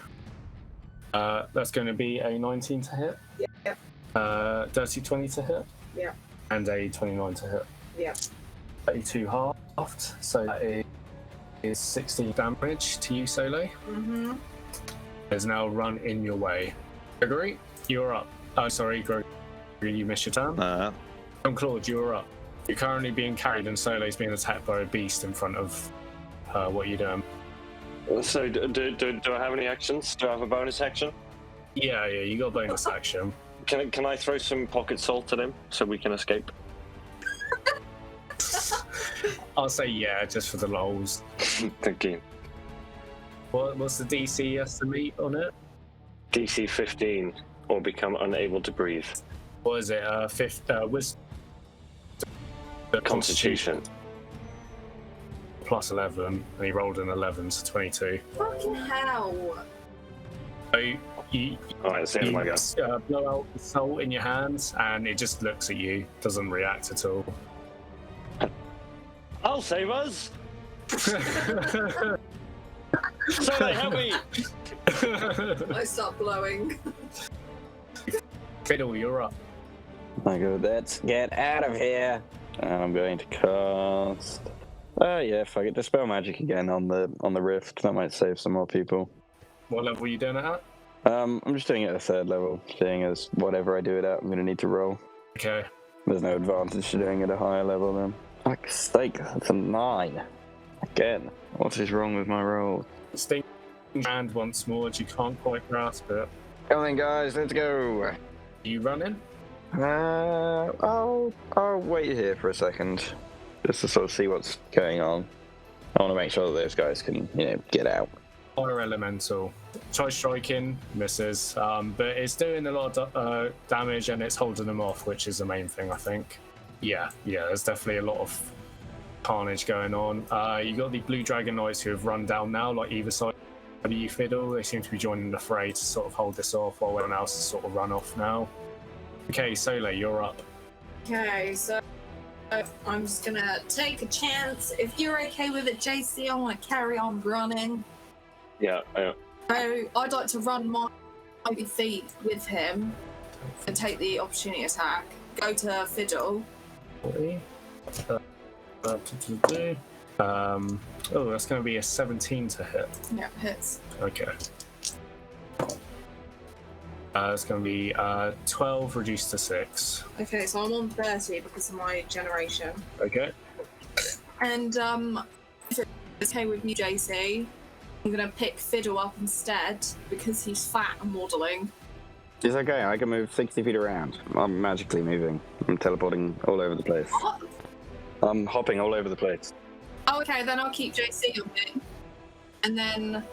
That's going to be a 19 to hit. Yeah. Dirty 20 to hit. Yeah. And a 29 to hit. Yeah. 32 halved, so that is 60 damage to you, Soleil. Mm-hmm. There's now run in your way. Gregory, you're up. Oh, sorry, Gregory, you missed your turn. Claude, you're up. You're currently being carried and Soleil's being attacked by a beast in front of her. What are you doing? So, do I have any actions? Do I have a bonus action? Yeah, you got bonus action. Can I throw some pocket salt at him so we can escape? I'll say yeah, just for the lols. Thank you. What's the DC estimate on it? DC 15, or become unable to breathe. What is it? Wisdom. Constitution. Plus 11, and he rolled an 11, so 22. Fucking hell. So you Alright, that's the end of my go. blow out the salt in your hands, and it just looks at you, doesn't react at all. I'll save us! Soleil, help me! I start blowing. Fiddle, you're up. I go, let's get out of here. And I'm going to cast Yeah, fuck it. Dispel magic again on the rift. That might save some more people. What level are you doing it at? I'm just doing it at a 3rd level, seeing as whatever I do it at, I'm gonna need to roll. Okay. There's no advantage to doing it at a higher level then. Fuck's sake, that's a 9. Again. What is wrong with my roll? Sting hand once more, as you can't quite grasp it. Come on, guys, let's go. Are you running? I'll wait here for a second, just to sort of see what's going on. I want to make sure that those guys can, get out. Fire elemental. Try striking, misses, but it's doing a lot of damage and it's holding them off, which is the main thing, I think. Yeah, there's definitely a lot of carnage going on. You got the Blue Dragon Knights who have run down now, like either side of you, Fiddle. They seem to be joining the fray to sort of hold this off, while everyone else has sort of run off now. Okay, Soleil, you're up. Okay, so I'm just gonna take a chance. If you're okay with it, JC, I want to carry on running. Yeah. So I'd like to run my feet with him and take the opportunity attack. Go to Fiddle. That's going to be a 17 to hit. Yeah, hits. Okay. It's going to be 12 reduced to 6. Okay, so I'm on 30 because of my generation. Okay. And if it's okay with you, JC, I'm gonna pick Fiddle up instead because he's fat and waddling. It's okay, I can move 60 feet around. I'm magically moving. I'm teleporting all over the place. What? I'm hopping all over the place. Oh, okay, then I'll keep JC on me. And then,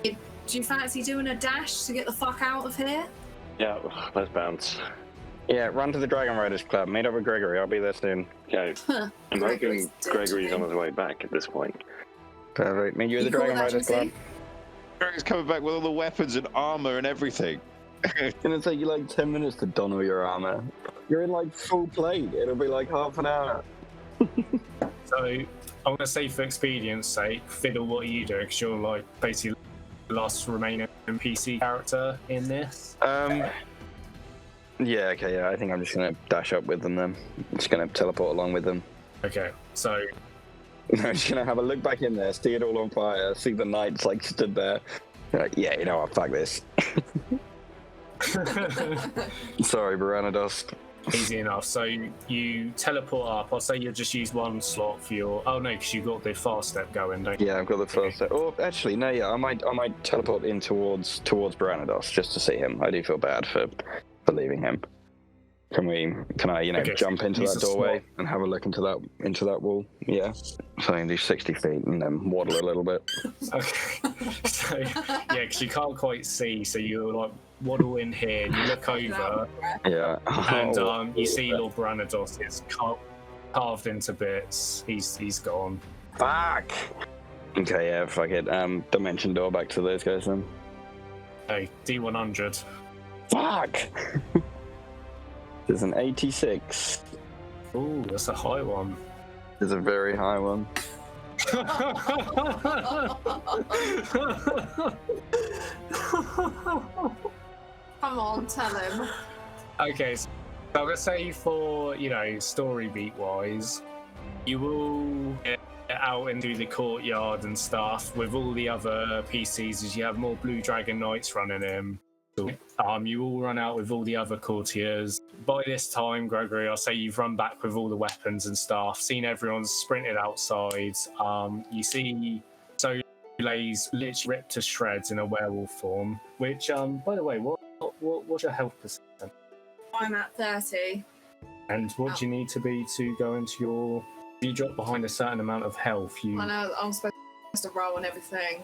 do you fancy doing a dash to get the fuck out of here? Yeah, let's bounce. Yeah, run to the Dragon Riders Club. Meet up with Gregory. I'll be there soon. Okay. I'm hoping Gregory's on his way back at this point. Perfect. Meet you at the Dragon Riders Club. Greg's coming back with all the weapons and armor and everything. It's gonna take you like 10 minutes to don all your armor. You're in like full plate. It'll be like half an hour. So I'm going to say for expedience sake, Fiddle, what are you doing? Because you're like basically the last remaining NPC character in this. Yeah, okay, yeah. I think I'm just gonna dash up with them then. I'm just gonna teleport along with them. Okay, so I'm just gonna have a look back in there, see it all on fire, see the knights like stood there. Like, yeah, you know what, fuck this. Sorry, Baranados. easy enough. So you teleport up. I'll say you'll just use one slot for your. Oh no, because you've got the fast step going, don't you? Yeah, I've got the first step. Oh, actually, no, yeah, I might teleport in towards Baranados just to see him. I do feel bad for leaving him. Can I, Okay, jump into use that the doorway slot. and have a look into that wall? Yeah. So I can do 60 feet and then waddle a little bit. Okay. So yeah, because you can't quite see, so you like waddle in here and you look over, Yeah. and you see Lord Branados is carved into bits. He's gone. Fuck! Okay, yeah, fuck it. Dimension door back to those guys then. Hey, D100. Fuck! There's an 86. Ooh, that's a high one. There's a very high one. Come on, tell him. Okay, so I'm gonna say for story beat wise, you will get out into the courtyard and stuff with all the other PCs as you have more Blue Dragon Knights running in. You all run out with all the other courtiers. By this time, Gregory, I'll say you've run back with all the weapons and stuff, seen everyone's sprinted outside. You see Soleil's literally ripped to shreds in a werewolf form, which, by the way, what's your health percent? I'm at 30. And what do you need to be to go into your... If you drop behind a certain amount of health, I know, I'm supposed to roll and everything.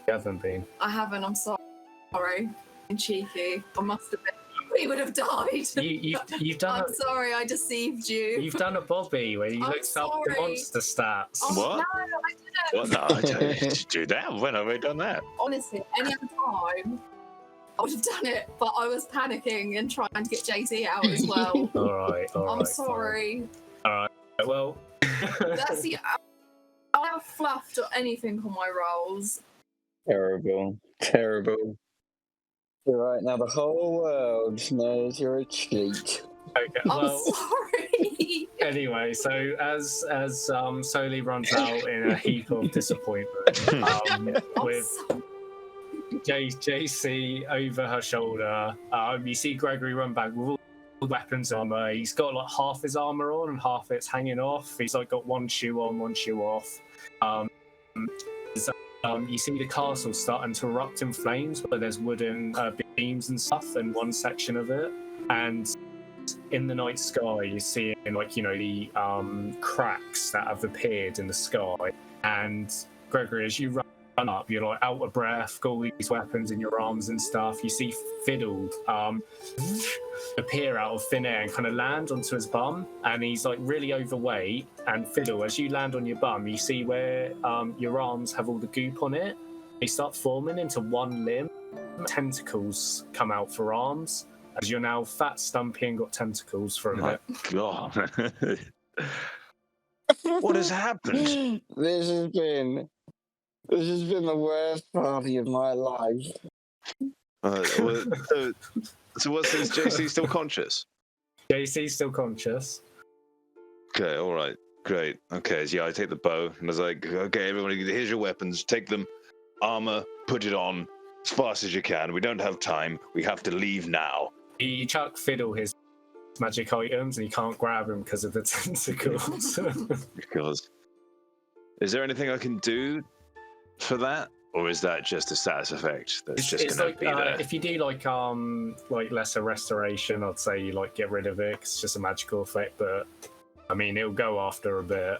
You haven't been. I haven't, I'm sorry. Cheeky. I must have been. We would have died. You've done. I'm sorry, I deceived you. You've done a Bobby where you looked up the monster stats. Oh, What? No, I didn't. What? No, I didn't do that. When have I done that? Honestly, any other time, I would have done it, but I was panicking and trying to get JC out as well. All right. I'm sorry. All right. Well. That's the. I haven't fluffed or anything on my rolls. Terrible. You're right, now the whole world knows you're a cheat. Okay, I'm well, sorry. anyway, so as Soli runs out in a heap of disappointment, I'm with sorry. JC over her shoulder, you see Gregory run back with all the weapons armor. He's got like half his armor on and half it's hanging off. He's like got one shoe on, one shoe off. You see the castle starting to erupt in flames, where there's wooden beams and stuff in one section of it, and in the night sky you're seeing the cracks that have appeared in the sky. And Gregory, as you run up, you're like out of breath, got all these weapons in your arms and stuff. You see Fiddle appear out of thin air and kind of land onto his bum, and he's like really overweight. And Fiddle, as you land on your bum, you see where your arms have all the goop on it. They start forming into one limb. Tentacles come out for arms, as you're now fat, stumpy, and got tentacles for a bit. God. What has happened? This has been the worst party of my life. So what's this? JC still conscious? JC's still conscious. Okay, all right, great. Okay, so yeah, I take the bow and I was like, okay, everyone, here's your weapons. Take them, armor, put it on as fast as you can. We don't have time. We have to leave now. You chuck Fiddle his magic items and you can't grab him because of the tentacles. Because is there anything I can do for that, or is that just a status effect that's just gonna like, be there? if you do like lesser restoration, I'd say you like get rid of it. 'Cause it's just a magical effect, but I mean it'll go after a bit.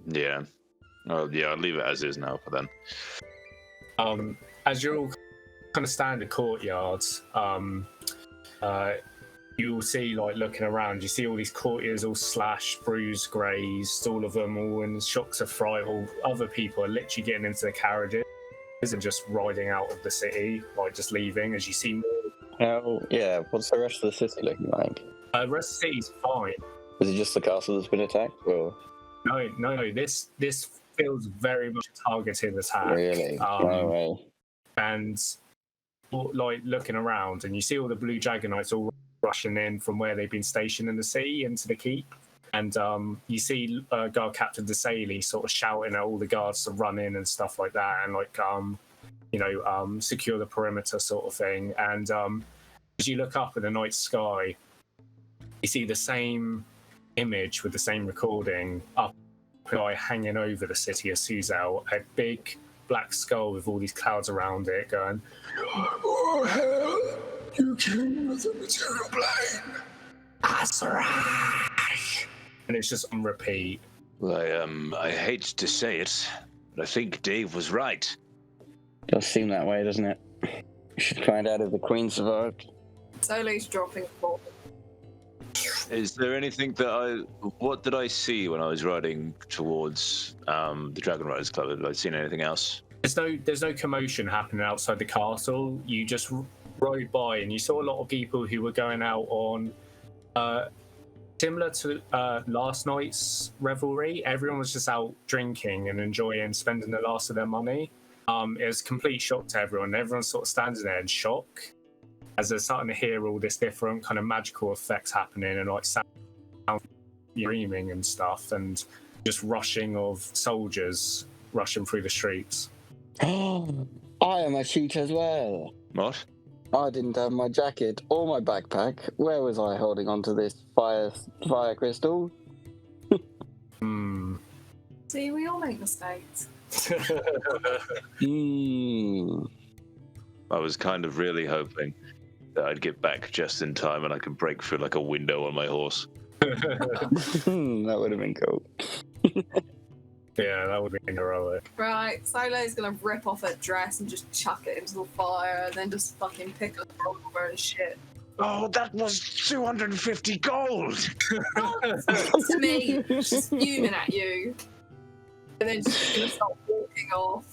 Yeah. Oh yeah, I'll leave it as is now for then. As you're all kind of standard courtyards, you'll see, like, looking around, you see all these courtiers all slashed, bruised, grazed, all of them all in shocks of fright. All other people are literally getting into the carriages and just riding out of the city, like just leaving. As you see more, What's the rest of the city looking like? the rest of the city's fine. Is it just the castle that's been attacked, or No. This feels very much a targeted attack. really? No way. And like looking around, and you see all the blue Jaggernauts all rushing in from where they've been stationed in the city into the keep. And you see Guard Captain Duch sort of shouting at all the guards to run in and stuff like that, and like secure the perimeter sort of thing. And as you look up in the night sky, you see the same image with the same recording up hanging over the city of Suzail, a big black skull with all these clouds around it going, "Oh hell, you came with the material plane. That's right." And it's just on repeat. Well, I hate to say it, but I think Dave was right. Does seem that way, doesn't it? We should find out if the Queen survived. Soli's dropping forward. Is there anything what did I see when I was riding towards the Dragon Riders Club? Have I seen anything else? There's no commotion happening outside the castle. You just rode by and you saw a lot of people who were going out on similar to last night's revelry. Everyone was just out drinking and enjoying, spending the last of their money. It was a complete shock to everyone. Everyone's sort of standing there in shock as they're starting to hear all this different kind of magical effects happening, and like sound screaming and stuff, and just rushing of soldiers rushing through the streets. Oh, I am a cheat as well. What? I didn't have my jacket or my backpack. Where was I holding onto this fire crystal? See, we all make mistakes. I was kind of really hoping that I'd get back just in time and I could break through like a window on my horse. That would have been cool. Yeah, that would be heroic. Right, Soli's gonna rip off her dress and just chuck it into the fire, and then just fucking pick up the revolver and shit. Oh, that was 250 gold! To me, she's fuming at you. And then she's gonna start walking off.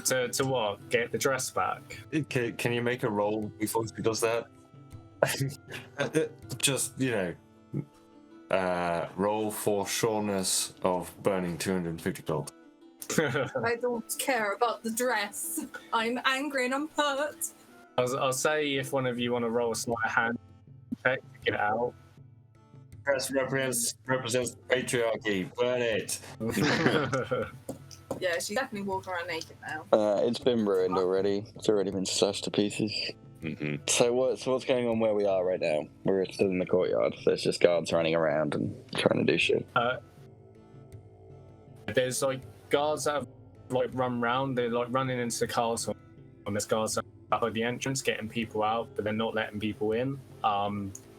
To what? Get the dress back? Can you make a roll before she does that? Just, roll for sureness of burning 250 gold. I don't care about the dress. I'm angry and I'm hurt. I'll say if one of you want to roll a sleight of hand check to get it out. crest represents patriarchy. Burn it. Yeah, she's definitely walking around naked now. It's been ruined already. It's already been slashed to pieces. Mm-hmm. So what's going on where we are right now? We're still in the courtyard. There's just guards running around and trying to do shit. There's like guards that have like run round. They're like running into the castle, and there's guards at the entrance getting people out, but they're not letting people in.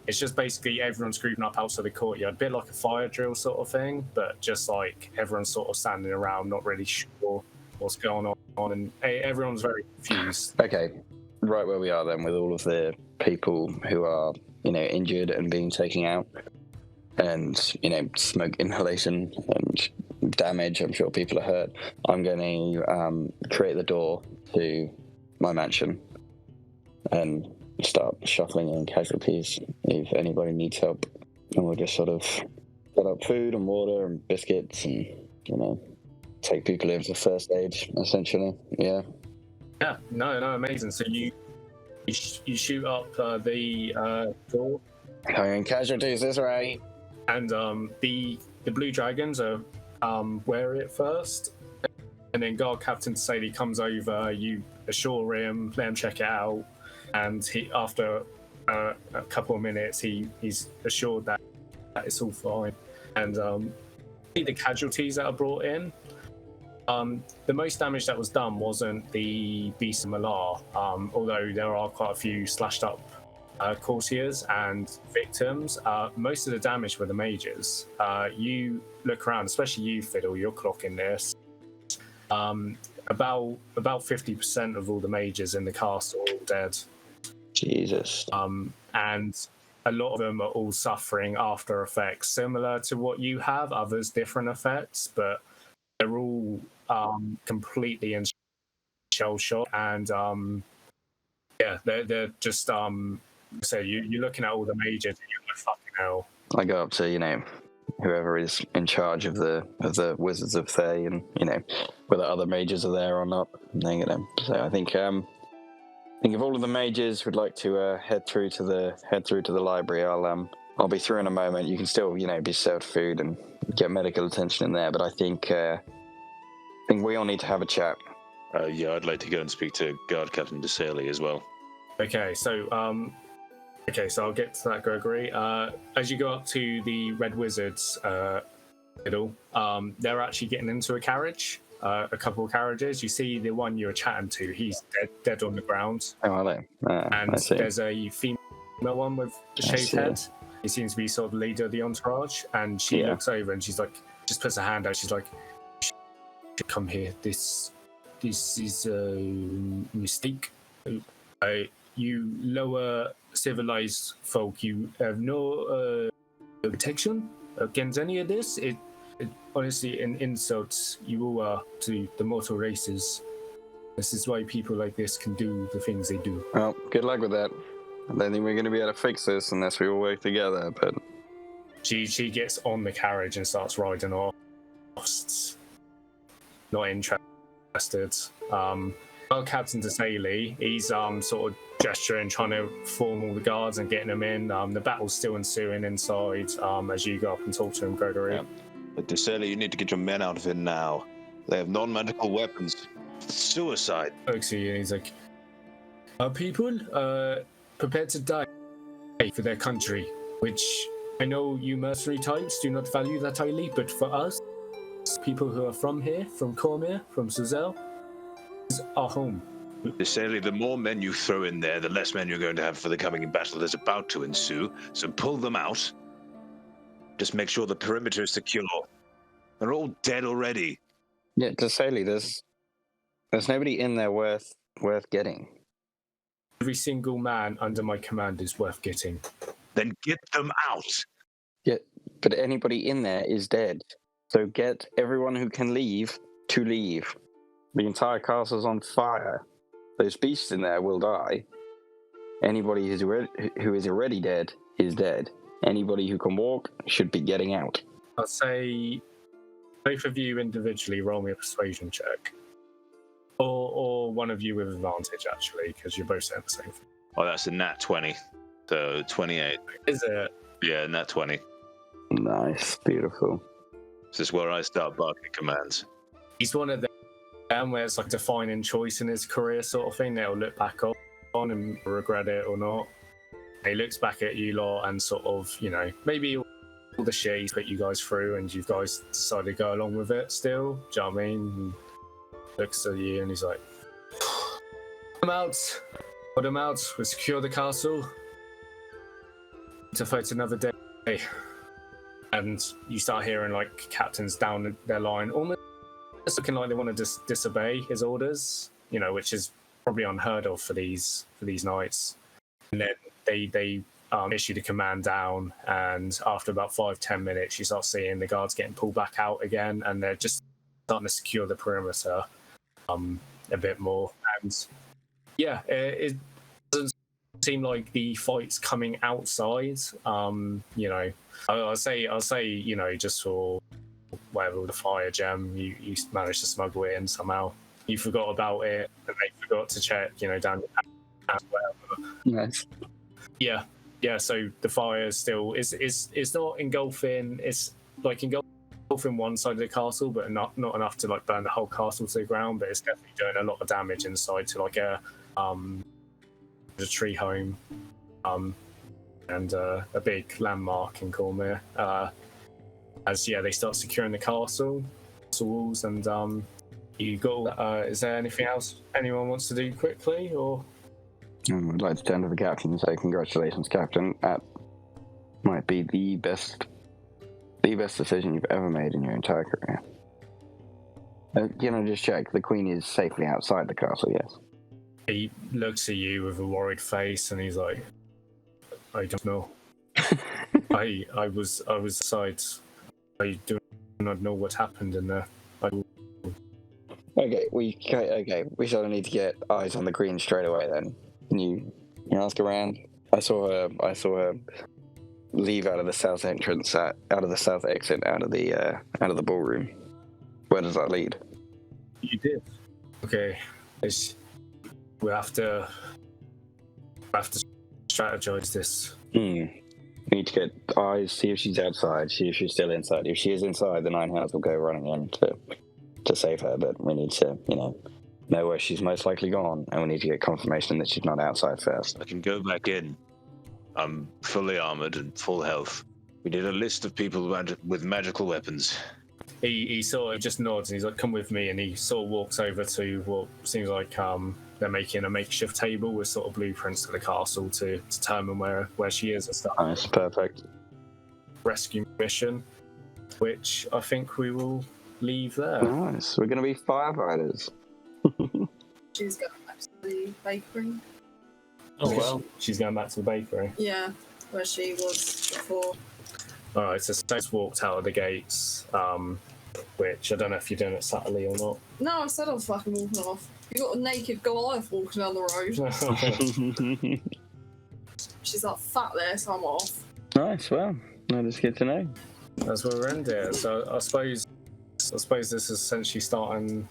It's just basically everyone's grouping up outside the courtyard, a bit like a fire drill sort of thing, but just like everyone's sort of standing around, not really sure what's going on, and everyone's very confused. Okay, right where we are then, with all of the people who are, injured and being taken out, and smoke inhalation and damage. I'm sure people are hurt. I'm going to create the door to my mansion and start shuffling in casualties if anybody needs help, and we'll just sort of set up food and water and biscuits and take people in for first aid essentially. No, amazing. So you shoot up the door, carrying casualties this way, and the blue dragons are wear it first, and then guard captain Suzail comes over. You assure him, let him check it out. And after a couple of minutes, he's assured that it's all fine. And the casualties that are brought in, the most damage that was done wasn't the beast of Malar, although there are quite a few slashed up courtiers and victims. Most of the damage were the mages. You look around, especially you, Fiddle, you're clocking this. About 50% of all the mages in the castle are all dead. Jesus. And a lot of them are all suffering after effects similar to what you have, others different effects, but they're all completely in shell shock. And they're just so you're looking at all the mages and you're like, fucking hell. I go up to whoever is in charge of the Wizards of Thay, and whether other mages are there or not. And so I think if all of the mages would like to head through to the library, I'll be through in a moment. You can still be served food and get medical attention in there, but I think we all need to have a chat. I'd like to go and speak to Guard Captain Suzail as well. Okay, so I'll get to that, Gregory. As you go up to the Red Wizards middle, they're actually getting into a carriage, a couple of carriages. You see the one you were chatting to, he's dead on the ground. Oh, are they? And there's a female one with a shaved head. He seems to be sort of the leader of the entourage, and she looks over and she's like, just puts her hand out. She's like, "You should come here. This is a mistake. You lower civilized folk, you have no protection against any of this. It honestly an insult you all are to the mortal races. This is why people like this can do the things they do." Well, good luck with that. I don't think we're going to be able to fix this unless we all work together, but... She gets on the carriage and starts riding off. Not interested. Well, Captain Suzail, he's sort of gesturing, trying to form all the guards and getting them in. The battle's still ensuing inside as you go up and talk to him, Gregory. Yeah. But Suzail, you need to get your men out of here now. They have non-medical weapons. Suicide. Looks at you and he's like, "Are people prepared to die for their country? Which I know you mercenary types do not value that highly, but for us, people who are from here, from Cormyr, from Suzail, is our home." Suzail, the more men you throw in there, the less men you're going to have for the coming battle that's about to ensue. So pull them out. Just make sure the perimeter is secure. They're all dead already. Yeah, Suzail, there's nobody in there worth getting. Every single man under my command is worth getting. Then get them out. Yeah, but anybody in there is dead. So get everyone who can leave to leave. The entire castle's on fire. Those beasts in there will die. Anybody who is already dead is dead. Anybody who can walk should be getting out. I'll say both of you individually roll me a persuasion check. Or one of you with advantage, actually, because you're both saying the same thing. Oh, that's a nat 20. So 28. Is it? Yeah, nat 20. Nice, beautiful. This is where I start barking commands. He's one of them where it's like a defining choice in his career sort of thing. They'll look back on and regret it or not. He looks back at you lot and sort of, maybe all the shit he's put you guys through and you guys decided to go along with it still. Do you know what I mean? And looks at you and he's like, I'm out. Put him out. We'll secure the castle. To fight another day. And you start hearing like captains down their line almost looking like they want to disobey his orders, which is probably unheard of for these nights. And then they issued a command down, and after about 5-10 minutes you start seeing the guards getting pulled back out again, and they're just starting to secure the perimeter a bit more. And yeah, it doesn't seem like the fight's coming outside. I'll say, just for whatever the fire gem, you managed to smuggle it in somehow. You forgot about it, and they forgot to check, down whatever. Nice. Yeah. So the fire still it's not engulfing. It's like engulfing one side of the castle, but not enough to like burn the whole castle to the ground. But it's definitely doing a lot of damage inside to like a tree home, and a big landmark in Cormyr. As they start securing the castle walls, and you got. Is there anything else anyone wants to do quickly, or? I'd like to turn to the captain and say, congratulations, Captain. That might be the best decision you've ever made in your entire career. Just check. The Queen is safely outside the castle, yes? He looks at you with a worried face, and he's like, I don't know. I was outside. I do not know what happened in there. Okay, we sort of need to get eyes on the Queen straight away then. Can you ask around? I saw her leave out of the south entrance, out of the south exit, out of the ballroom. Where does that lead? You did. Okay. We have to strategize this. We need to get eyes, see if she's outside, see if she's still inside. If she is inside, the Nine Hells will go running in to save her, but we need to, know where she's most likely gone, and we need to get confirmation that she's not outside first. I can go back in. I'm fully armored and full health. We did a list of people with magical weapons. He sort of just nods and he's like, come with me, and he sort of walks over to what seems like they're making a makeshift table with sort of blueprints to the castle to determine where she is and stuff. Nice, perfect. Rescue mission, which I think we will leave there. Nice, we're going to be firefighters. She's going back to the bakery. Oh, well. She's going back to the bakery? Yeah, where she was before. Alright, so Stone's walked out of the gates, which I don't know if you're doing it subtly or not. No, I said I was fucking walking off. You got a naked Goliath walking down the road. She's like, fuck this, I'm off. Nice, well, that is good to know. That's where we're ending. So I suppose this is essentially starting.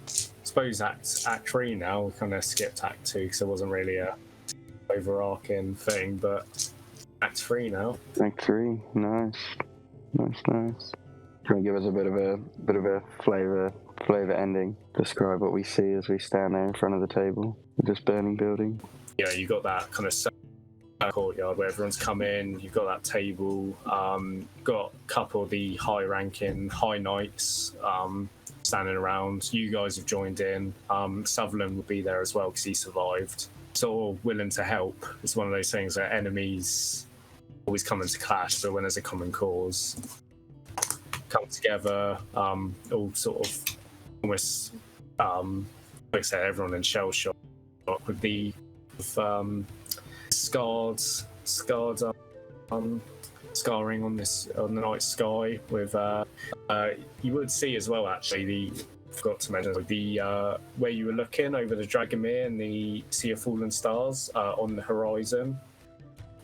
I suppose Act 3 now. We kind of skipped Act 2 because it wasn't really a overarching thing, but Act 3 now. Act 3, nice. Can you give us a bit of a flavor ending? Describe what we see as we stand there in front of the table with this burning building. Yeah, you got that kind of courtyard where everyone's come in. You've got that table. Got a couple of the high-ranking high knights standing around. You guys have joined in. Sutherland will be there as well because he survived. Sort of willing to help. It's one of those things that enemies always come into clash, but when there's a common cause, come together. All sort of almost, like I said, everyone in shell shock with the scarring on the night sky. With you would see as well actually forgot to mention the where you were looking over the Dragomir and the Sea of Fallen Stars on the horizon.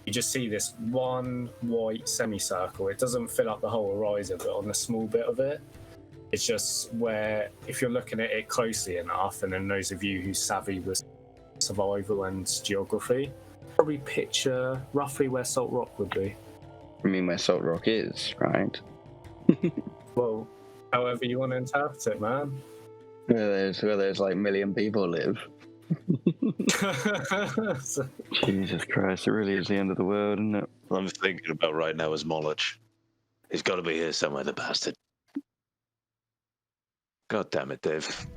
You just see this one white semicircle. It doesn't fill up the whole horizon, but on the small bit of it, it's just where if you're looking at it closely enough, and then those of you who savvy with survival and geography, probably picture roughly where Salt Rock would be. I mean, where Salt Rock is, right? Well, however you want to interpret it, man. Where there's like 1 million people live. Jesus Christ, it really is the end of the world, isn't it? What I'm thinking about right now is Moloch. He's got to be here somewhere, the bastard. God damn it, Dave.